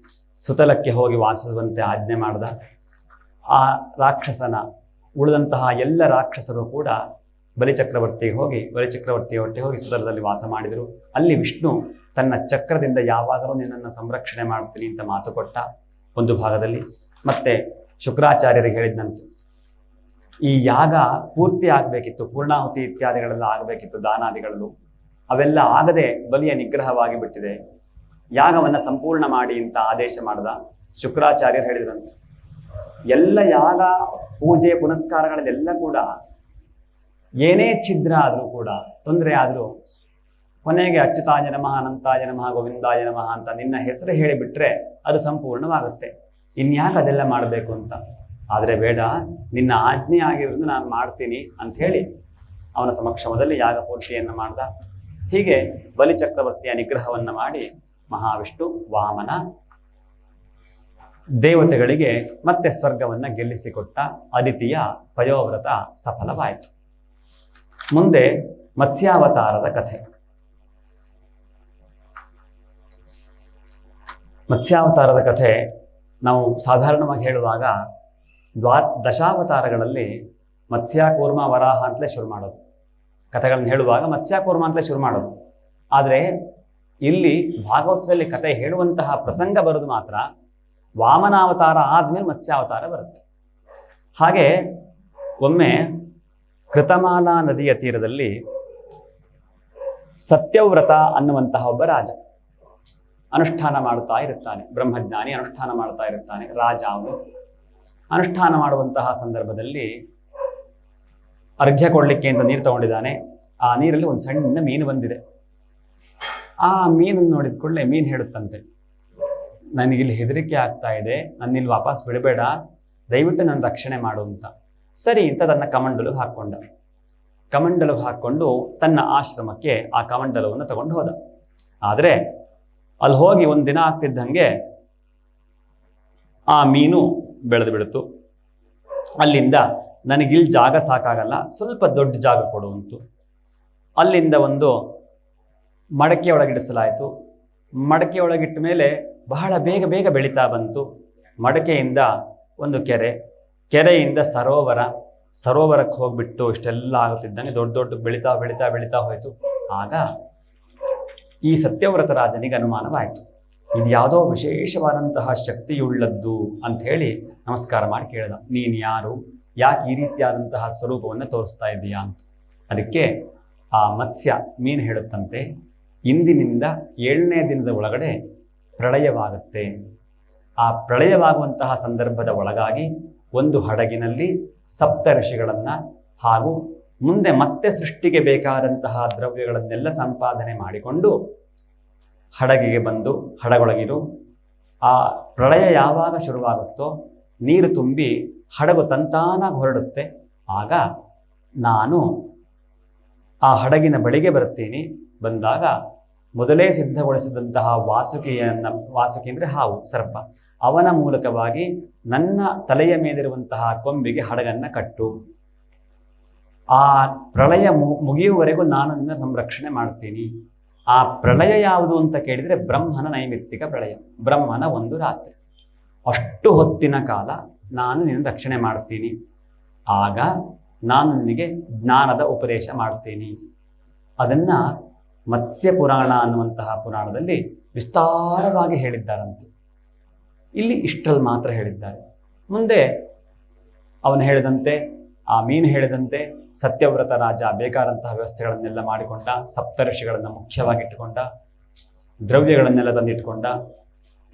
ಸುತಲಕ್ಕೆ ಹೋಗಿ ವಾಸಿಸುವಂತೆ ಆಜ್ಞೆ ಮಾಡಿದ. ಆ ರಾಕ್ಷಸನ ಉಳಿದಂತಹ ಎಲ್ಲ ರಾಕ್ಷಸರು ಕೂಡ ಬಲಿಚಕ್ರವರ್ತಿಗೆ ಹೋಗಿ ಬಲಿಚಕ್ರವರ್ತಿಯ ಒಟ್ಟಿಗೆ ಹೋಗಿ ಸುತಲದಲ್ಲಿ ವಾಸ ಮಾಡಿದರು. ಅಲ್ಲಿ ವಿಷ್ಣು ತನ್ನ ಚಕ್ರದಿಂದ ಯಾವಾಗಲೂ ನಿನ್ನನ್ನು ಸಂರಕ್ಷಣೆ ಮಾಡ್ತೀನಿ ಅಂತ ಮಾತು ಕೊಟ್ಟ ಒಂದು ಭಾಗದಲ್ಲಿ. ಮತ್ತೆ ಶುಕ್ರಾಚಾರ್ಯರಿಗೆ ಹೇಳಿದಂತೆ ಈ ಯಾಗ ಪೂರ್ತಿ ಆಗಬೇಕಿತ್ತು, ಪೂರ್ಣಾಹುತಿ ಇತ್ಯಾದಿಗಳೆಲ್ಲ ಆಗಬೇಕಿತ್ತು, ದಾನಾದಿಗಳಲ್ಲೂ ಅವೆಲ್ಲ ಆಗದೆ ಬಲಿಯ ನಿಗ್ರಹವಾಗಿ ಬಿಟ್ಟಿದೆ, ಯಾಗವನ್ನು ಸಂಪೂರ್ಣ ಮಾಡಿ ಅಂತ ಆದೇಶ ಮಾಡಿದ. ಶುಕ್ರಾಚಾರ್ಯರು ಹೇಳಿದ್ರಂತೆ ಎಲ್ಲ ಯಾಗ ಪೂಜೆ ಪುನಸ್ಕಾರಗಳಲ್ಲೆಲ್ಲ ಕೂಡ ಏನೇ ಛಿದ್ರ ಆದರೂ ಕೂಡ, ತೊಂದರೆ ಆದರೂ ಕೊನೆಗೆ ಅಚ್ಯುತಾಯ ನಮಃ, ಅನಂತಾಯ ನಮಃ, ಗೋವಿಂದಾಯ ನಮಃ ಅಂತ ನಿನ್ನ ಹೆಸರು ಹೇಳಿಬಿಟ್ರೆ ಅದು ಸಂಪೂರ್ಣವಾಗುತ್ತೆ. ಇನ್ಯಾಕೆ ಅದೆಲ್ಲ ಮಾಡಬೇಕು ಅಂತ. ಆದರೆ ಬೇಡ, ನಿನ್ನ ಆಜ್ಞೆ ಆಗಿರೋದು ನಾನು ಮಾಡ್ತೀನಿ ಅಂಥೇಳಿ ಅವನ ಸಮಕ್ಷಮದಲ್ಲಿ ಯಾಗ ಪೂರ್ತಿಯನ್ನು ಮಾಡ್ದ. ಹೀಗೆ ಬಲಿಚಕ್ರವರ್ತಿಯ ನಿಗ್ರಹವನ್ನು ಮಾಡಿ ಮಹಾವಿಷ್ಣು ವಾಮನ ದೇವತೆಗಳಿಗೆ ಮತ್ತೆ ಸ್ವರ್ಗವನ್ನು ಗೆಲ್ಲಿಸಿಕೊಟ್ಟ. ಅದಿತಿಯ ಪಯೋವ್ರತ ಸಫಲವಾಯಿತು. ಮುಂದೆ ಮತ್ಸ್ಯಾವತಾರದ ಕಥೆ. ಮತ್ಸ್ಯಾವತಾರದ ಕಥೆ ನಾವು ಸಾಧಾರಣವಾಗಿ ಹೇಳುವಾಗ ದಶಾವತಾರಗಳಲ್ಲಿ ಮತ್ಸ್ಯ ಕೂರ್ಮ ವರಾಹ ಅಂತಲೇ ಶುರು ಮಾಡೋದು. ಕಥೆಗಳನ್ನು ಹೇಳುವಾಗ ಮತ್ಸ್ಯ ಕೂರ್ಮ ಅಂತಲೇ ಶುರು ಮಾಡೋದು. ಆದರೆ ಇಲ್ಲಿ ಭಾಗವತದಲ್ಲಿ ಕಥೆ ಹೇಳುವಂತಹ ಪ್ರಸಂಗ ಬರೋದು ಮಾತ್ರ ವಾಮನಾವತಾರ ಆದ್ಮೇಲೆ ಮತ್ಸ್ಯಾವತಾರ ಬರುತ್ತೆ. ಹಾಗೆ ಒಮ್ಮೆ ಕೃತಮಾಲಾ ನದಿಯ ತೀರದಲ್ಲಿ ಸತ್ಯವ್ರತ ಅನ್ನುವಂತಹ ಒಬ್ಬ ರಾಜ ಅನುಷ್ಠಾನ ಮಾಡುತ್ತಾ ಇರುತ್ತಾನೆ. ಬ್ರಹ್ಮಜ್ಞಾನಿ ಅನುಷ್ಠಾನ ಮಾಡ್ತಾ ಇರುತ್ತಾನೆ. ರಾಜ ಅವನು ಅನುಷ್ಠಾನ ಮಾಡುವಂತಹ ಸಂದರ್ಭದಲ್ಲಿ ಅರ್ಘ್ಯ ಕೊಡ್ಲಿಕ್ಕೆ ಅಂತ ನೀರು ತಗೊಂಡಿದ್ದಾನೆ. ಆ ನೀರಲ್ಲಿ ಒಂದು ಸಣ್ಣ ಮೀನು ಬಂದಿದೆ. ಆ ಮೀನನ್ನು ನೋಡಿದ ಕೂಡಲೇ ಮೀನು ಹೇಳುತ್ತಂತೆ, ನನಗಿಲ್ಲಿ ಹೆದರಿಕೆ ಆಗ್ತಾ ಇದೆ, ನನ್ನಿಲ್ಲಿ ವಾಪಸ್ ಬಿಡಬೇಡ, ದಯವಿಟ್ಟು ನನ್ನ ರಕ್ಷಣೆ ಮಾಡು ಅಂತ. ಸರಿ ಅಂತ ತನ್ನ ಕಮಂಡಲಿಗೆ ಹಾಕ್ಕೊಂಡ. ಕಮಂಡಲಿಗೆ ಹಾಕ್ಕೊಂಡು ತನ್ನ ಆಶ್ರಮಕ್ಕೆ ಆ ಕಮಂಡಲವನ್ನು ತಗೊಂಡು ಹೋದ. ಆದರೆ ಅಲ್ಲಿ ಹೋಗಿ ಒಂದು ದಿನ ಆಗ್ತಿದ್ದಂಗೆ ಆ ಮೀನು ಬೆಳೆದು ಬಿಡ್ತು. ಅಲ್ಲಿಂದ ನನಗಿಲ್ಲಿ ಜಾಗ ಸಾಕಾಗಲ್ಲ, ಸ್ವಲ್ಪ ದೊಡ್ಡ ಜಾಗ ಕೊಡುವಂತು. ಅಲ್ಲಿಂದ ಒಂದು ಮಡಕೆ ಒಳಗಿಡಿಸಲಾಯಿತು. ಮಡಕೆ ಒಳಗಿಟ್ಟ ಮೇಲೆ ಬಹಳ ಬೇಗ ಬೇಗ ಬೆಳೀತಾ ಬಂತು. ಮಡಕೆಯಿಂದ ಒಂದು ಕೆರೆ, ಕೆರೆಯಿಂದ ಸರೋವರ, ಸರೋವರಕ್ಕೆ ಹೋಗ್ಬಿಟ್ಟು ಇಷ್ಟೆಲ್ಲ ಆಗುತ್ತಿದ್ದಂಗೆ ದೊಡ್ಡ ದೊಡ್ಡ ಬೆಳೀತಾ ಬೆಳೀತಾ ಬೆಳೀತಾ ಹೋಯಿತು. ಆಗ ಈ ಸತ್ಯವ್ರತ ರಾಜನಿಗೆ ಅನುಮಾನವಾಯಿತು, ಇದು ಯಾವುದೋ ವಿಶೇಷವಾದಂತಹ ಶಕ್ತಿಯುಳ್ಳದ್ದು ಅಂತ ಹೇಳಿ ನಮಸ್ಕಾರ ಮಾಡಿ ಕೇಳಿದ, ನೀನು ಯಾರು, ಯಾಕೆ ಈ ರೀತಿಯಾದಂತಹ ಸ್ವರೂಪವನ್ನು ತೋರಿಸ್ತಾ ಇದ್ದೀಯಾ ಅಂತ. ಅದಕ್ಕೆ ಆ ಮತ್ಸ್ಯ ಮೀನು ಹೇಳುತ್ತಂತೆ, ಇಂದಿನಿಂದ 7ನೇ ದಿನದ ಒಳಗಡೆ ಪ್ರಳಯವಾಗುತ್ತೆ. ಆ ಪ್ರಳಯವಾಗುವಂತಹ ಸಂದರ್ಭದ ಒಳಗಾಗಿ ಒಂದು ಹಡಗಿನಲ್ಲಿ ಸಪ್ತ ಋಷಿಗಳನ್ನು ಹಾಗೂ ಮುಂದೆ ಮತ್ತೆ ಸೃಷ್ಟಿಗೆ ಬೇಕಾದಂತಹ ದ್ರವ್ಯಗಳನ್ನೆಲ್ಲ ಸಂಪಾದನೆ ಮಾಡಿಕೊಂಡು ಹಡಗಿಗೆ ಬಂದು ಹಡಗೊಳಗಿರು. ಆ ಪ್ರಳಯ ಯಾವಾಗ ಶುರುವಾಗುತ್ತೋ ನೀರು ತುಂಬಿ ಹಡಗು ತಂತಾನಾಗಿ ಹೊರಡುತ್ತೆ. ಆಗ ನಾನು ಆ ಹಡಗಿನ ಬಳಿಗೆ ಬರ್ತೀನಿ. ಬಂದಾಗ ಮೊದಲೇ ಸಿದ್ಧಗೊಳಿಸಿದಂತಹ ವಾಸುಕಿ ಅಂದರೆ ಹಾವು, ಸರ್ಪ, ಅವನ ಮೂಲಕವಾಗಿ ನನ್ನ ತಲೆಯ ಮೇಲಿರುವಂತಹ ಕೊಂಬಿಗೆ ಹಡಗನ್ನು ಕಟ್ಟು. ಆ ಪ್ರಳಯ ಮುಗಿಯುವವರೆಗೂ ನಾನು ನಿನ್ನ ಸಂರಕ್ಷಣೆ ಮಾಡ್ತೀನಿ. ಆ ಪ್ರಳಯ ಯಾವುದು ಅಂತ ಕೇಳಿದರೆ ಬ್ರಹ್ಮನ ನೈಮಿತ್ತಿಕ ಪ್ರಳಯ, ಬ್ರಹ್ಮನ ಒಂದು ರಾತ್ರಿ. ಅಷ್ಟು ಹೊತ್ತಿನ ಕಾಲ ನಾನು ನಿನ್ನ ರಕ್ಷಣೆ ಮಾಡ್ತೀನಿ. ಆಗ ನಾನು ನಿನಗೆ ಜ್ಞಾನದ ಉಪದೇಶ ಮಾಡ್ತೀನಿ. ಅದನ್ನು ಮತ್ಸ್ಯ ಪುರಾಣ ಅನ್ನುವಂತಹ ಪುರಾಣದಲ್ಲಿ ವಿಸ್ತಾರವಾಗಿ ಹೇಳಿದ್ದಾರಂತೆ. ಇಲ್ಲಿ ಇಷ್ಟರಲ್ಲಿ ಮಾತ್ರ ಹೇಳಿದ್ದಾರೆ. ಮುಂದೆ ಅವನು ಹೇಳಿದಂತೆ, ಆ ಮೀನು ಹೇಳಿದಂತೆ ಸತ್ಯವ್ರತ ರಾಜ ಬೇಕಾದಂತಹ ವ್ಯವಸ್ಥೆಗಳನ್ನೆಲ್ಲ ಮಾಡಿಕೊಂಡ. ಸಪ್ತರ್ಷಿಗಳನ್ನು ಮುಖ್ಯವಾಗಿಟ್ಟುಕೊಂಡ. ದ್ರವ್ಯಗಳನ್ನೆಲ್ಲ ತಂದಿಟ್ಕೊಂಡ.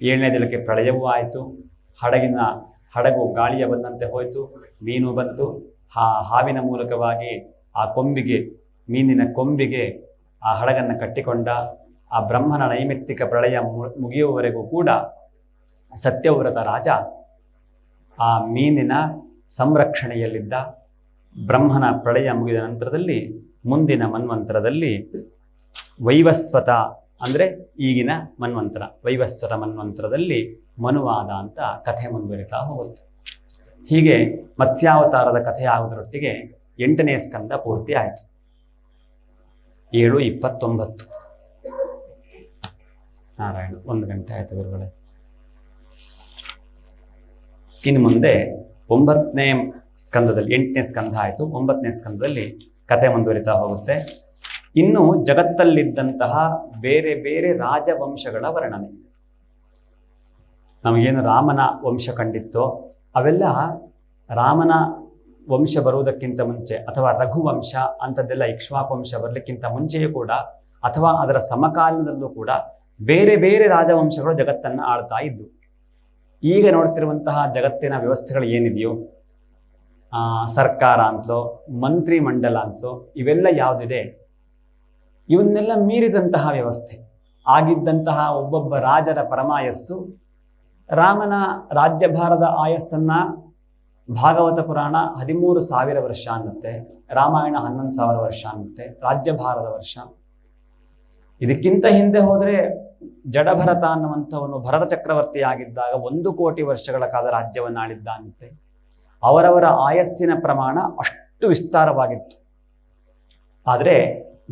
7ನೇ ದಿನಕ್ಕೆ ಪ್ರಳಯವೂ ಆಯಿತು. ಹಡಗು ಗಾಳಿಯ ಬಂದಂತೆ ಹೋಯಿತು. ಮೀನು ಬಂತು. ಹಾವಿನ ಮೂಲಕವಾಗಿ ಆ ಮೀನಿನ ಕೊಂಬಿಗೆ ಆ ಹಡಗನ್ನು ಕಟ್ಟಿಕೊಂಡ. ಆ ಬ್ರಹ್ಮನ ನೈಮಿತ್ತಿಕ ಪ್ರಳಯ ಮುಗಿಯುವವರೆಗೂ ಕೂಡ ಸತ್ಯವ್ರತ ರಾಜ ಆ ಮೀನಿನ ಸಂರಕ್ಷಣೆಯಲ್ಲಿದ್ದ. ಬ್ರಹ್ಮನ ಪ್ರಳಯ ಮುಗಿದ ನಂತರದಲ್ಲಿ ಮುಂದಿನ ಮನ್ವಂತರದಲ್ಲಿ ವೈವಸ್ವತ ಅಂದರೆ ಈಗಿನ ಮನ್ವಂತರ, ವೈವಸ್ವತ ಮನ್ವಂತರದಲ್ಲಿ ಮನುವಾದ ಅಂತ ಕಥೆ ಮುಂದುವರಿತಾ ಹೋಗುತ್ತೆ. ಹೀಗೆ ಮತ್ಸ್ಯಾವತಾರದ ಕಥೆಯಾಗುವುದರೊಟ್ಟಿಗೆ 8ನೇ ಸ್ಕಂದ ಪೂರ್ತಿ ಆಯಿತು. 7:29 ನಾರಾಯಣ 1 ಗಂಟೆ ಆಯಿತು ಗುರುಗಳೇ. ಇನ್ನು ಮುಂದೆ 9ನೇ ಸ್ಕಂದದಲ್ಲಿ, 8ನೇ ಸ್ಕಂದ ಆಯಿತು, 9ನೇ ಸ್ಕಂದದಲ್ಲಿ ಕಥೆ ಮುಂದುವರಿತಾ ಹೋಗುತ್ತೆ. ಇನ್ನು ಜಗತ್ತಲ್ಲಿದ್ದಂತಹ ಬೇರೆ ಬೇರೆ ರಾಜವಂಶಗಳ ವರ್ಣನೆ. ನಮಗೇನು ರಾಮನ ವಂಶ ಕಂಡಿತ್ತೋ ಅವೆಲ್ಲ ರಾಮನ ವಂಶ ಬರುವುದಕ್ಕಿಂತ ಮುಂಚೆ, ಅಥವಾ ರಘುವಂಶ ಅಂಥದ್ದೆಲ್ಲ ಇಕ್ಷ್ವಾಕು ವಂಶ ಬರಲಿಕ್ಕಿಂತ ಮುಂಚೆಯೂ ಕೂಡ, ಅಥವಾ ಅದರ ಸಮಕಾಲೀನದಲ್ಲೂ ಕೂಡ ಬೇರೆ ಬೇರೆ ರಾಜವಂಶಗಳು ಜಗತ್ತನ್ನು ಆಳ್ತಾ ಇದ್ದು. ಈಗ ನೋಡ್ತಿರುವಂತಹ ಜಗತ್ತಿನ ವ್ಯವಸ್ಥೆಗಳು ಏನಿದೆಯೋ, ಸರ್ಕಾರ ಅಂತಲೋ ಮಂತ್ರಿ ಮಂಡಲ ಅಂತಲೋ ಇವೆಲ್ಲ ಯಾವುದಿದೆ, ಇವನ್ನೆಲ್ಲ ಮೀರಿದಂತಹ ವ್ಯವಸ್ಥೆ. ಆಗಿದ್ದಂತಹ ಒಬ್ಬೊಬ್ಬ ರಾಜರ ಪರಮಾಯಸ್ಸು, ರಾಮನ ರಾಜ್ಯಭಾರದ ಆಯಸ್ಸನ್ನು ಭಾಗವತ ಪುರಾಣ 13,000 ವರ್ಷ ಅನ್ನುತ್ತೆ, ರಾಮಾಯಣ 11,000 ವರ್ಷ ಅನ್ನುತ್ತೆ ರಾಜ್ಯಭಾರದ ವರ್ಷ. ಇದಕ್ಕಿಂತ ಹಿಂದೆ ಹೋದರೆ ಜಡಭರತ ಅನ್ನುವಂಥವನು ಭರತ ಚಕ್ರವರ್ತಿ ಆಗಿದ್ದಾಗ 1 ಕೋಟಿ ವರ್ಷಗಳ ಕಾಲ ರಾಜ್ಯವನ್ನು ಆಳಿದ್ದ ಅನ್ನುತ್ತೆ. ಅವರವರ ಆಯಸ್ಸಿನ ಪ್ರಮಾಣ ಅಷ್ಟು ವಿಸ್ತಾರವಾಗಿತ್ತು. ಆದರೆ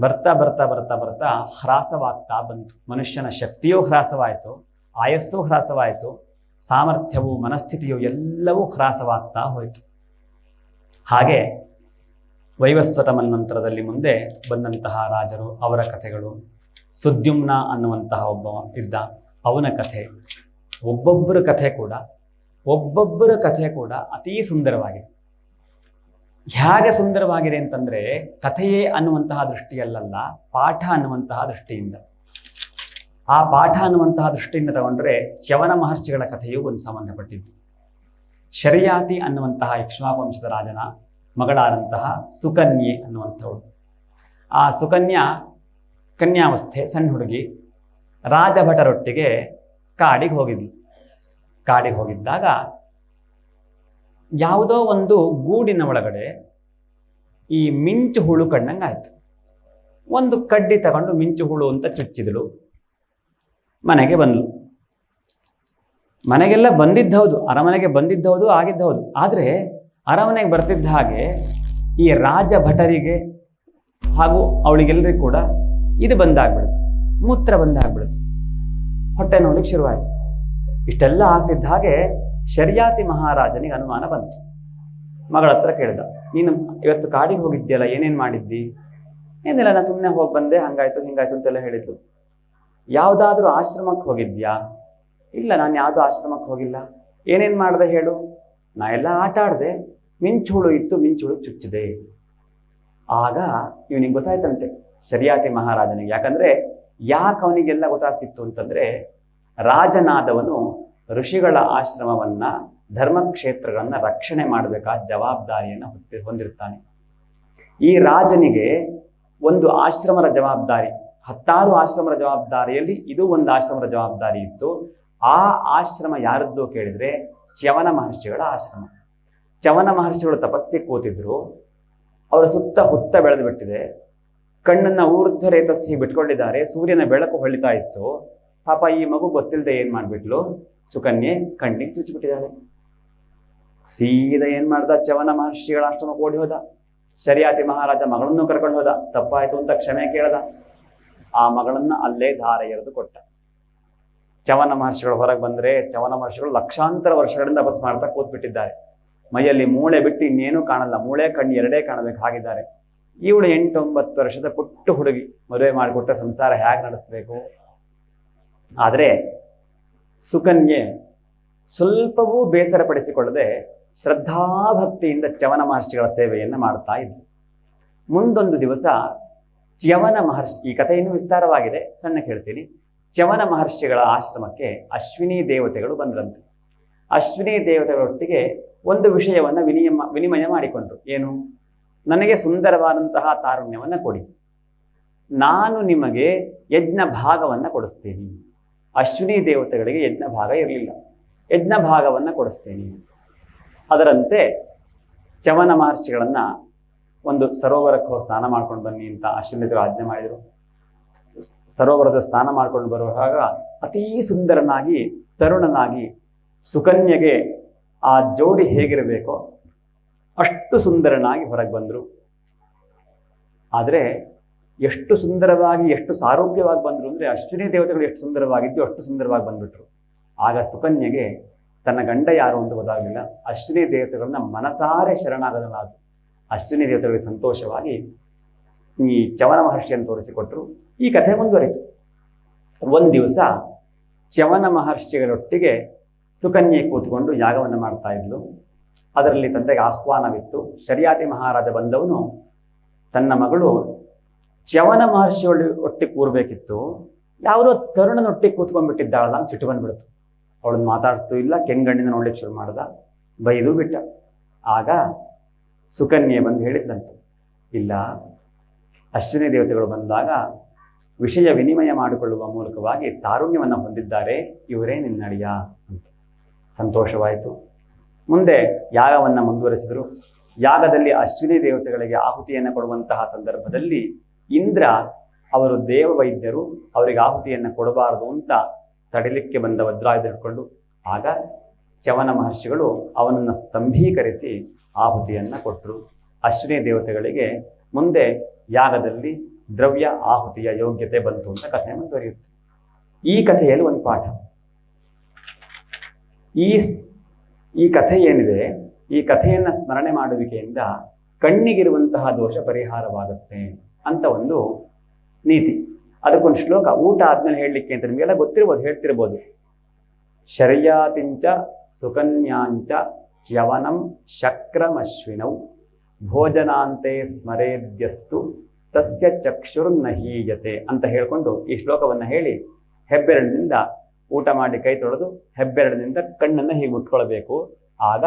ಬರ್ತಾ ಬರ್ತಾ ಬರ್ತಾ ಬರ್ತಾ ಹ್ರಾಸವಾಗ್ತಾ ಬಂತು. ಮನುಷ್ಯನ ಶಕ್ತಿಯೂ ಹ್ರಾಸವಾಯಿತು, ಆಯಸ್ಸು ಹ್ರಾಸವಾಯಿತು, ಸಾಮರ್ಥ್ಯವು ಮನಸ್ಥಿತಿಯು ಎಲ್ಲವೂ ಹ್ರಾಸವಾಗ್ತಾ ಹೋಯಿತು. ಹಾಗೆ ವೈವಸ್ವತ ಮನ್ವಂತರದಲ್ಲಿ ಮುಂದೆ ಬಂದಂತಹ ರಾಜರು, ಅವರ ಕಥೆಗಳು, ಸುದ್ಯುಮ್ನ ಅನ್ನುವಂತಹ ಒಬ್ಬ ಇದ್ದ, ಅವನ ಕಥೆ, ಒಬ್ಬೊಬ್ಬರ ಕಥೆ ಕೂಡ ಅತೀ ಸುಂದರವಾಗಿದೆ. ಹೇಗೆ ಸುಂದರವಾಗಿದೆ ಅಂತಂದರೆ, ಕಥೆಯೇ ಅನ್ನುವಂತಹ ದೃಷ್ಟಿಯಲ್ಲ, ಪಾಠ ಅನ್ನುವಂತಹ ದೃಷ್ಟಿಯಿಂದ. ಆ ಪಾಠ ಅನ್ನುವಂತಹ ದೃಷ್ಟಿಯಿಂದ ತಗೊಂಡ್ರೆ ಚ್ಯವನ ಮಹರ್ಷಿಗಳ ಕಥೆಯೂ ಒಂದು ಸಂಬಂಧಪಟ್ಟಿದ್ದು. ಶರ್ಯಾತಿ ಅನ್ನುವಂತಹ ಇಕ್ಷ್ವಾಕು ವಂಶದ ರಾಜನ ಮಗಳಾದಂತಹ ಸುಕನ್ಯೆ ಅನ್ನುವಂಥವಳು. ಆ ಸುಕನ್ಯಾ ಕನ್ಯಾವಸ್ಥೆ, ಸಣ್ಣ ಹುಡುಗಿ, ರಾಜಭಟರೊಟ್ಟಿಗೆ ಕಾಡಿಗೆ ಹೋಗಿದ್ಲು. ಕಾಡಿಗೆ ಹೋಗಿದ್ದಾಗ ಯಾವುದೋ ಒಂದು ಗೂಡಿನ ಒಳಗಡೆ ಈ ಮಿಂಚು ಹುಳು ಕಂಡಂಗಾಯ್ತು. ಒಂದು ಕಡ್ಡಿ ತಗೊಂಡು ಮಿಂಚು ಹುಳು ಅಂತ ಚುಚ್ಚಿದಳು. ಮನೆಗೆ ಬಂದ್ಲು. ಮನೆಗೆಲ್ಲ ಬಂದಿದ್ದೌದು, ಅರಮನೆಗೆ ಬಂದಿದ್ದೌದು, ಆಗಿದ್ದೌದು. ಆದರೆ ಅರಮನೆಗೆ ಬರ್ತಿದ್ದ ಹಾಗೆ ಈ ರಾಜ ಭಟರಿಗೆ ಹಾಗೂ ಅವಳಿಗೆಲ್ಲರಿಗೂ ಕೂಡ ಇದು ಬಂದಾಗ್ಬಿಡ್ತು, ಮೂತ್ರ ಬಂದಾಗ್ಬಿಡ್ತು, ಹೊಟ್ಟೆ ನೋಡ್ಲಿಕ್ಕೆ ಶುರುವಾಯಿತು. ಇಷ್ಟೆಲ್ಲ ಆಗ್ತಿದ್ದ ಹಾಗೆ ಶರ್ಯಾತಿ ಮಹಾರಾಜನಿಗೆ ಅನುಮಾನ ಬಂತು. ಮಗಳ ಹತ್ರ ಕೇಳ್ದ, ನೀನು ಇವತ್ತು ಕಾಡಿಗೆ ಹೋಗಿದ್ಯಲ್ಲ, ಏನೇನು ಮಾಡಿದ್ದಿ? ಏನಿಲ್ಲ, ನಾನು ಸುಮ್ಮನೆ ಹೋಗಿ ಬಂದೆ, ಹಂಗಾಯ್ತು ಹಿಂಗಾಯ್ತು ಅಂತೆಲ್ಲ ಹೇಳಿದ್ಲು. ಯಾವುದಾದ್ರೂ ಆಶ್ರಮಕ್ಕೆ ಹೋಗಿದ್ಯಾ? ಇಲ್ಲ, ನಾನು ಯಾವುದೋ ಆಶ್ರಮಕ್ಕೆ ಹೋಗಿಲ್ಲ. ಏನೇನು ಮಾಡಿದೆ ಹೇಳು? ನಾ ಎಲ್ಲ ಆಟ ಆಡಿದೆ, ಮಿಂಚುಳು ಇತ್ತು, ಮಿಂಚುಳು ಚುಚ್ಚಿದೆ. ಆಗ ಇವನಿಗೆ ಗೊತ್ತಾಯ್ತಂತೆ ಶರ್ಯಾತಿ ಮಹಾರಾಜನಿಗೆ. ಯಾಕಂದರೆ ಯಾಕೆ ಅವನಿಗೆಲ್ಲ ಗೊತ್ತಾಗ್ತಿತ್ತು ಅಂತಂದರೆ, ರಾಜನಾದವನು ಋಷಿಗಳ ಆಶ್ರಮವನ್ನು, ಧರ್ಮಕ್ಷೇತ್ರಗಳನ್ನು ರಕ್ಷಣೆ ಮಾಡಬೇಕಾದ ಜವಾಬ್ದಾರಿಯನ್ನು ಹೊಂದಿರ್ತಾನೆ. ಈ ರಾಜನಿಗೆ ಒಂದು ಆಶ್ರಮದ ಜವಾಬ್ದಾರಿ, 10 ಆಶ್ರಮದ ಜವಾಬ್ದಾರಿಯಲ್ಲಿ ಇದು ಒಂದು ಆಶ್ರಮದ ಜವಾಬ್ದಾರಿ ಇತ್ತು. ಆ ಆಶ್ರಮ ಯಾರದ್ದು ಕೇಳಿದರೆ ಚ್ಯವನ ಮಹರ್ಷಿಗಳ ಆಶ್ರಮ. ಚ್ಯವನ ಮಹರ್ಷಿಗಳು ತಪಸ್ಸಿಗೆ ಕೂತಿದ್ರು. ಅವರ ಸುತ್ತ ಹುತ್ತ ಬೆಳೆದು ಬಿಟ್ಟಿದೆ. ಕಣ್ಣನ್ನು ಊರ್ಧ್ವ ರೇತಸ್ಸಿ ಬಿಟ್ಕೊಂಡಿದ್ದಾರೆ. ಸೂರ್ಯನ ಬೆಳಕು ಹೊಳಿತಾ ಇತ್ತು. ಪಾಪ ಈ ಮಗು ಗೊತ್ತಿಲ್ಲದೆ ಏನು ಮಾಡಿಬಿಟ್ಲು, ಸುಕನ್ಯೆ ಕಣ್ಣಿಗೆ ಚುಚ್ಚಿಬಿಟ್ಟಿದ್ದಾಳೆ. ಸೀದಾ ಏನು ಮಾಡ್ದ, ಚ್ಯವನ ಮಹರ್ಷಿಗಳ ಆಶ್ರಮಕ್ಕೆ ಓಡಿ ಹೋದ. ಶರ್ಯಾತಿ ಮಹಾರಾಜ ಮಗಳನ್ನು ಕರ್ಕೊಂಡು ಹೋದ. ತಪ್ಪಾಯಿತು ಅಂತ ಕ್ಷಮೆ ಕೇಳ್ದ. ಆ ಮಗಳನ್ನು ಅಲ್ಲೇ ಧಾರೆ ಎರೆದು ಕೊಟ್ಟ. ಚ್ಯವನ ಮಹರ್ಷಿಗಳು ಹೊರಗೆ ಬಂದರೆ, ಚ್ಯವನ ಮಹರ್ಷಿಗಳು ಲಕ್ಷಾಂತರ ವರ್ಷಗಳಿಂದ ತಪಸ್ ಮಾಡ್ತಾ ಕೂತ್ಬಿಟ್ಟಿದ್ದಾರೆ. ಮೈಯಲ್ಲಿ ಮೂಳೆ ಬಿಟ್ಟು ಇನ್ನೇನೂ ಕಾಣಲ್ಲ, ಮೂಳೆ ಕಣ್ಣು ಎರಡೇ ಕಾಣಬೇಕು ಹಾಗಿದ್ದಾರೆ. ಇವಳು 8-9 ವರ್ಷದ ಪುಟ್ಟ ಹುಡುಗಿ, ಮದುವೆ ಮಾಡಿಕೊಟ್ಟ ಸಂಸಾರ ಹೇಗೆ ನಡೆಸಬೇಕು? ಆದರೆ ಸುಕನ್ಯೆ ಸ್ವಲ್ಪವೂ ಬೇಸರ ಪಡಿಸಿಕೊಳ್ಳದೆ ಶ್ರದ್ಧಾಭಕ್ತಿಯಿಂದ ಚ್ಯವನ ಮಹರ್ಷಿಗಳ ಸೇವೆಯನ್ನು ಮಾಡ್ತಾ ಇದ್ದರು. ಮುಂದೊಂದು ದಿವಸ ಚ್ಯವನ ಮಹರ್ಷಿ, ಈ ಕಥೆ ಇನ್ನೂ ವಿಸ್ತಾರವಾಗಿದೆ, ಸಣ್ಣ ಹೇಳ್ತೀನಿ. ಚ್ಯವನ ಮಹರ್ಷಿಗಳ ಆಶ್ರಮಕ್ಕೆ ಅಶ್ವಿನಿ ದೇವತೆಗಳು ಬಂದ್ರಂತೆ. ಅಶ್ವಿನಿ ದೇವತೆಗಳೊಟ್ಟಿಗೆ ಒಂದು ವಿಷಯವನ್ನು ವಿನಿಮಯ ಮಾಡಿಕೊಂಡ್ರು. ಏನು? ನನಗೆ ಸುಂದರವಾದಂತಹ ತಾರುಣ್ಯವನ್ನು ಕೊಡಿ, ನಾನು ನಿಮಗೆ ಯಜ್ಞ ಭಾಗವನ್ನು ಕೊಡಿಸ್ತೀನಿ. ಅಶ್ವಿನಿ ದೇವತೆಗಳಿಗೆ ಯಜ್ಞ ಭಾಗ ಇರಲಿಲ್ಲ, ಯಜ್ಞ ಭಾಗವನ್ನು ಕೊಡಿಸ್ತೀನಿ. ಅದರಂತೆ ಚ್ಯವನ ಮಹರ್ಷಿಗಳನ್ನು ಒಂದು ಸರೋವರಕ್ಕೆ ಹೋಗಿ ಸ್ನಾನ ಮಾಡ್ಕೊಂಡು ಬನ್ನಿ ಅಂತ ಅಶ್ವಿನಿ ದೇವರು ಆಜ್ಞೆ ಮಾಡಿದರು. ಸರೋವರದ ಸ್ನಾನ ಮಾಡ್ಕೊಂಡು ಬರುವಾಗ ಅತೀ ಸುಂದರನಾಗಿ ತರುಣನಾಗಿ ಸುಕನ್ಯೆಗೆ ಆ ಜೋಡಿ ಹೇಗಿರಬೇಕೋ ಅಷ್ಟು ಸುಂದರನಾಗಿ ಹೊರಗೆ ಬಂದರು. ಆದರೆ ಎಷ್ಟು ಸುಂದರವಾಗಿ ಎಷ್ಟು ಸಾರೋಗ್ಯವಾಗಿ ಬಂದರು ಅಂದರೆ ಅಶ್ವಿನಿ ದೇವತೆಗಳು ಎಷ್ಟು ಸುಂದರವಾಗಿದ್ದು ಅಷ್ಟು ಸುಂದರವಾಗಿ ಬಂದ್ಬಿಟ್ರು. ಆಗ ಸುಕನ್ಯೆಗೆ ತನ್ನ ಗಂಡ ಯಾರು ಅಂತ ಗೊತ್ತಾಗಲಿಲ್ಲ. ಅಶ್ವಿನಿ ದೇವತೆಗಳನ್ನ ಮನಸಾರೆ ಶರಣಾಗತನಾದ ಅಶ್ವಿನಿ ದೇವತೆಗಳಿಗೆ ಸಂತೋಷವಾಗಿ ಈ ಚ್ಯವನ ಮಹರ್ಷಿಯನ್ನು ತೋರಿಸಿಕೊಟ್ರು. ಈ ಕಥೆ ಮುಂದುವರಿತು. ಒಂದು ದಿವಸ ಚ್ಯವನ ಮಹರ್ಷಿಗಳೊಟ್ಟಿಗೆ ಸುಕನ್ಯೆ ಕೂತ್ಕೊಂಡು ಯಾಗವನ್ನು ಮಾಡ್ತಾ ಇದ್ಲು. ಅದರಲ್ಲಿ ತಂದೆಗೆ ಆಹ್ವಾನವಿತ್ತು. ಶರ್ಯಾತಿ ಮಹಾರಾಜ ಬಂದವನು ತನ್ನ ಮಗಳು ಚ್ಯವನ ಒಟ್ಟಿಗೆ ಕೂರ್ಬೇಕಿತ್ತು, ಯಾವುದೋ ತರುಣನೊಟ್ಟಿಗೆ ಕೂತ್ಕೊಂಡ್ಬಿಟ್ಟಿದ್ದಾಳಲ್ಲ ಅಂತ ಸಿಟ್ಟು ಬಂದ್ಬಿಡ್ತು. ಅವಳನ್ನು ಮಾತಾಡಿಸ್ತೂ ಇಲ್ಲ, ಕೆಂಗಣ್ಣಿನ ನೋಡ್ಲಿಕ್ಕೆ ಶುರು ಮಾಡ್ದ, ಬೈದು ಬಿಟ್ಟ. ಆಗ ಸುಕನ್ಯೆ ಬಂದು ಹೇಳಿದ್ದಂತೆ, ಇಲ್ಲ, ಅಶ್ವಿನಿ ದೇವತೆಗಳು ಬಂದಾಗ ವಿಷಯ ವಿನಿಮಯ ಮಾಡಿಕೊಳ್ಳುವ ಮೂಲಕವಾಗಿ ತಾರುಣ್ಯವನ್ನು ಹೊಂದಿದ್ದಾರೆ, ಇವರೇ ನಿನ್ನಡಿಯ ಅಂತ. ಸಂತೋಷವಾಯಿತು. ಮುಂದೆ ಯಾಗವನ್ನು ಮುಂದುವರೆಸಿದರು. ಯಾಗದಲ್ಲಿ ಅಶ್ವಿನಿ ದೇವತೆಗಳಿಗೆ ಆಹುತಿಯನ್ನು ಕೊಡುವಂತಹ ಸಂದರ್ಭದಲ್ಲಿ ಇಂದ್ರ ಅವರು ದೇವವೈದ್ಯರು, ಅವರಿಗೆ ಆಹುತಿಯನ್ನು ಕೊಡಬಾರದು ಅಂತ ತಡಿಲಿಕ್ಕೆ ಬಂದ ವಜ್ರಾಯುಧ ಹಿಡ್ಕೊಂಡು, ಆಗ ಚ್ಯವನ ಮಹರ್ಷಿಗಳು ಅವನನ್ನು ಸ್ತಂಭೀಕರಿಸಿ ಆಹುತಿಯನ್ನು ಕೊಟ್ಟರು. ಅಶ್ವಿನಿ ದೇವತೆಗಳಿಗೆ ಮುಂದೆ ಯಾಗದಲ್ಲಿ ದ್ರವ್ಯ ಆಹುತಿಯ ಯೋಗ್ಯತೆ ಬಂತು ಅಂತ ಕಥೆ ಮುಂದುವರಿಯುತ್ತೆ. ಈ ಕಥೆಯಲ್ಲಿ ಒಂದು ಪಾಠ. ಈ ಕಥೆ ಏನಿದೆ, ಈ ಕಥೆಯನ್ನು ಸ್ಮರಣೆ ಮಾಡುವಿಕೆಯಿಂದ ಕಣ್ಣಿಗಿರುವಂತಹ ದೋಷ ಪರಿಹಾರವಾಗುತ್ತೆ ಅಂತ ಒಂದು ನೀತಿ. ಅದಕ್ಕೊಂದು ಶ್ಲೋಕ ಊಟ ಆದ್ಮೇಲೆ ಹೇಳಲಿಕ್ಕೆ ಅಂತ ನಿಮಗೆಲ್ಲ ಗೊತ್ತಿರ್ಬೋದು, ಹೇಳ್ತಿರ್ಬೋದು. ಶರ್ಯಾತಿಂಚ ಸುಕನ್ಯಾಂಚ ಚ್ಯವನಂ ಶಕ್ರಮಶ್ವಿನೌ ಭೋಜನಾಂತೆ ಸ್ಮರೇದ್ಯಸ್ತು ತಸ್ಯ ಚಕ್ಷುರ್ನಹೀಯತೆ ಅಂತ ಹೇಳ್ಕೊಂಡು ಈ ಶ್ಲೋಕವನ್ನು ಹೇಳಿ ಹೆಬ್ಬೆರಳಿನಿಂದ ಊಟ ಮಾಡಿ ಕೈ ತೊಳೆದು ಹೆಬ್ಬೆರಳಿನಿಂದ ಕಣ್ಣನ್ನು ಹೀಗೆ ಮುಟ್ಕೊಳ್ಬೇಕು, ಆಗ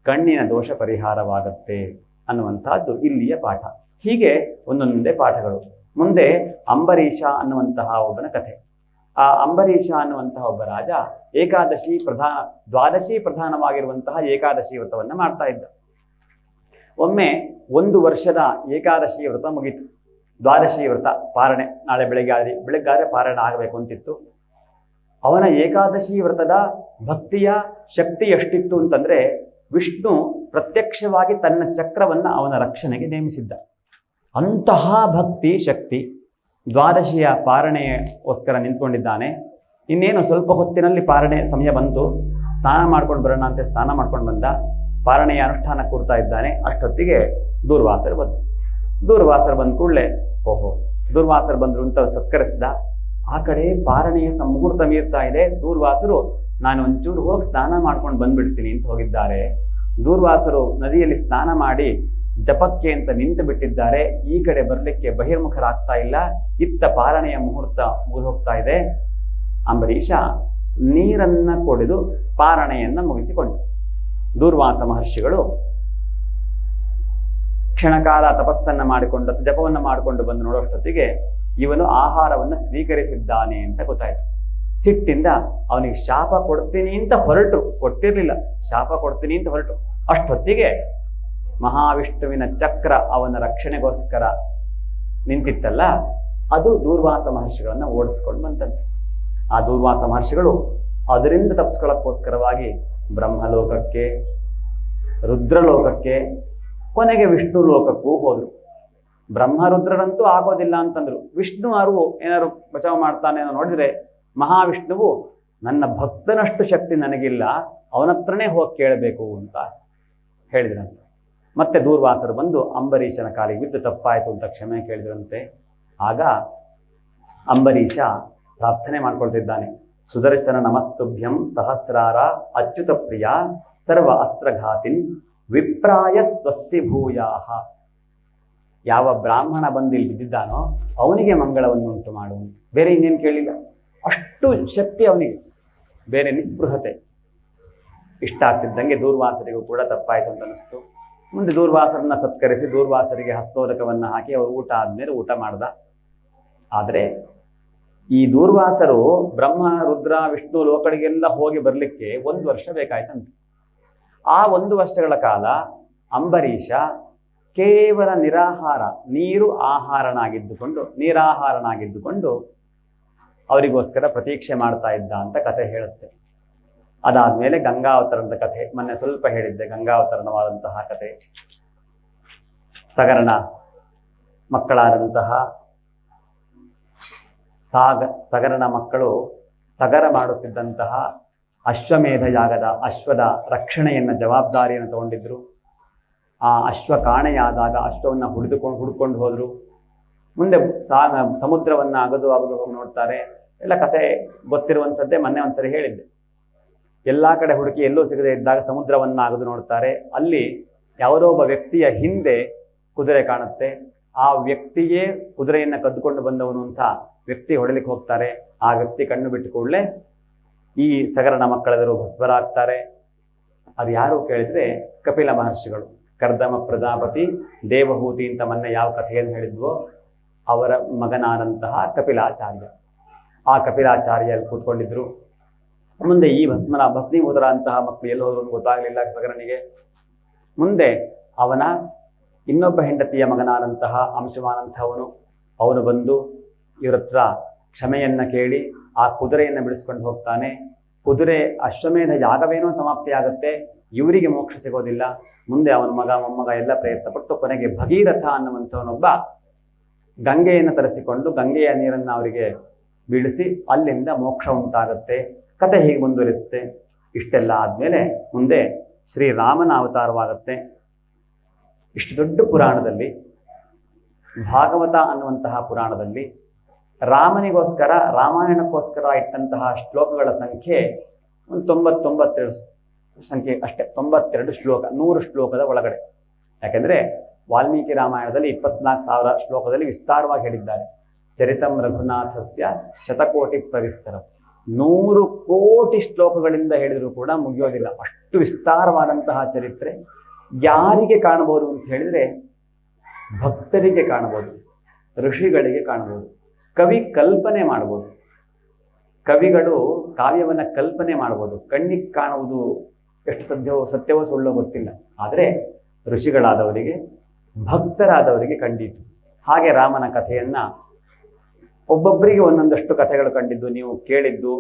ಕಣ್ಣಿನ ದೋಷ ಪರಿಹಾರವಾಗುತ್ತೆ ಅನ್ನುವಂತಹದ್ದು ಇಲ್ಲಿಯ ಪಾಠ. ಹೀಗೆ ಒಂದೊಂದೇ ಪಾಠಗಳು. ಮುಂದೆ ಅಂಬರೀಷ ಅನ್ನುವಂತಹ ಒಬ್ಬನ ಕಥೆ. ಆ ಅಂಬರೀಷ ಅನ್ನುವಂತಹ ಒಬ್ಬ ರಾಜ ದ್ವಾದಶಿ ಪ್ರಧಾನವಾಗಿರುವಂತಹ ಏಕಾದಶಿ ವ್ರತವನ್ನು ಮಾಡ್ತಾ ಇದ್ದ. ಒಮ್ಮೆ 1 ವರ್ಷದ ಏಕಾದಶಿ ವ್ರತ ಮುಗೀತು. ದ್ವಾದಶಿ ವ್ರತ ಪಾರಣೆ ನಾಳೆ ಬೆಳಗ್ಗಾದ್ರೆ ಪಾರಾಯಣ ಆಗಬೇಕು ಅಂತಿತ್ತು. ಅವನ ಏಕಾದಶಿ ವ್ರತದ ಭಕ್ತಿಯ ಶಕ್ತಿ ಎಷ್ಟಿತ್ತು ಅಂತಂದ್ರೆ, ವಿಷ್ಣು ಪ್ರತ್ಯಕ್ಷವಾಗಿ ತನ್ನ ಚಕ್ರವನ್ನು ಅವನ ರಕ್ಷಣೆಗೆ ನೇಮಿಸಿದ್ದ. ಅಂತಹ ಭಕ್ತಿ ಶಕ್ತಿ. ದ್ವಾದಶಿಯ ಪಾರಣೆಗೋಸ್ಕರ ನಿಂತ್ಕೊಂಡಿದ್ದಾನೆ. ಇನ್ನೇನು ಸ್ವಲ್ಪ ಹೊತ್ತಿನಲ್ಲಿ ಪಾರಣೆ ಸಮಯ ಬಂತು, ಸ್ನಾನ ಮಾಡ್ಕೊಂಡು ಬರೋಣ ಅಂತ ಸ್ನಾನ ಮಾಡ್ಕೊಂಡು ಬಂದ. ಪಾರಣೆಯ ಅನುಷ್ಠಾನ ಕೂರ್ತಾ ಇದ್ದಾನೆ. ಅಷ್ಟೊತ್ತಿಗೆ ದೂರ್ವಾಸರು ಬಂದ ಕೂಡಲೇ ದೂರ್ವಾಸರು ಬಂದರು ಅಂತ ಸತ್ಕರಿಸಿದ. ಆ ಕಡೆ ಪಾರಣೆಯ ಮುಹೂರ್ತ ಮೀರ್ತಾ ಇದೆ. ದೂರ್ವಾಸರು ನಾನು ಒಂಚೂರು ಹೋಗಿ ಸ್ನಾನ ಮಾಡ್ಕೊಂಡು ಬಂದ್ಬಿಡ್ತೀನಿ ಅಂತ ಹೋಗಿದ್ದಾರೆ. ದೂರ್ವಾಸರು ನದಿಯಲ್ಲಿ ಸ್ನಾನ ಮಾಡಿ ಜಪಕ್ಕೆ ಅಂತ ನಿಂತು ಬಿಟ್ಟಿದ್ದಾರೆ. ಈ ಕಡೆ ಬರಲಿಕ್ಕೆ ಬಹಿರ್ಮುಖರಾಗ್ತಾ ಇಲ್ಲ. ಇತ್ತ ಪಾರಣೆಯ ಮುಹೂರ್ತ ಮುಗಿದು ಹೋಗ್ತಾ ಇದೆ. ಅಂಬರೀಷ ನೀರನ್ನ ಕೊಡೆದು ಪಾರಣೆಯನ್ನ ಮುಗಿಸಿಕೊಂಡ. ದೂರ್ವಾಸ ಮಹರ್ಷಿಗಳು ಕ್ಷಣಕಾಲ ತಪಸ್ಸನ್ನ ಮಾಡಿಕೊಂಡು ಅಥವಾ ಜಪವನ್ನು ಮಾಡಿಕೊಂಡು ಬಂದು ನೋಡೋಷ್ಟೊತ್ತಿಗೆ ಇವನು ಆಹಾರವನ್ನು ಸ್ವೀಕರಿಸಿದ್ದಾನೆ ಅಂತ ಗೊತ್ತಾಯ್ತು. ಸಿಟ್ಟಿಂದ ಅವನಿಗೆ ಶಾಪ ಕೊಡ್ತೀನಿ ಅಂತ ಹೊರಟರು, ಕೊಟ್ಟಿರ್ಲಿಲ್ಲ, ಶಾಪ ಕೊಡ್ತೀನಿ ಅಂತ ಹೊರಟು. ಅಷ್ಟೊತ್ತಿಗೆ ಮಹಾವಿಷ್ಣುವಿನ ಚಕ್ರ ಅವನ ರಕ್ಷಣೆಗೋಸ್ಕರ ನಿಂತಿತ್ತಲ್ಲ, ಅದು ದೂರ್ವಾಸ ಮಹರ್ಷಿಗಳನ್ನ ಓಡಿಸ್ಕೊಂಡು ಬಂತಂತೆ. ಆ ದೂರ್ವಾಸ ಮಹರ್ಷಿಗಳು ಅದರಿಂದ ತಪ್ಪಿಸ್ಕೊಳ್ಳೋಕ್ಕೋಸ್ಕರವಾಗಿ ಬ್ರಹ್ಮಲೋಕಕ್ಕೆ, ರುದ್ರಲೋಕಕ್ಕೆ, ಕೊನೆಗೆ ವಿಷ್ಣು ಲೋಕಕ್ಕೂ ಹೋದ್ರು. ಬ್ರಹ್ಮರುದ್ರರಂತೂ ಆಗೋದಿಲ್ಲ ಅಂತಂದ್ರು. ವಿಷ್ಣು ಅರಿವು ಏನಾದ್ರು ಬಚಾವ್ ಮಾಡ್ತಾನೆ ನೋಡಿದ್ರೆ, ಮಹಾವಿಷ್ಣುವು ನನ್ನ ಭಕ್ತನಷ್ಟು ಶಕ್ತಿ ನನಗಿಲ್ಲ, ಅವನತ್ರನೇ ಹೋಗಿ ಕೇಳಬೇಕು ಅಂತ ಹೇಳಿದ್ರಂತೆ. ಮತ್ತೆ ದೂರ್ವಾಸರು ಬಂದು ಅಂಬರೀಷನ ಕಾಲಿಗೆ ಬಿದ್ದು ತಪ್ಪಾಯಿತು ಅಂತ ಕ್ಷಮೆ ಕೇಳಿದ್ರಂತೆ. ಆಗ ಅಂಬರೀಷ ಪ್ರಾರ್ಥನೆ ಮಾಡ್ಕೊಳ್ತಿದ್ದಾನೆ. ಸುದರ್ಶನ ನಮಸ್ತುಭ್ಯಂ ಸಹಸ್ರಾರ ಅಚ್ಯುತ ಪ್ರಿಯ ಸರ್ವ ಅಸ್ತ್ರಘಾತಿನ್ ವಿಪ್ರಾಯ ಸ್ವಸ್ತಿ ಭೂಯಾಹ. ಯಾವ ಬ್ರಾಹ್ಮಣ ಬಂದು ಇಲ್ಲಿ ಬಿದ್ದಿದ್ದಾನೋ ಅವನಿಗೆ ಮಂಗಳವನ್ನು ಉಂಟು ಮಾಡು. ಬೇರೆ ಇನ್ನೇನು ಕೇಳಿಲ್ಲ. ಅಷ್ಟು ಅಷ್ಟು ಶಕ್ತಿ ಅವನಿಗೆ, ಬೇರೆ ನಿಸ್ಪೃಹತೆ. ಇಷ್ಟ ಆಗ್ತಿದ್ದಂಗೆ ದೂರ್ವಾಸರಿಗೂ ಕೂಡ ತಪ್ಪಾಯಿತು ಅಂತ ಅನಿಸ್ತು. ಮುಂದೆ ದೂರ್ವಾಸರನ್ನ ಸತ್ಕರಿಸಿ ದೂರ್ವಾಸರಿಗೆ ಹಸ್ತೋದಕವನ್ನು ಹಾಕಿ ಅವರು ಊಟ ಆದಮೇಲೆ ಊಟ ಮಾಡ್ದ. ಆದರೆ ಈ ದೂರ್ವಾಸರು ಬ್ರಹ್ಮ ರುದ್ರ ವಿಷ್ಣು ಲೋಕಗಳಿಗೆಲ್ಲ ಹೋಗಿ ಬರಲಿಕ್ಕೆ 1 ವರ್ಷ ಬೇಕಾಯ್ತಂತೆ. ಆ 1 ವರ್ಷಗಳ ಕಾಲ ಅಂಬರೀಷ ಕೇವಲ ನಿರಾಹಾರ, ನೀರಾಹಾರನಾಗಿದ್ದುಕೊಂಡು ಅವರಿಗೋಸ್ಕರ ಪ್ರತೀಕ್ಷೆ ಮಾಡ್ತಾ ಇದ್ದ ಅಂತ ಕಥೆ ಹೇಳುತ್ತೆ. ಅದಾದ್ಮೇಲೆ ಗಂಗಾವತರಣದ ಕಥೆ ಮೊನ್ನೆ ಸ್ವಲ್ಪ ಹೇಳಿದ್ದೆ. ಗಂಗಾವತರಣವಾದಂತಹ ಕಥೆ, ಸಗರನ ಮಕ್ಕಳಾದಂತಹ ಸಗರನ ಮಕ್ಕಳು ಸಗರ ಮಾಡುತ್ತಿದ್ದಂತಹ ಅಶ್ವಮೇಧ ಯಾಗದ ಅಶ್ವದ ರಕ್ಷಣೆಯನ್ನು ಜವಾಬ್ದಾರಿಯನ್ನು ತಗೊಂಡಿದ್ರು. ಆ ಅಶ್ವ ಕಾಣೆಯಾದಾಗ ಅಶ್ವವನ್ನು ಹುಡ್ಕೊಂಡು ಹೋದ್ರು. ಮುಂದೆ ಸಮುದ್ರವನ್ನು ಅಗದು ಹೋಗಿ ನೋಡ್ತಾರೆ. ಎಲ್ಲ ಕಥೆ ಗೊತ್ತಿರುವಂಥದ್ದೇ. ಮೊನ್ನೆ ಒಂದ್ಸರಿ ಹೇಳಿದ್ದೆ. ಎಲ್ಲ ಕಡೆ ಹುಡುಕಿ ಎಲ್ಲೂ ಸಿಗದೆ ಇದ್ದಾಗ ಸಮುದ್ರವನ್ನು ಅಗದು ನೋಡ್ತಾರೆ. ಅಲ್ಲಿ ಯಾವುದೋ ಒಬ್ಬ ವ್ಯಕ್ತಿಯ ಹಿಂದೆ ಕುದುರೆ ಕಾಣುತ್ತೆ. ಆ ವ್ಯಕ್ತಿಯೇ ಕುದುರೆಯನ್ನು ಕದ್ದುಕೊಂಡು ಬಂದವನು ಅಂತ ವ್ಯಕ್ತಿ ಹೊಡೆಲಿಕ್ಕೆ ಹೋಗ್ತಾರೆ. ಆ ವ್ಯಕ್ತಿ ಕಣ್ಣು ಬಿಟ್ಟು ಕೂಡಲೇ ಈ ಸಗರನ ಮಕ್ಕಳೆದರು ಭಸ್ಮರಾಗ್ತಾರೆ. ಅದು ಯಾರು ಕೇಳಿದ್ರೆ ಕಪಿಲ ಮಹರ್ಷಿಗಳು. ಕರ್ದಮ ಪ್ರಜಾಪತಿ ದೇವಹೂತಿ ಅಂತ ಮೊನ್ನೆ ಯಾವ ಕಥೆಯನ್ನು ಹೇಳಿದ್ವೋ ಅವರ ಮಗನಾದಂತಹ ಕಪಿಲಾಚಾರ್ಯ. ಆ ಕಪಿಲಾಚಾರ್ಯ ಅಲ್ಲಿ ಕೂತ್ಕೊಂಡಿದ್ರು. ಮುಂದೆ ಈ ಭಸ್ಮೀಭೂತರ ಅಂತಹ ಮಕ್ಕಳು ಎಲ್ಲಿ ಹೋದ್ರು ಗೊತ್ತಾಗಲಿಲ್ಲ ಸಗರನಿಗೆ. ಮುಂದೆ ಅವನ ಇನ್ನೊಬ್ಬ ಹೆಂಡತಿಯ ಮಗನಾದಂತಹ ಅಂಶುಮಾನಂತಹವನು ಅವನು ಬಂದು ಇವರ ಹತ್ರ ಕ್ಷಮೆಯನ್ನ ಕೇಳಿ ಆ ಕುದುರೆಯನ್ನು ಬಿಡಿಸ್ಕೊಂಡು ಹೋಗ್ತಾನೆ. ಕುದುರೆ ಅಶ್ವಮೇಧ ಯಾಗವೇನೋ ಸಮಾಪ್ತಿಯಾಗುತ್ತೆ, ಇವರಿಗೆ ಮೋಕ್ಷ ಸಿಗೋದಿಲ್ಲ. ಮುಂದೆ ಅವನ ಮಗ ಮೊಮ್ಮಗ ಎಲ್ಲ ಪ್ರಯತ್ನ ಪಟ್ಟು ಕೊನೆಗೆ ಭಗೀರಥ ಅನ್ನುವಂಥವನೊಬ್ಬ ಗಂಗೆಯನ್ನು ತರಿಸಿಕೊಂಡು ಗಂಗೆಯ ನೀರನ್ನು ಅವರಿಗೆ ಬೀಳಿಸಿ ಅಲ್ಲಿಂದ ಮೋಕ್ಷ ಉಂಟಾಗುತ್ತೆ. ಕತೆ ಹೀಗೆ ಮುಂದುವರಿಸುತ್ತೆ. ಇಷ್ಟೆಲ್ಲ ಆದಮೇಲೆ ಮುಂದೆ ಶ್ರೀರಾಮನ ಅವತಾರವಾಗುತ್ತೆ. ಇಷ್ಟು ದೊಡ್ಡ ಪುರಾಣದಲ್ಲಿ, ಭಾಗವತ ಅನ್ನುವಂತಹ ಪುರಾಣದಲ್ಲಿ ರಾಮನಿಗೋಸ್ಕರ ರಾಮಾಯಣಕ್ಕೋಸ್ಕರ ಇಟ್ಟಂತಹ ಶ್ಲೋಕಗಳ ಸಂಖ್ಯೆ ಒಂದು 92 ಸಂಖ್ಯೆ ಅಷ್ಟೇ. 92 ಶ್ಲೋಕ, 100 ಶ್ಲೋಕದ ಒಳಗಡೆ. ಯಾಕೆಂದರೆ ವಾಲ್ಮೀಕಿ ರಾಮಾಯಣದಲ್ಲಿ 24,000 ಶ್ಲೋಕದಲ್ಲಿ ವಿಸ್ತಾರವಾಗಿ ಹೇಳಿದ್ದಾರೆ. ಚರಿತಂ ರಘುನಾಥಸ್ಯ ಶತಕೋಟಿ ಪ್ರವಿಸ್ತರ. 100 ಕೋಟಿ ಶ್ಲೋಕಗಳಿಂದ ಹೇಳಿದರೂ ಕೂಡ ಮುಗಿಯೋದಿಲ್ಲ. ಅಷ್ಟು ವಿಸ್ತಾರವಾದಂತಹ ಚರಿತ್ರೆ. ಯಾರಿಗೆ ಕಾಣಬಹುದು ಅಂತ ಹೇಳಿದರೆ ಭಕ್ತರಿಗೆ ಕಾಣಬಹುದು, ಋಷಿಗಳಿಗೆ ಕಾಣಬಹುದು, ಕವಿ ಕಲ್ಪನೆ ಮಾಡ್ಬೋದು. ಕವಿಗಳು ಕಾವ್ಯವನ್ನು ಕಲ್ಪನೆ ಮಾಡ್ಬೋದು. ಕಣ್ಣಿಗೆ ಕಾಣುವುದು ಎಷ್ಟು ಸತ್ಯವೋ ಸುಳ್ಳೋ ಗೊತ್ತಿಲ್ಲ. ಆದರೆ ಋಷಿಗಳಾದವರಿಗೆ, ಭಕ್ತರಾದವರಿಗೆ ಕಂಡಿತು. ಹಾಗೆ ರಾಮನ ಕಥೆಯನ್ನು ಒಬ್ಬೊಬ್ಬರಿಗೆ ಒಂದೊಂದಷ್ಟು ಕಥೆಗಳು ಕಂಡಿದ್ದು ನೀವು ಕೇಳಿದ್ದು,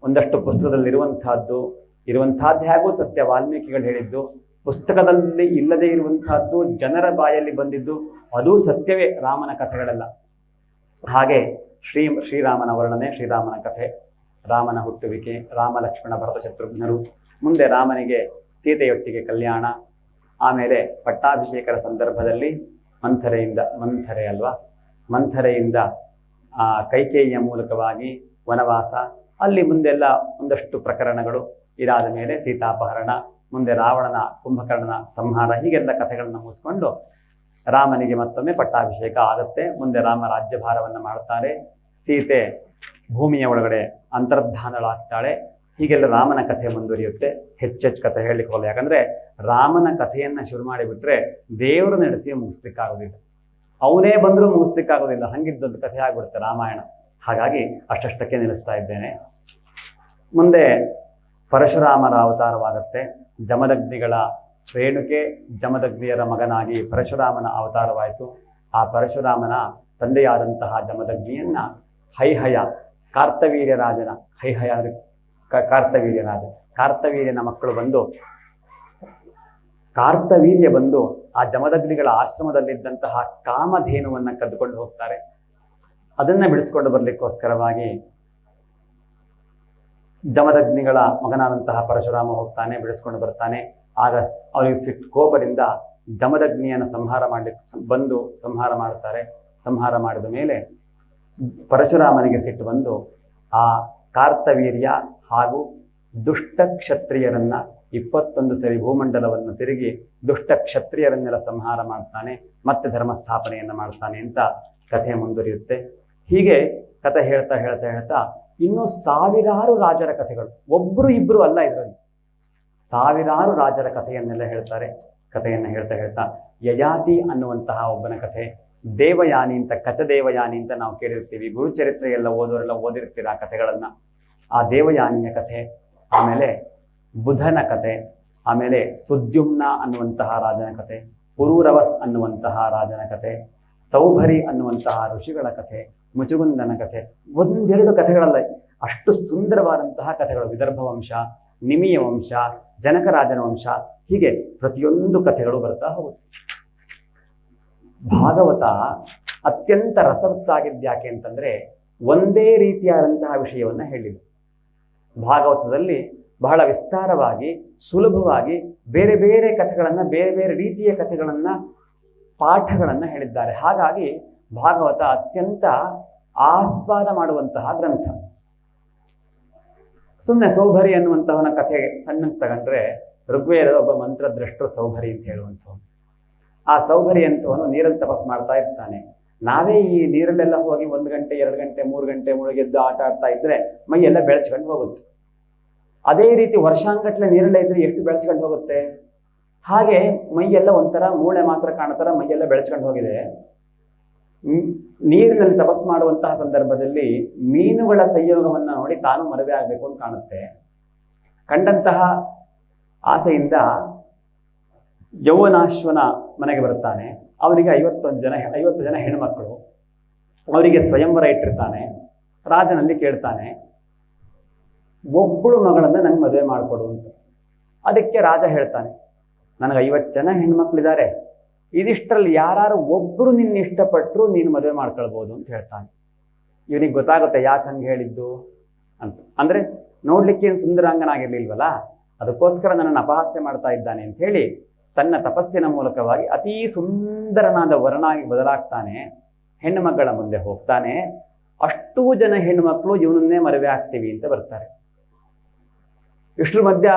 ಒಂದಷ್ಟು ಪುಸ್ತಕದಲ್ಲಿರುವಂತಹದ್ದು ಹೇಗೂ ಸತ್ಯ. ವಾಲ್ಮೀಕಿಗಳು ಹೇಳಿದ್ದು ಪುಸ್ತಕದಲ್ಲಿ ಇಲ್ಲದೆ ಇರುವಂತಹದ್ದು, ಜನರ ಬಾಯಲ್ಲಿ ಬಂದಿದ್ದು ಅದೂ ಸತ್ಯವೇ ರಾಮನ ಕಥೆಗಳೆಲ್ಲ. ಹಾಗೆ ಶ್ರೀರಾಮನ ವರ್ಣನೆ, ಶ್ರೀರಾಮನ ಕಥೆ, ರಾಮನ ಹುಟ್ಟುವಿಕೆ, ರಾಮ ಲಕ್ಷ್ಮಣ ಭರತ ಶತ್ರುಘ್ನರು, ಮುಂದೆ ರಾಮನಿಗೆ ಸೀತೆಯೊಟ್ಟಿಗೆ ಕಲ್ಯಾಣ, ಆಮೇಲೆ ಪಟ್ಟಾಭಿಷೇಕರ ಸಂದರ್ಭದಲ್ಲಿ ಮಂಥರೆಯಿಂದ ಕೈಕೇಯಿಯ ಮೂಲಕವಾಗಿ ವನವಾಸ, ಅಲ್ಲಿ ಮುಂದೆಲ್ಲ ಒಂದಷ್ಟು ಪ್ರಕರಣಗಳು. ಇದಾದ ಮೇಲೆ ಸೀತಾಪಹರಣ, ಮುಂದೆ ರಾವಣನ ಕುಂಭಕರ್ಣನ ಸಂಹಾರ, ಹೀಗೆಲ್ಲ ಕಥೆಗಳನ್ನು ಮುಗಿಸ್ಕೊಂಡು ರಾಮನಿಗೆ ಮತ್ತೊಮ್ಮೆ ಪಟ್ಟಾಭಿಷೇಕ ಆಗುತ್ತೆ. ಮುಂದೆ ರಾಮ ರಾಜ್ಯಭಾರವನ್ನು ಮಾಡ್ತಾರೆ. ಸೀತೆ ಭೂಮಿಯ ಒಳಗಡೆ ಅಂತರ್ಧಾನಳಾಗ್ತಾಳೆ. ಹೀಗೆಲ್ಲ ರಾಮನ ಕಥೆ ಮುಂದುವರಿಯುತ್ತೆ. ಹೆಚ್ಚೆಚ್ಚು ಕಥೆ ಹೇಳಲಿಕ್ಕೆ ಹೋಗಲ್ಲ. ಯಾಕಂದರೆ ರಾಮನ ಕಥೆಯನ್ನು ಶುರು ಮಾಡಿಬಿಟ್ರೆ ದೇವರು ನಡೆಸಿ ಮುಗಿಸ್ಲಿಕ್ಕಾಗೋದಿಲ್ಲ, ಅವನೇ ಬಂದರೂ ಮುಗಿಸ್ಲಿಕ್ಕಾಗೋದಿಲ್ಲ. ಹಂಗಿದ್ದೊಂದು ಕಥೆ ಆಗಿಬಿಡುತ್ತೆ ರಾಮಾಯಣ. ಹಾಗಾಗಿ ಅಷ್ಟಕ್ಕೆ ನಿಲ್ಲಿಸ್ತಾ ಇದ್ದೇನೆ. ಮುಂದೆ ಪರಶುರಾಮರ ಅವತಾರವಾಗುತ್ತೆ. ಜಮದಗ್ನಿಗಳ ರೇಣುಕೆ ಜಮದಗ್ನಿಯರ ಮಗನಾಗಿ ಪರಶುರಾಮನ ಅವತಾರವಾಯಿತು. ಆ ಪರಶುರಾಮನ ತಂದೆಯಾದಂತಹ ಜಮದಗ್ನಿಯನ್ನ ಹೈಹಯ, ಕಾರ್ತವೀರ್ಯ ರಾಜನ ಕಾರ್ತವೀರ್ಯನ ಮಕ್ಕಳು ಬಂದು, ಕಾರ್ತವೀರ್ಯ ಬಂದು ಆ ಜಮದಗ್ನಿಗಳ ಆಶ್ರಮದಲ್ಲಿದ್ದಂತಹ ಕಾಮಧೇನುವನ್ನು ಕದ್ದುಕೊಂಡು ಹೋಗ್ತಾರೆ. ಅದನ್ನ ಬಿಡಿಸ್ಕೊಂಡು ಬರಲಿಕ್ಕೋಸ್ಕರವಾಗಿ ಜಮದಗ್ನಿಗಳ ಮಗನಾದಂತಹ ಪರಶುರಾಮ ಹೋಗ್ತಾನೆ, ಬಿಡಿಸ್ಕೊಂಡು ಬರ್ತಾನೆ. ಆಗ ಅವರಿಗೆ ಕೋಪದಿಂದ ಜಮದಗ್ನಿಯನ್ನು ಸಂಹಾರ ಮಾಡ್ತಾರೆ. ಸಂಹಾರ ಮಾಡಿದ ಮೇಲೆ ಪರಶುರಾಮನಿಗೆ ಸಿಟ್ಟು ಬಂದು ಆ ಕಾರ್ತವೀರ್ಯ ಹಾಗೂ ದುಷ್ಟ ಕ್ಷತ್ರಿಯರನ್ನ 21 ಸರಿ ಭೂಮಂಡಲವನ್ನು ತಿರುಗಿ ದುಷ್ಟ ಕ್ಷತ್ರಿಯರನ್ನೆಲ್ಲ ಸಂಹಾರ ಮಾಡ್ತಾನೆ, ಮತ್ತೆ ಧರ್ಮಸ್ಥಾಪನೆಯನ್ನು ಮಾಡ್ತಾನೆ ಅಂತ ಕಥೆ ಮುಂದುವರಿಯುತ್ತೆ. ಹೀಗೆ ಕಥೆ ಹೇಳ್ತಾ ಇನ್ನು ಸಾವಿರಾರು ರಾಜರ ಕಥೆಗಳು, ಒಬ್ಬರು ಇಬ್ಬರು ಅಲ್ಲ, ಇದರಲ್ಲಿ ಸಾವಿರಾರು ರಾಜರ ಕಥೆಯನ್ನೆಲ್ಲ ಹೇಳ್ತಾರೆ. ಕಥೆಯನ್ನು ಹೇಳ್ತಾ ಹೇಳ್ತಾ ಯಯಾತಿ ಅನ್ನುವಂತಹ ಒಬ್ಬನ ಕಥೆ, ದೇವಯಾನಿ ಅಂತ, ಕಚದೇವಯಾನಿ ಅಂತ ನಾವು ಕೇಳಿರ್ತೀವಿ, ಗುರುಚರಿತ್ರೆ ಎಲ್ಲ ಓದೋರೆಲ್ಲ ಓದಿರ್ತೀರ ಆ ಕಥೆಗಳನ್ನ. ಆ ದೇವಯಾನಿಯ ಕಥೆ, ಆಮೇಲೆ ಬುಧನ ಕಥೆ, ಆಮೇಲೆ ಸುದ್ಯುಮ್ನ ಅನ್ನುವಂತಹ ರಾಜನ ಕಥೆ, ಪುರೂರವಸ್ ಅನ್ನುವಂತಹ ರಾಜನ ಕಥೆ, ಸೌಭರಿ ಅನ್ನುವಂತಹ ಋಷಿಗಳ ಕಥೆ, ಮುಚುಗುಂದನ ಕಥೆ, ಒಂದೆರಡು ಕಥೆಗಳಲ್ಲ, ಅಷ್ಟು ಸುಂದರವಾದಂತಹ ಕಥೆಗಳು. ವಿದರ್ಭ ವಂಶ, ನಿಮಿಯ ವಂಶ, ಜನಕರಾಜನ ವಂಶ, ಹೀಗೆ ಪ್ರತಿಯೊಂದು ಕಥೆಗಳು ಬರ್ತಾ ಹೋಗುತ್ತೆ. ಭಾಗವತ ಅತ್ಯಂತ ರಸವತ್ತಾಗಿದ್ಯಾಕೆ ಅಂತಂದ್ರೆ ಒಂದೇ ರೀತಿಯಾದಂತಹ ವಿಷಯವನ್ನ ಹೇಳಿದೆ. ಭಾಗವತದಲ್ಲಿ ಬಹಳ ವಿಸ್ತಾರವಾಗಿ, ಸುಲಭವಾಗಿ ಬೇರೆ ಬೇರೆ ಕಥೆಗಳನ್ನ, ಬೇರೆ ಬೇರೆ ರೀತಿಯ ಕಥೆಗಳನ್ನ, ಪಾಠಗಳನ್ನ ಹೇಳಿದ್ದಾರೆ. ಹಾಗಾಗಿ ಭಾಗವತ ಅತ್ಯಂತ ಆಸ್ವಾದ ಮಾಡುವಂತಹ ಗ್ರಂಥ. ಸುಮ್ಮನೆ ಸೌಭರಿ ಅನ್ನುವಂತಹವನ ಕಥೆ ಸಣ್ಣಕ್ಕೆ ತಗೊಂಡ್ರೆ, ಋಗ್ವೇದದ ಒಬ್ಬ ಮಂತ್ರದ್ರಷ್ಟರು ಸೌಭರಿ ಅಂತ ಹೇಳುವಂಥವನು. ಆ ಸೌಭರಿ ಅಂತವನು ನೀರಲ್ಲಿ ತಪಸ್ ಮಾಡ್ತಾ ಇರ್ತಾನೆ. ನಾವೇ ಈ ನೀರಲ್ಲೆಲ್ಲ ಹೋಗಿ 1 ಗಂಟೆ 2 ಗಂಟೆ 3 ಗಂಟೆ ಮುಳುಗೆದ್ದು ಆಟ ಆಡ್ತಾ ಇದ್ರೆ ಮೈಯೆಲ್ಲ ಬೆಳಚ್ಕೊಂಡು ಹೋಗುತ್ತೆ. ಅದೇ ರೀತಿ ವರ್ಷಾಂಗಟ್ಲೆ ನೀರಲ್ಲೇ ಇದ್ರೆ ಎಷ್ಟು ಬೆಳಚ್ಕೊಂಡು ಹೋಗುತ್ತೆ. ಹಾಗೆ ಮೈಯೆಲ್ಲ ಒಂಥರ ಮೂಳೆ ಮಾತ್ರ ಕಾಣುತ್ತರ ಮೈಯೆಲ್ಲ ಬೆಳಚ್ಕೊಂಡು ಹೋಗಿದೆ. ನೀರಿನಲ್ಲಿ ತಪಸ್ ಮಾಡುವಂತಹ ಸಂದರ್ಭದಲ್ಲಿ ಮೀನುಗಳ ಸಂಯೋಗವನ್ನು ನೋಡಿ ತಾನು ಮದುವೆ ಆಗಬೇಕು ಅಂತ ಕಾಣುತ್ತೆ. ಕಂಡಂತಹ ಆಸೆಯಿಂದ ಯೌವನಾಶ್ವನ ಮನೆಗೆ ಬರುತ್ತಾನೆ. ಅವನಿಗೆ 50 ಜನ ಹೆಣ್ಮಕ್ಕಳು. ಅವರಿಗೆ ಸ್ವಯಂವರ ಇಟ್ಟಿರ್ತಾನೆ. ರಾಜನಲ್ಲಿ ಕೇಳ್ತಾನೆ, ಒಬ್ಬಳು ಮಗಳನ್ನು ನಂಗೆ ಮದುವೆ ಮಾಡಿಕೊಡು ಅಂತ. ಅದಕ್ಕೆ ರಾಜ ಹೇಳ್ತಾನೆ, ನನಗೆ 50 ಜನ ಹೆಣ್ಮಕ್ಳಿದ್ದಾರೆ, ಇದಿಷ್ಟರಲ್ಲಿ ಯಾರು ಒಬ್ಬರು ನಿನ್ನ ಇಷ್ಟಪಟ್ಟರು ನೀನು ಮದುವೆ ಮಾಡ್ಕೊಳ್ಬೋದು ಅಂತ ಹೇಳ್ತಾನೆ. ಇವನಿಗೆ ಗೊತ್ತಾಗುತ್ತೆ ಯಾಕೆ ಹಂಗೆ ಹೇಳಿದ್ದು ಅಂತ. ಅಂದರೆ ನೋಡ್ಲಿಕ್ಕೆ ಏನು ಸುಂದರಾಂಗನಾಗಿರ್ಲಿಲ್ವಲ್ಲ, ಅದಕ್ಕೋಸ್ಕರ ನನ್ನನ್ನು ಅಪಹಾಸ್ಯ ಮಾಡ್ತಾ ಇದ್ದಾನೆ ಅಂತ ಹೇಳಿ ತನ್ನ ತಪಸ್ಸಿನ ಮೂಲಕವಾಗಿ ಅತೀ ಸುಂದರನಾದ ವರನಾಗಿ ಬದಲಾಗ್ತಾನೆ. ಹೆಣ್ಣು ಮಕ್ಕಳ ಮುಂದೆ ಹೋಗ್ತಾನೆ. ಅಷ್ಟೂ ಜನ ಹೆಣ್ಣು ಮಕ್ಕಳು ಇವನನ್ನೇ ಮದುವೆ ಆಗ್ತೀವಿ ಅಂತ ಬರ್ತಾರೆ. ಇಷ್ಟರ ಮಧ್ಯ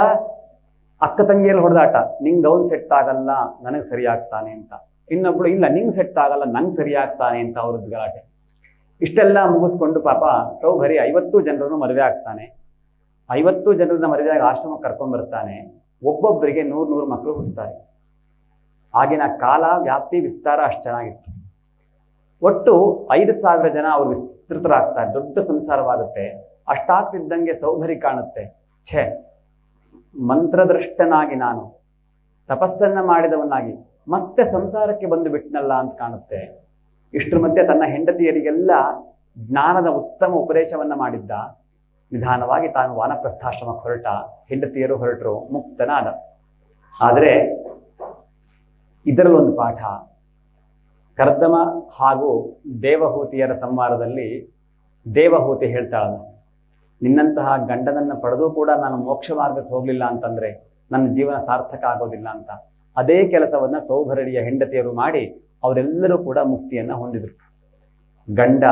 ಅಕ್ಕ ತಂಗಿಯಲ್ಲಿ ಹೊಡೆದಾಟ, ನಿಂಗೆ ಅವನು ಸೆಟ್ ಆಗಲ್ಲ, ನನಗೆ ಸರಿ ಆಗ್ತಾನೆ ಅಂತ. ಇನ್ನೊಬ್ಳು, ಇಲ್ಲ ನಿಂಗೆ ಸೆಟ್ ಆಗಲ್ಲ, ನಂಗೆ ಸರಿ ಆಗ್ತಾನೆ ಅಂತ ಅವ್ರದ್ದು ಗಲಾಟೆ. ಇಷ್ಟೆಲ್ಲ ಮುಗಿಸ್ಕೊಂಡು ಪಾಪ ಸೌಭರಿ 50 ಜನರನ್ನು ಮದುವೆ ಆಗ್ತಾನೆ. 50 ಜನರನ್ನ ಮದುವೆಯಾಗಿ ಆಶ್ರಮಕ್ಕೆ ಕರ್ಕೊಂಡು ಬರ್ತಾನೆ. ಒಬ್ಬೊಬ್ಬರಿಗೆ 100 ಮಕ್ಕಳು ಹುಟ್ಟುತ್ತಾರೆ. ಆಗಿನ ಕಾಲ ವ್ಯಾಪ್ತಿ ವಿಸ್ತಾರ ಅಷ್ಟು ಚೆನ್ನಾಗಿತ್ತು. ಒಟ್ಟು 5,000 ಜನ ಅವರು ವಿಸ್ತೃತರಾಗ್ತಾರೆ. ದೊಡ್ಡ ಸಂಸಾರವಾಗುತ್ತೆ. ಅಷ್ಟಾಗ್ತಿದ್ದಂಗೆ ಸೌಭರಿ ಕಾಣುತ್ತೆ, ಛೇ, ಮಂತ್ರದೃಷ್ಟನಾಗಿ ನಾನು ತಪಸ್ಸನ್ನ ಮಾಡಿದವನಾಗಿ ಮತ್ತೆ ಸಂಸಾರಕ್ಕೆ ಬಂದು ಬಿಟ್ಟನಲ್ಲ ಅಂತ ಕಾಣುತ್ತೆ. ಇಷ್ಟರ ಮಧ್ಯೆ ತನ್ನ ಹೆಂಡತಿಯರಿಗೆಲ್ಲ ಜ್ಞಾನದ ಉತ್ತಮ ಉಪದೇಶವನ್ನ ಮಾಡಿದ್ದ. ನಿಧಾನವಾಗಿ ತಾನು ವಾನಪ್ರಸ್ಥಾಶ್ರಮಕ್ಕೆ ಹೊರಟ. ಹೆಂಡತಿಯರು ಹೊರಟರು, ಮುಕ್ತನಾದ. ಆದರೆ ಇದರಲ್ಲೊಂದು ಪಾಠ. ಕರ್ದಮ ಹಾಗೂ ದೇವಹೂತಿಯರ ಸಂವಾದದಲ್ಲಿ ದೇವಹೂತಿ ಹೇಳ್ತಾಳಲ್ಲ, ನಿನ್ನಂತಹ ಗಂಡನನ್ನು ಪಡೆದು ಕೂಡ ನಾನು ಮೋಕ್ಷ ಮಾರ್ಗಕ್ಕೆ ಹೋಗಲಿಲ್ಲ ಅಂತಂದ್ರೆ ನನ್ನ ಜೀವನ ಸಾರ್ಥಕ ಆಗೋದಿಲ್ಲ ಅಂತ. ಅದೇ ಕೆಲಸವನ್ನ ಸೌಭರಿಯ ಹೆಂಡತಿಯರು ಮಾಡಿ ಅವರೆಲ್ಲರೂ ಕೂಡ ಮುಕ್ತಿಯನ್ನ ಹೊಂದಿದ್ರು. ಗಂಡ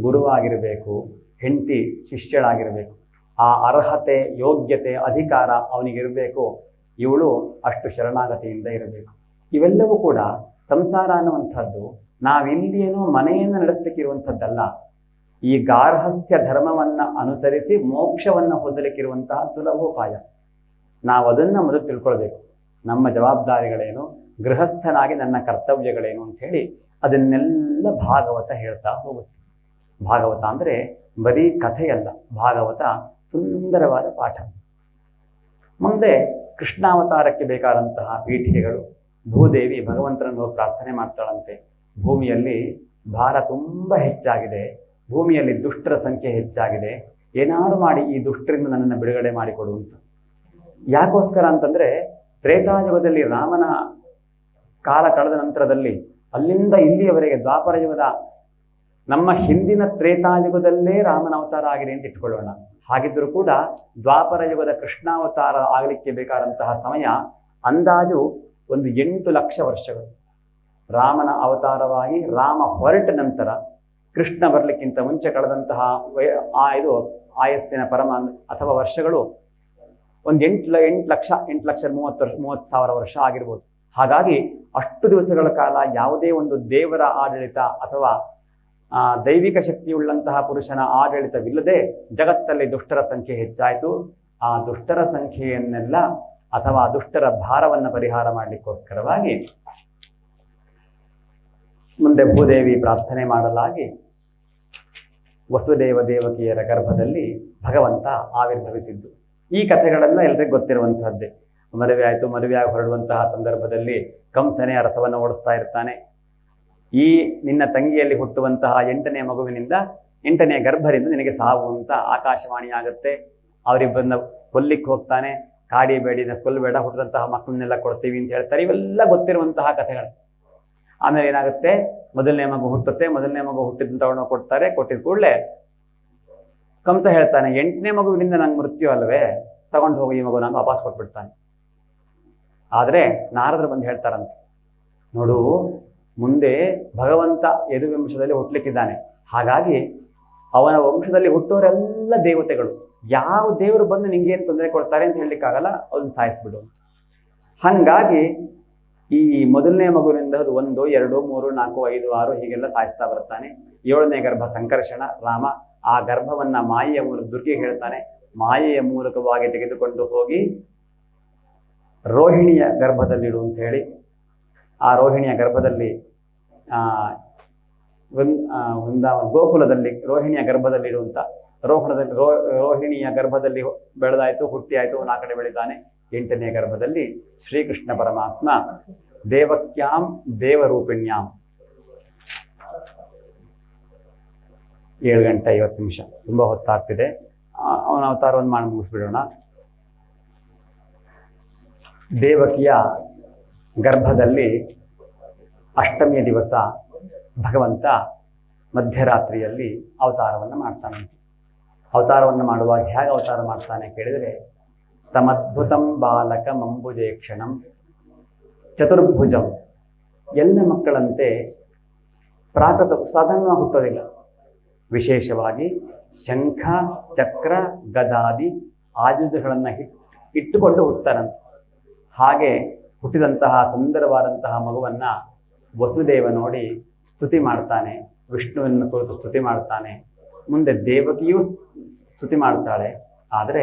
ಗುರುವಾಗಿರಬೇಕು, ಹೆಂಡತಿ ಶಿಷ್ಯಳಾಗಿರಬೇಕು. ಆ ಅರ್ಹತೆ, ಯೋಗ್ಯತೆ, ಅಧಿಕಾರ ಅವನಿಗಿರಬೇಕು. ಇವಳು ಅಷ್ಟು ಶರಣಾಗತಿಯಿಂದ ಇರಬೇಕು. ಇವೆಲ್ಲವೂ ಕೂಡ ಸಂಸಾರ ಅನ್ನುವಂಥದ್ದು ನಾವಿಲ್ಲಿಯೇನೋ ಮನೆಯನ್ನು ನಡೆಸಲಿಕ್ಕಿರುವಂಥದ್ದಲ್ಲ. ಈ ಗಾರ್ಹಸ್ಥ್ಯ ಧರ್ಮವನ್ನು ಅನುಸರಿಸಿ ಮೋಕ್ಷವನ್ನು ಹೊಂದಲಿಕ್ಕಿರುವಂತಹ ಸುಲಭೋಪಾಯ. ನಾವು ಅದನ್ನು ಮೊದಲು ತಿಳ್ಕೊಳ್ಬೇಕು. ನಮ್ಮ ಜವಾಬ್ದಾರಿಗಳೇನು, ಗೃಹಸ್ಥನಾಗಿ ನನ್ನ ಕರ್ತವ್ಯಗಳೇನು ಅಂತ ಹೇಳಿ ಅದನ್ನೆಲ್ಲ ಭಾಗವತ ಹೇಳ್ತಾ ಹೋಗುತ್ತೆ. ಭಾಗವತ ಅಂದರೆ ಬರೀ ಕಥೆಯಲ್ಲ, ಭಾಗವತ ಸುಂದರವಾದ ಪಾಠ. ಮುಂದೆ ಕೃಷ್ಣಾವತಾರಕ್ಕೆ ಬೇಕಾದಂತಹ ಪೀಠಿಕೆಗಳು. ಭೂದೇವಿ ಭಗವಂತನನ್ನು ಪ್ರಾರ್ಥನೆ ಮಾಡ್ತಾಳಂತೆ. ಭೂಮಿಯಲ್ಲಿ ಭಾರ ತುಂಬ ಹೆಚ್ಚಾಗಿದೆ, ಭೂಮಿಯಲ್ಲಿ ದುಷ್ಟರ ಸಂಖ್ಯೆ ಹೆಚ್ಚಾಗಿದೆ, ಏನಾದ್ರು ಮಾಡಿ ಈ ದುಷ್ಟರಿಂದ ನನ್ನನ್ನು ಬಿಡುಗಡೆ ಮಾಡಿಕೊಡು ಅಂತ. ಯಾಕೋಸ್ಕರ ಅಂತಂದ್ರೆ ತ್ರೇತಾಯುಗದಲ್ಲಿ ರಾಮನ ಕಾಲ ಕಳೆದ ನಂತರದಲ್ಲಿ ಅಲ್ಲಿಂದ ಇಲ್ಲಿಯವರೆಗೆ ದ್ವಾಪರ ಯುಗದ, ನಮ್ಮ ಹಿಂದಿನ ತ್ರೇತಾಯುಗದಲ್ಲೇ ರಾಮನ ಅವತಾರ ಆಗಿದೆ ಅಂತ ಇಟ್ಕೊಳ್ಳೋಣ. ಹಾಗಿದ್ದರೂ ಕೂಡ ದ್ವಾಪರ ಯುಗದ ಕೃಷ್ಣಾವತಾರ ಆಗಲಿಕ್ಕೆ ಬೇಕಾದಂತಹ ಸಮಯ ಅಂದಾಜು ಒಂದು 8 ಲಕ್ಷ ವರ್ಷಗಳು. ರಾಮನ ಅವತಾರವಾಗಿ ರಾಮ ಹೊರಟ ನಂತರ ಕೃಷ್ಣ ಬರಲಿಕ್ಕಿಂತ ಮುಂಚೆ ಕಳೆದಂತಹ ಆಯಸ್ಸಿನ ಪರಮ ಅಥವಾ ವರ್ಷಗಳು ಒಂದು 8,30,30,000 ವರ್ಷ ಆಗಿರ್ಬೋದು. ಹಾಗಾಗಿ ಅಷ್ಟು ದಿವಸಗಳ ಕಾಲ ಯಾವುದೇ ಒಂದು ದೇವರ ಆಡಳಿತ ಅಥವಾ ದೈವಿಕ ಶಕ್ತಿಯುಳ್ಳಂತಹ ಪುರುಷನ ಆಡಳಿತವಿಲ್ಲದೆ ಜಗತ್ತಲ್ಲಿ ದುಷ್ಟರ ಸಂಖ್ಯೆ ಹೆಚ್ಚಾಯಿತು. ಆ ದುಷ್ಟರ ಸಂಖ್ಯೆಯನ್ನೆಲ್ಲ ಅಥವಾ ದುಷ್ಟರ ಭಾರವನ್ನು ಪರಿಹಾರ ಮಾಡಲಿಕ್ಕೋಸ್ಕರವಾಗಿ ಮುಂದೆ ಭೂದೇವಿ ಪ್ರಾರ್ಥನೆ ಮಾಡಲಾಗಿ ವಸುದೇವ ದೇವಕಿಯರ ಗರ್ಭದಲ್ಲಿ ಭಗವಂತ ಆವಿರ್ಭವಿಸಿದ್ದು. ಈ ಕಥೆಗಳೆಲ್ಲ ಎಲ್ಲರಿಗೂ ಗೊತ್ತಿರುವಂತಹದ್ದೇ. ಮದುವೆ ಆಯಿತು, ಮದುವೆಯಾಗಿ ಹೊರಡುವಂತಹ ಸಂದರ್ಭದಲ್ಲಿ ಕಂಸನೇ ರಥವನ್ನು ಓಡಿಸ್ತಾ ಇರ್ತಾನೆ. ಈ ನಿನ್ನ ತಂಗಿಯಲ್ಲಿ ಹುಟ್ಟುವಂತಹ 8ನೇ ಮಗುವಿನಿಂದ 8ನೇ ಗರ್ಭದಿಂದ ನಿನಗೆ ಸಾವು ಅಂತ ಆಕಾಶವಾಣಿ ಆಗುತ್ತೆ. ಅವರಿಬ್ಬರನ್ನ ಕೊಲ್ಲಿಕ್ಕೆ ಹೋಗ್ತಾನೆ. ಕಾಡಿಬೇಡಿ, ಕೊಲ್ಲಬೇಡ, ಹುಟ್ಟಿದಂತಹ ಮಕ್ಕಳನ್ನೆಲ್ಲ ಕೊಡ್ತೀವಿ ಅಂತ ಹೇಳ್ತಾರೆ. ಇವೆಲ್ಲ ಗೊತ್ತಿರುವಂತಹ ಕಥೆಗಳು. ಆಮೇಲೆ ಏನಾಗುತ್ತೆ, ಮೊದಲನೇ ಮಗು ಹುಟ್ಟುತ್ತೆ. ಮೊದಲನೇ ಮಗು ಹುಟ್ಟಿದ ತಗೊಂಡು ಕೊಡ್ತಾರೆ. ಕೊಟ್ಟಿದ ಕೂಡಲೇ ಕಂಸ ಹೇಳ್ತಾನೆ, 8ನೇ ಮಗುವಿನಿಂದ ನಂಗೆ ಮೃತ್ಯು ಅಲ್ವೇ, ತಗೊಂಡು ಹೋಗಿ ಈ ಮಗು ನಂಗೆ ವಾಪಸ್ ಕೊಟ್ಬಿಡ್ತಾನೆ. ಆದರೆ ನಾರದರು ಬಂದು ಹೇಳ್ತಾರಂತೆ, ನೋಡು, ಮುಂದೆ ಭಗವಂತ ಯದುವಂಶದಲ್ಲಿ ಹುಟ್ಟಲಿಕ್ಕಿದ್ದಾನೆ. ಹಾಗಾಗಿ ಅವನ ವಂಶದಲ್ಲಿ ಹುಟ್ಟೋರೆಲ್ಲ ದೇವತೆಗಳು. ಯಾವ ದೇವರು ಬಂದು ನಿಂಗೇನು ತೊಂದರೆ ಕೊಡ್ತಾರೆ ಅಂತ ಹೇಳಲಿಕ್ಕಾಗಲ್ಲ, ಅದನ್ನು ಸಾಯಿಸ್ಬಿಡು. ಹಾಗಾಗಿ ಈ ಮೊದಲನೇ ಮಗುವಿನಿಂದ 1, 2, 3, 4, 5, 6 ಹೀಗೆಲ್ಲ ಸಾಯಿಸ್ತಾ ಬರ್ತಾನೆ. 7ನೇ ಗರ್ಭ ಸಂಕರ್ಷಣ ರಾಮ. ಆ ಗರ್ಭವನ್ನ ಮಾಯೆಯ ಮೂಲಕ ದುರ್ಗೆ ಹೇಳ್ತಾನೆ. ಮಾಯೆಯ ಮೂಲಕವಾಗಿ ತೆಗೆದುಕೊಂಡು ಹೋಗಿ ರೋಹಿಣಿಯ ಗರ್ಭದಲ್ಲಿಡು ಅಂತ ಹೇಳಿ, ಆ ರೋಹಿಣಿಯ ಗರ್ಭದಲ್ಲಿ ಗೋಕುಲದಲ್ಲಿ ರೋಹಿಣಿಯ ಗರ್ಭದಲ್ಲಿಡುವಂತ ರೋಹಿಣಿಯ ಗರ್ಭದಲ್ಲಿ ಬೆಳೆದಾಯ್ತು, ಹುಟ್ಟಿ ಆಯ್ತು, 4 ಕಡೆ ಬೆಳಿತಾನೆ. 8ನೇ ಗರ್ಭದಲ್ಲಿ ಶ್ರೀಕೃಷ್ಣ ಪರಮಾತ್ಮ ದೇವಕ್ಯಾಂ ದೇವರೂಪಿಣ್ಯಾಂ. 7 ಗಂಟೆ 50 ನಿಮಿಷ, ತುಂಬ ಹೊತ್ತಾಗ್ತಿದೆ. ಅವನ ಅವತಾರವನ್ನು ಮಾಡಿ ಮುಗಿಸ್ಬಿಡೋಣ. ದೇವಕಿಯ ಗರ್ಭದಲ್ಲಿ 8ನೇ ದಿವಸ ಭಗವಂತ ಮಧ್ಯರಾತ್ರಿಯಲ್ಲಿ ಅವತಾರವನ್ನು ಮಾಡ್ತಾನೆ. ಅವತಾರವನ್ನು ಮಾಡುವಾಗ ಹೇಗೆ ಅವತಾರ ಮಾಡ್ತಾನೆ ಕೇಳಿದರೆ, ತಮದ್ಭುತಂ ಬಾಲಕ ಮಂಬುಜೇಕ್ಷಣಂ ಚತುರ್ಭುಜಂ. ಎಲ್ಲ ಮಕ್ಕಳಂತೆ ಪ್ರಾಕೃತ ಸಾಧಾರಣವಾಗಿ ಹುಟ್ಟೋದಿಲ್ಲ. ವಿಶೇಷವಾಗಿ ಶಂಖ, ಚಕ್ರ, ಗದಾದಿ ಆಯುಧಗಳನ್ನು ಇಟ್ಟುಕೊಂಡು ಹುಟ್ಟುತ್ತಾರಂತೆ. ಹಾಗೆ ಹುಟ್ಟಿದಂತಹ ಸುಂದರವಾದಂತಹ ಮಗುವನ್ನ ವಸುದೇವ ನೋಡಿ ಸ್ತುತಿ ಮಾಡ್ತಾನೆ. ವಿಷ್ಣುವನ್ನು ಕುರಿತು ಸ್ತುತಿ ಮಾಡ್ತಾನೆ. ಮುಂದೆ ದೇವಕಿಯೂ ಸ್ತುತಿ ಮಾಡ್ತಾಳೆ. ಆದರೆ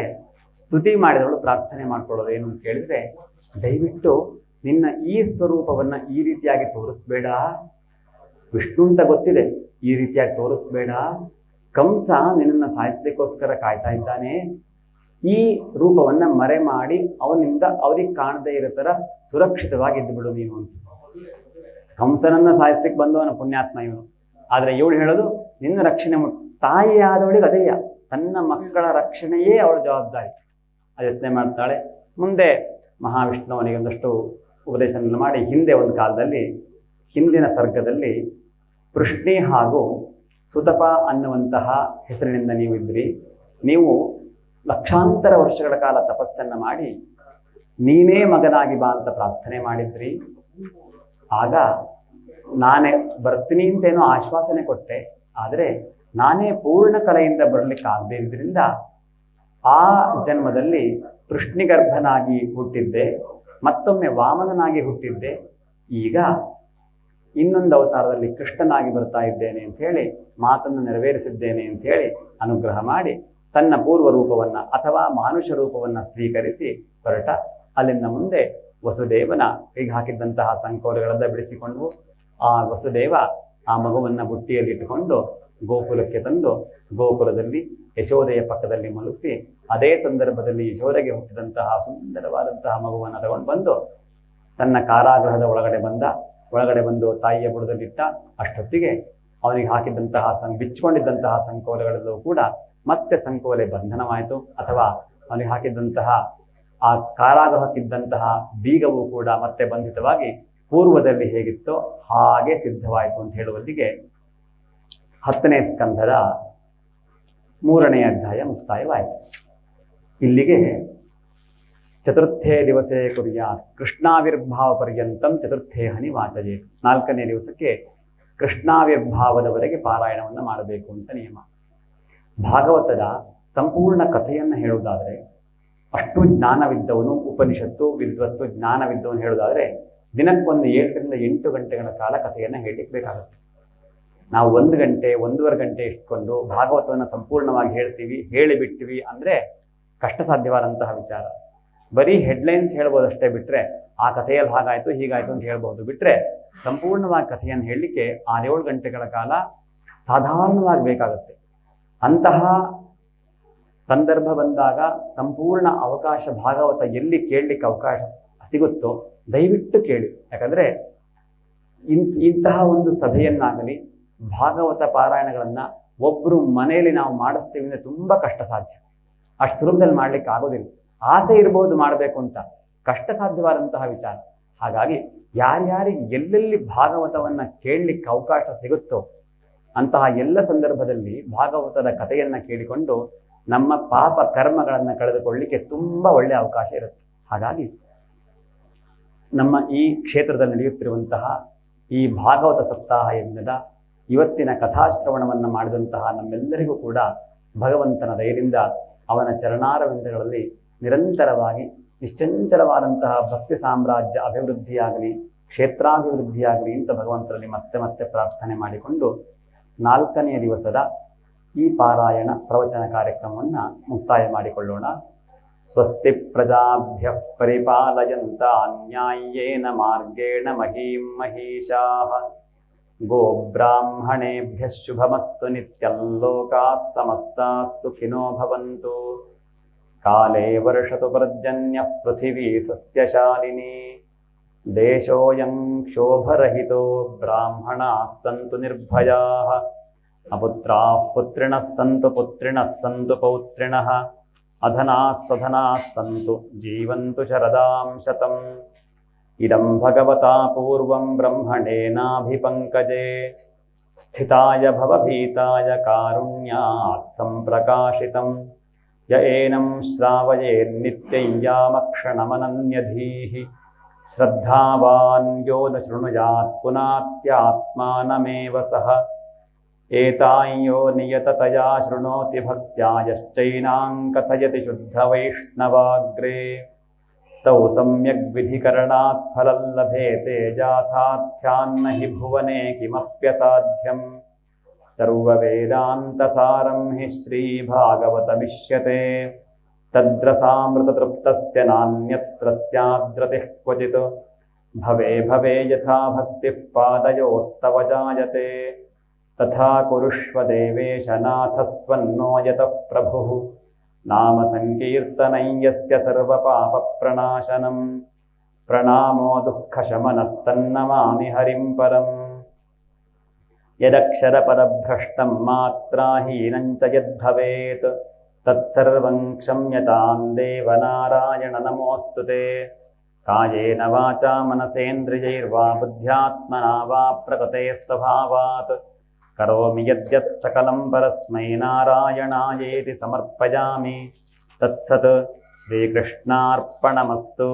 ಸ್ತುತಿ ಮಾಡಿದವಳು ಪ್ರಾರ್ಥನೆ ಮಾಡ್ಕೊಳ್ಳೋದು ಏನು ಅಂತ ಕೇಳಿದ್ರೆ, ದಯವಿಟ್ಟು ನಿನ್ನ ಈ ಸ್ವರೂಪವನ್ನ ಈ ರೀತಿಯಾಗಿ ತೋರಿಸ್ಬೇಡ. ವಿಷ್ಣು ಅಂತ ಗೊತ್ತಿದೆ, ಈ ರೀತಿಯಾಗಿ ತೋರಿಸ್ಬೇಡ. ಕಂಸ ನಿನ್ನನ್ನು ಸಾಯಿಸ್ಲಿಕ್ಕೋಸ್ಕರ ಕಾಯ್ತಾ ಇದ್ದಾನೆ. ಈ ರೂಪವನ್ನ ಮರೆ ಮಾಡಿ ಅವನಿಂದ ಅವ್ರಿಗೆ ಕಾಣದೇ ಇರೋ ಥರ ಸುರಕ್ಷಿತವಾಗಿ ಇದ್ದು ಬಿಡು ನೀನು ಅಂತ. ಕಂಸನನ್ನ ಸಾಯಿಸ್ಲಿಕ್ಕೆ ಬಂದವನ ಪುಣ್ಯಾತ್ಮ ಇವನು. ಆದರೆ ಇವಳು ಹೇಳೋದು, ನಿನ್ನ ರಕ್ಷಣೆ ತಾಯಿಯಾದವಳಿಗೆ ಅದೇಯ, ತನ್ನ ಮಕ್ಕಳ ರಕ್ಷಣೆಯೇ ಅವಳ ಜವಾಬ್ದಾರಿ. ಅದು ಯತ್ನೆ ಮಾಡ್ತಾಳೆ. ಮುಂದೆ ಮಹಾವಿಷ್ಣು ಅವನಿಗೆ ಒಂದಷ್ಟು ಉಪದೇಶವನ್ನು ಮಾಡಿ, ಹಿಂದೆ ಒಂದು ಕಾಲದಲ್ಲಿ ಹಿಂದಿನ ಸರ್ಗದಲ್ಲಿ ಪೃಷ್ಣಿ ಹಾಗೂ ಸುತಪ ಅನ್ನುವಂತಹ ಹೆಸರಿನಿಂದ ನೀವು ಇದ್ರಿ. ನೀವು ಲಕ್ಷಾಂತರ ವರ್ಷಗಳ ಕಾಲ ತಪಸ್ಸನ್ನು ಮಾಡಿ ನೀನೇ ಮಗನಾಗಿ ಬಾ ಅಂತ ಪ್ರಾರ್ಥನೆ ಮಾಡಿದ್ರಿ. ಆಗ ನಾನೇ ಬರ್ತೀನಿ ಅಂತೇನೋ ಆಶ್ವಾಸನೆ ಕೊಟ್ಟೆ. ಆದರೆ ನಾನೇ ಪೂರ್ಣ ಕಲೆಯಿಂದ ಬರಲಿಕ್ಕೆ ಆಗದೇ ಇದ್ರಿಂದ ಆ ಜನ್ಮದಲ್ಲಿ ಕೃಷ್ಣಿಗರ್ಭನಾಗಿ ಹುಟ್ಟಿದ್ದೆ, ಮತ್ತೊಮ್ಮೆ ವಾಮನನಾಗಿ ಹುಟ್ಟಿದ್ದೆ. ಈಗ ಇನ್ನೊಂದು ಅವತಾರದಲ್ಲಿ ಕೃಷ್ಣನಾಗಿ ಬರ್ತಾ ಇದ್ದೇನೆ ಅಂತ ಹೇಳಿ ಮಾತನ್ನು ನೆರವೇರಿಸಿದ್ದೇನೆ ಅಂತ ಹೇಳಿ ಅನುಗ್ರಹ ಮಾಡಿ ತನ್ನ ಪೂರ್ವ ರೂಪವನ್ನ ಅಥವಾ ಮಾನುಷ ರೂಪವನ್ನ ಸ್ವೀಕರಿಸಿ ಹೊರಟ. ಅಲ್ಲಿಂದ ಮುಂದೆ ವಸುದೇವನ ಕೈಗೆ ಹಾಕಿದ್ದಂತಹ ಸಂಕೋಲೆಗಳೆಲ್ಲ ಬಿಡಿಸಿಕೊಂಡು ಆ ವಸುದೇವ ಆ ಮಗುವನ್ನ ಬುಟ್ಟಿಯಲ್ಲಿ ಇಟ್ಟುಕೊಂಡು ಗೋಕುಲಕ್ಕೆ ತಂದು ಗೋಕುಲದಲ್ಲಿ ಯಶೋದೆಯ ಪಕ್ಕದಲ್ಲಿ ಮಲಗಿಸಿ, ಅದೇ ಸಂದರ್ಭದಲ್ಲಿ ಯಶೋದೆಗೆ ಹುಟ್ಟಿದಂತಹ ಸುಂದರವಾದಂತಹ ಮಗುವನ್ನು ತಗೊಂಡು ಬಂದು ತನ್ನ ಕಾರಾಗೃಹದ ಒಳಗಡೆ ಬಂದು ತಾಯಿಯ ಬುಡದಲ್ಲಿಟ್ಟ. ಅಷ್ಟೊತ್ತಿಗೆ ಅವನಿಗೆ ಹಾಕಿದ್ದಂತಹ ಬಿಚ್ಚಿಕೊಂಡಿದ್ದಂತಹ ಸಂಕೋಲೆಗಳೆಲ್ಲವೂ ಕೂಡ ಮತ್ತೆ ಸಂಕೋಲೆ ಬಂಧನವಾಯಿತು. ಅಥವಾ ಅವನಿಗೆ ಹಾಕಿದ್ದಂತಹ ಆ ಕಾರಾಗೃಹಕ್ಕಿದ್ದಂತಹ ಬೀಗವೂ ಕೂಡ ಮತ್ತೆ ಬಂಧಿತವಾಗಿ ಪೂರ್ವದಲ್ಲಿ ಹೇಗಿತ್ತೋ ಹಾಗೆ ಸಿದ್ಧವಾಯಿತು ಅಂತ ಹೇಳುವಲ್ಲಿಗೆ 10ನೇ ಸ್ಕಂಧದ 3ನೇ ಅಧ್ಯಾಯ ಮುಕ್ತಾಯವಾಯಿತು. ಇಲ್ಲಿಗೆ ಚತುರ್ಥೇ ದಿವಸೇ ಕುರ್ಯಾತ್ ಕೃಷ್ಣಾವಿರ್ಭಾವ ಪರ್ಯಂತಂ ಚತುರ್ಥೇ ಹನಿ ವಾಚಯೇತ್. 4ನೇ ದಿವಸಕ್ಕೆ ಕೃಷ್ಣಾವಿರ್ಭಾವದವರೆಗೆ ಪಾರಾಯಣವನ್ನು ಮಾಡಬೇಕು ಅಂತ ನಿಯಮ. ಭಾಗವತದ ಸಂಪೂರ್ಣ ಕಥೆಯನ್ನು ಹೇಳುವುದಾದರೆ, ಅಷ್ಟು ಜ್ಞಾನವಿದ್ದವನು, ಉಪನಿಷತ್ತು ವಿದ್ವತ್ತು ಜ್ಞಾನವಿದ್ದವನು ಹೇಳುವುದಾದರೆ ದಿನಕ್ಕೊಂದು 7ರಿಂದ 8 ಗಂಟೆಗಳ ಕಾಲ ಕಥೆಯನ್ನು ಹೇಳಲಿಕ್ಕೆ ಬೇಕಾಗುತ್ತೆ. ನಾವು 1 ಗಂಟೆ 1.5 ಗಂಟೆ ಇಟ್ಕೊಂಡು ಭಾಗವತವನ್ನು ಸಂಪೂರ್ಣವಾಗಿ ಹೇಳಿಬಿಟ್ಟಿವಿ ಅಂದರೆ ಕಷ್ಟ ಸಾಧ್ಯವಾದಂತಹ ವಿಚಾರ. ಬರೀ ಹೆಡ್ಲೈನ್ಸ್ ಹೇಳ್ಬೋದಷ್ಟೇ ಬಿಟ್ಟರೆ ಆ ಕಥೆಯಲ್ಲಿ ಹಾಗಾಯಿತು ಹೀಗಾಯಿತು ಅಂತ ಹೇಳ್ಬೋದು. ಬಿಟ್ಟರೆ ಸಂಪೂರ್ಣವಾಗಿ ಕಥೆಯನ್ನು ಹೇಳಲಿಕ್ಕೆ 6-7 ಗಂಟೆಗಳ ಕಾಲ ಸಾಧಾರಣವಾಗಿ ಬೇಕಾಗುತ್ತೆ. ಅಂತಹ ಸಂದರ್ಭ ಬಂದಾಗ ಸಂಪೂರ್ಣ ಅವಕಾಶ ಭಾಗವತ ಎಲ್ಲಿ ಕೇಳಲಿಕ್ಕೆ ಅವಕಾಶ ಸಿಗುತ್ತೋ ದಯವಿಟ್ಟು ಕೇಳಿ. ಯಾಕಂದರೆ ಇಂತಹ ಒಂದು ಸಭೆಯನ್ನಾಗಲಿ ಭಾಗವತ ಪಾರಾಯಣಗಳನ್ನು ಒಬ್ಬರು ಮನೆಯಲ್ಲಿ ನಾವು ಮಾಡಿಸ್ತೀವಿ ಅಂದರೆ ತುಂಬ ಕಷ್ಟ ಸಾಧ್ಯ. ಅಷ್ಟು ಸುಲಭದಲ್ಲಿ ಮಾಡಲಿಕ್ಕೆ ಆಗೋದಿಲ್ಲ. ಆಸೆ ಇರ್ಬೋದು ಮಾಡಬೇಕು ಅಂತ, ಕಷ್ಟ ಸಾಧ್ಯವಾದಂತಹ ವಿಚಾರ. ಹಾಗಾಗಿ ಯಾರ್ಯಾರಿಗೆ ಎಲ್ಲೆಲ್ಲಿ ಭಾಗವತವನ್ನು ಕೇಳಲಿಕ್ಕೆ ಅವಕಾಶ ಸಿಗುತ್ತೋ ಅಂತಹ ಎಲ್ಲ ಸಂದರ್ಭದಲ್ಲಿ ಭಾಗವತದ ಕಥೆಯನ್ನು ಕೇಳಿಕೊಂಡು ನಮ್ಮ ಪಾಪ ಕರ್ಮಗಳನ್ನು ಕಳೆದುಕೊಳ್ಳಲಿಕ್ಕೆ ತುಂಬ ಒಳ್ಳೆಯ ಅವಕಾಶ ಇರುತ್ತೆ. ಹಾಗಾಗಿ ನಮ್ಮ ಈ ಕ್ಷೇತ್ರದಲ್ಲಿ ನಡೆಯುತ್ತಿರುವಂತಹ ಈ ಭಾಗವತ ಸಪ್ತಾಹ ಯಜ್ಞದ ಇವತ್ತಿನ ಕಥಾಶ್ರವಣವನ್ನು ಮಾಡಿದಂತಹ ನಮ್ಮೆಲ್ಲರಿಗೂ ಕೂಡ ಭಗವಂತನ ದಯದಿಂದ ಅವನ ಚರಣಾರವಿಂದಗಳಲ್ಲಿ ನಿರಂತರವಾಗಿ ನಿಶ್ಚಂಚಲವಾದಂತಹ ಭಕ್ತಿ ಸಾಮ್ರಾಜ್ಯ ಅಭಿವೃದ್ಧಿಯಾಗಲಿ, ಕ್ಷೇತ್ರಾಭಿವೃದ್ಧಿಯಾಗಲಿ ಅಂತ ಭಗವಂತರಲ್ಲಿ ಮತ್ತೆ ಮತ್ತೆ ಪ್ರಾರ್ಥನೆ ಮಾಡಿಕೊಂಡು 4ನೇ ದಿವಸದ ಈ ಪಾರಾಯಣ ಪ್ರವಚನ ಕಾರ್ಯಕ್ರಮವನ್ನು ಮುಕ್ತಾಯ ಮಾಡಿಕೊಳ್ಳೋಣ. ಸ್ವಸ್ತಿ ಪ್ರಜಾಭ್ಯ ಪರಿಪಾಲಯಂತ ನ್ಯಾಯೇನ ಮಾರ್ಗೇಣ ಮಹೀಂ ಮಹೀಷಾಃ ಗೋಬ್ರಾಹ್ಮಣೇಭ್ಯಃ ಶುಭಮಸ್ತು ನಿತ್ಯಂ ಲೋಕಾಃ ಸಮಸ್ತಾಃ ಸುಖಿನೋ ಭವಂತು. ಕಾಲೇ ವರ್ಷತು ಪರ್ಜನ್ಯಃ ಪೃಥಿವೀ ಸಸ್ಯಶಾಲಿನಿ ದೇಶೋಯಂ ಕ್ಷೋಭರಹಿತೋ ಬ್ರಾಹ್ಮಣಾಃ ಸಂತು ನಿರ್ಭಯಾಃ ಅಪುತ್ರಾಃ ಪುತ್ರಿಣಃ ಸಂತು ಪುತ್ರಿಣಃ ಸಂತು ಪೌತ್ರಿಣಃ ಅಧನಾಸ್ತಧನಾಃ ಸಂತು ಜೀವಂತು ಶರದಾಂ ಶತಂ. ಇದಂ ಭಗವತಾ ಪೂರ್ವಂ ಬ್ರಹ್ಮಣೇನಾಭಿಪಂಕಜೇ ಸ್ಥಿತಾಯ ಭವಭೀತಾಯ ಕಾರುಣ್ಯಾತ್ ಸಂಪ್ರಕಾಶಿತಂ ಯ ಏನಂ ಶ್ರಾವಯೇನ್ನಿತ್ಯಂ ಯಾಮಕ್ಷಣಮನನ್ಯಧೀಃ ಶ್ರದ್ಧಾವಾನ್ ಯೋ ನ ಶೃಣುಯಾತ್ ಪುನಾತ್ಯಾತ್ಮಾನಮೇವ ಸಹ ಏತಾಯೋ ನಿಯತತಯಾ ಶೃಣೋತಿ ಭಕ್ತ್ಯಾ ಯಶ್ಚೈನಾಂ ಕಥಯತಿ ಶುದ್ಧವೈಷ್ಣವಾಗ್ರೇ ತೌ ಸಮ್ಯಗ್ ವಿಧಿಕರಣಾತ್ ಫಲಂ ಲಭೇತೆ ಜಾಥಾರ್ಥ್ಯಾನ್ನ ಹಿ ಭುವನೆ ಕಿಮಪ್ಯಸಾಧ್ಯಂ. ಸರ್ವವೇದಾಂತಸಾರಂ ಹಿ ಶ್ರೀಭಾಗವತಮಿಷ್ಯತೆ ತದ್ರಸಾಮೃತತೃಪ್ತಸ್ಯ ನಾನ್ಯತ್ರ ಸ್ಯಾದ್ರತಿಃ ಕ್ವಚಿತ್ ಭವೆ ಭವೆ ಯಥಾ ಭಕ್ತಿಃ ಪಾದಯೋಸ್ತವ ಜಾಯತೆ ತಥಾ ಕುರುಷ್ವ ದೇವೇಶ ನಾಥಸ್ತ್ವನ್ನೋ ಯತಃ ಪ್ರಭುಃ ನಾಮ ಸಂಕೀರ್ತನಂ ಯಸ್ಯ ಸರ್ವಪಾಪ ಪ್ರಣಾಶನಂ ಪ್ರಣಾಮೋ ದುಃಖಶಮನಸ್ತನ್ನಮಾಮಿ ಹರಿಂ ಪರಂ. ಯದಕ್ಷರಪದಭ್ರಷ್ಟಂ ಮಾತ್ರಾಹೀನಂ ಚ ಯದ್ಭವೇತ್ ತತ್ಸರ್ವಂ ಕ್ಷಮ್ಯತಾಂ ದೇವನಾರಾಯಣ ನಮೋಸ್ತುತೆ. ಕಾಯೇನ ವಾಚಾ ಮನಸೇಂದ್ರಿಯೈರ್ವಾ ಬುದ್ಧ್ಯಾತ್ಮನಾ ವಾ ಪ್ರಕೃತೆ ಸ್ವಭಾವಾತ್ ಕರೋಮಿ ಯದ್ಯತ್ ಸಕಲಂ ಪರಸ್ಮೈ ನಾರಾಯಣಾಯೇತಿ ಸಮರ್ಪಯಾಮಿ. ತತ್ಸತ್ ಶ್ರೀಕೃಷ್ಣಾರ್ಪಣಮಸ್ತು.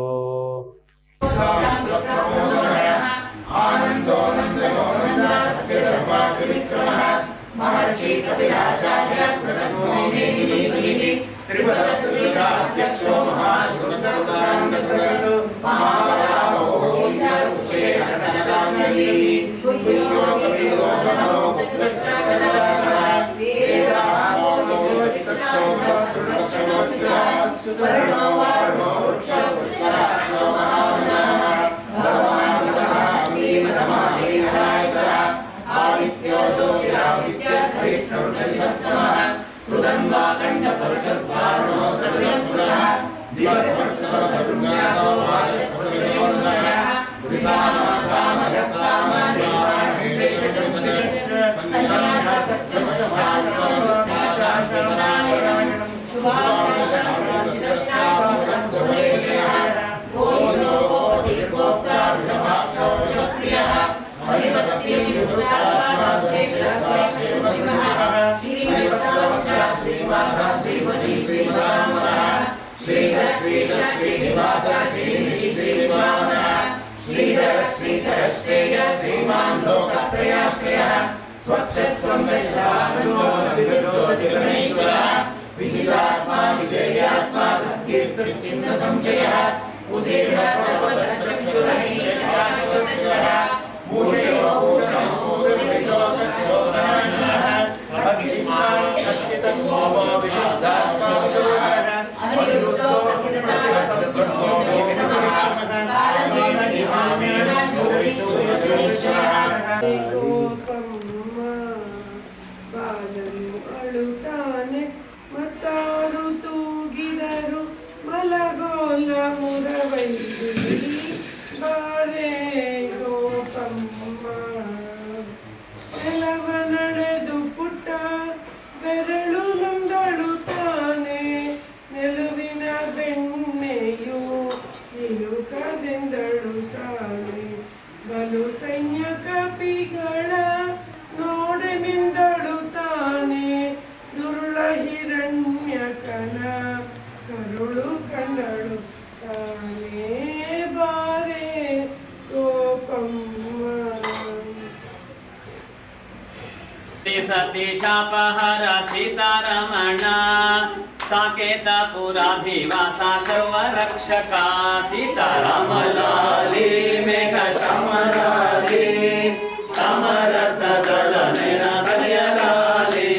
ಸಂಚಯ ಗೋಪಮ್ಮ ಬಾಲನು ಅಳುತ್ತಾನೆ ಮತ್ತಾರು ತೂಗಿದರು ಮಲಗೋಲ ಮುರವೈದು ಬಾರೆ ಗೋಪಮ್ಮ ಕೆಲವ ನಡೆದು ಪುಟ್ಟ ಬೆರಳು ನೊಂದಳುತ್ತಾನೆ ನೆಲುವಿನ ಬೆಣ್ಣೆಯು ಇಳುಕದೆಂದಳುತ್ತಾನೆ ಬಲು ಸೈನ್ಯ ಕಪಿಗಳ ನೋಡೆನೆಂದಳುತ್ತಾನೆ ದುರುಳ ಹಿರಣ್ಯಕನ ಕರುಳು ಕಂಡಳು ತಾನೇ ಬಾರೆ ಗೋಪಮ್ಮ ಸತಿ ಶಾಪಹರ ಸೀತಾರಮಣ ಸಾಕೇತ ಪುರಾಧಿವಾಸ ಸರ್ವರಕ್ಷಕ ಸೀತಾರಾಮಲಾಲಿ ಮೇಘ ಶ್ಯಾಮಲಾಲಿ ತಾಮರಸದೊಡನೆನ ಕಲಿಯಲಾಲಿ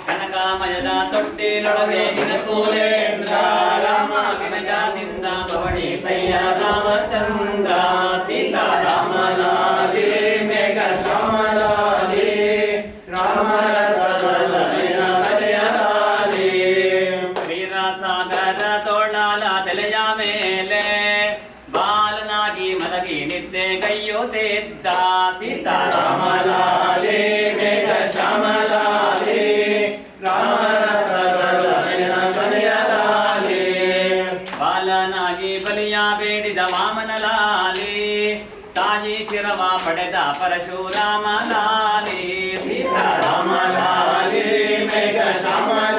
ಕನಕಾಮಯದ ತೊಟ್ಟಿಲೊಳಗೆ ಹಿರಕೂಲೇಂದ್ರ ರಾಮ ವಿಮಜದಿಂದ ಭವಣಿ ಸಯ್ಯ ರಾಮಚಂದ್ರ ಸೀತಾರಾಮಲಾಲಿ ಮೇಘ ಶ್ಯಾಮಲಾಲಿ ವೀರಸಾಗರ ತೋಳಾಲ ತಲೆಯ ಮೇಲೆ ಬಾಲನಾಗಿ ಮಲಗಿ ನಿದ್ದೆ ಕೈಯೋತಿದ್ದ ಸೀತಾರಾಮಲಾಲಿ ಮೇಘ ಶ್ಯಾಮಲಾಲಿ ಬಾಲನಾಗಿ ಬಲಿಯ ಬೇಡಿದ ವಾಮನಲಾಲಿ ತಾಯಿ ಶಿರವ ಪಡೆದ ಪರಶುರಾಮಲಾಲಿ ಸೀತಾರಾಮಲಾಲಿ ಮೇಘ ಶ್ಯಾಮಲಾಲಿ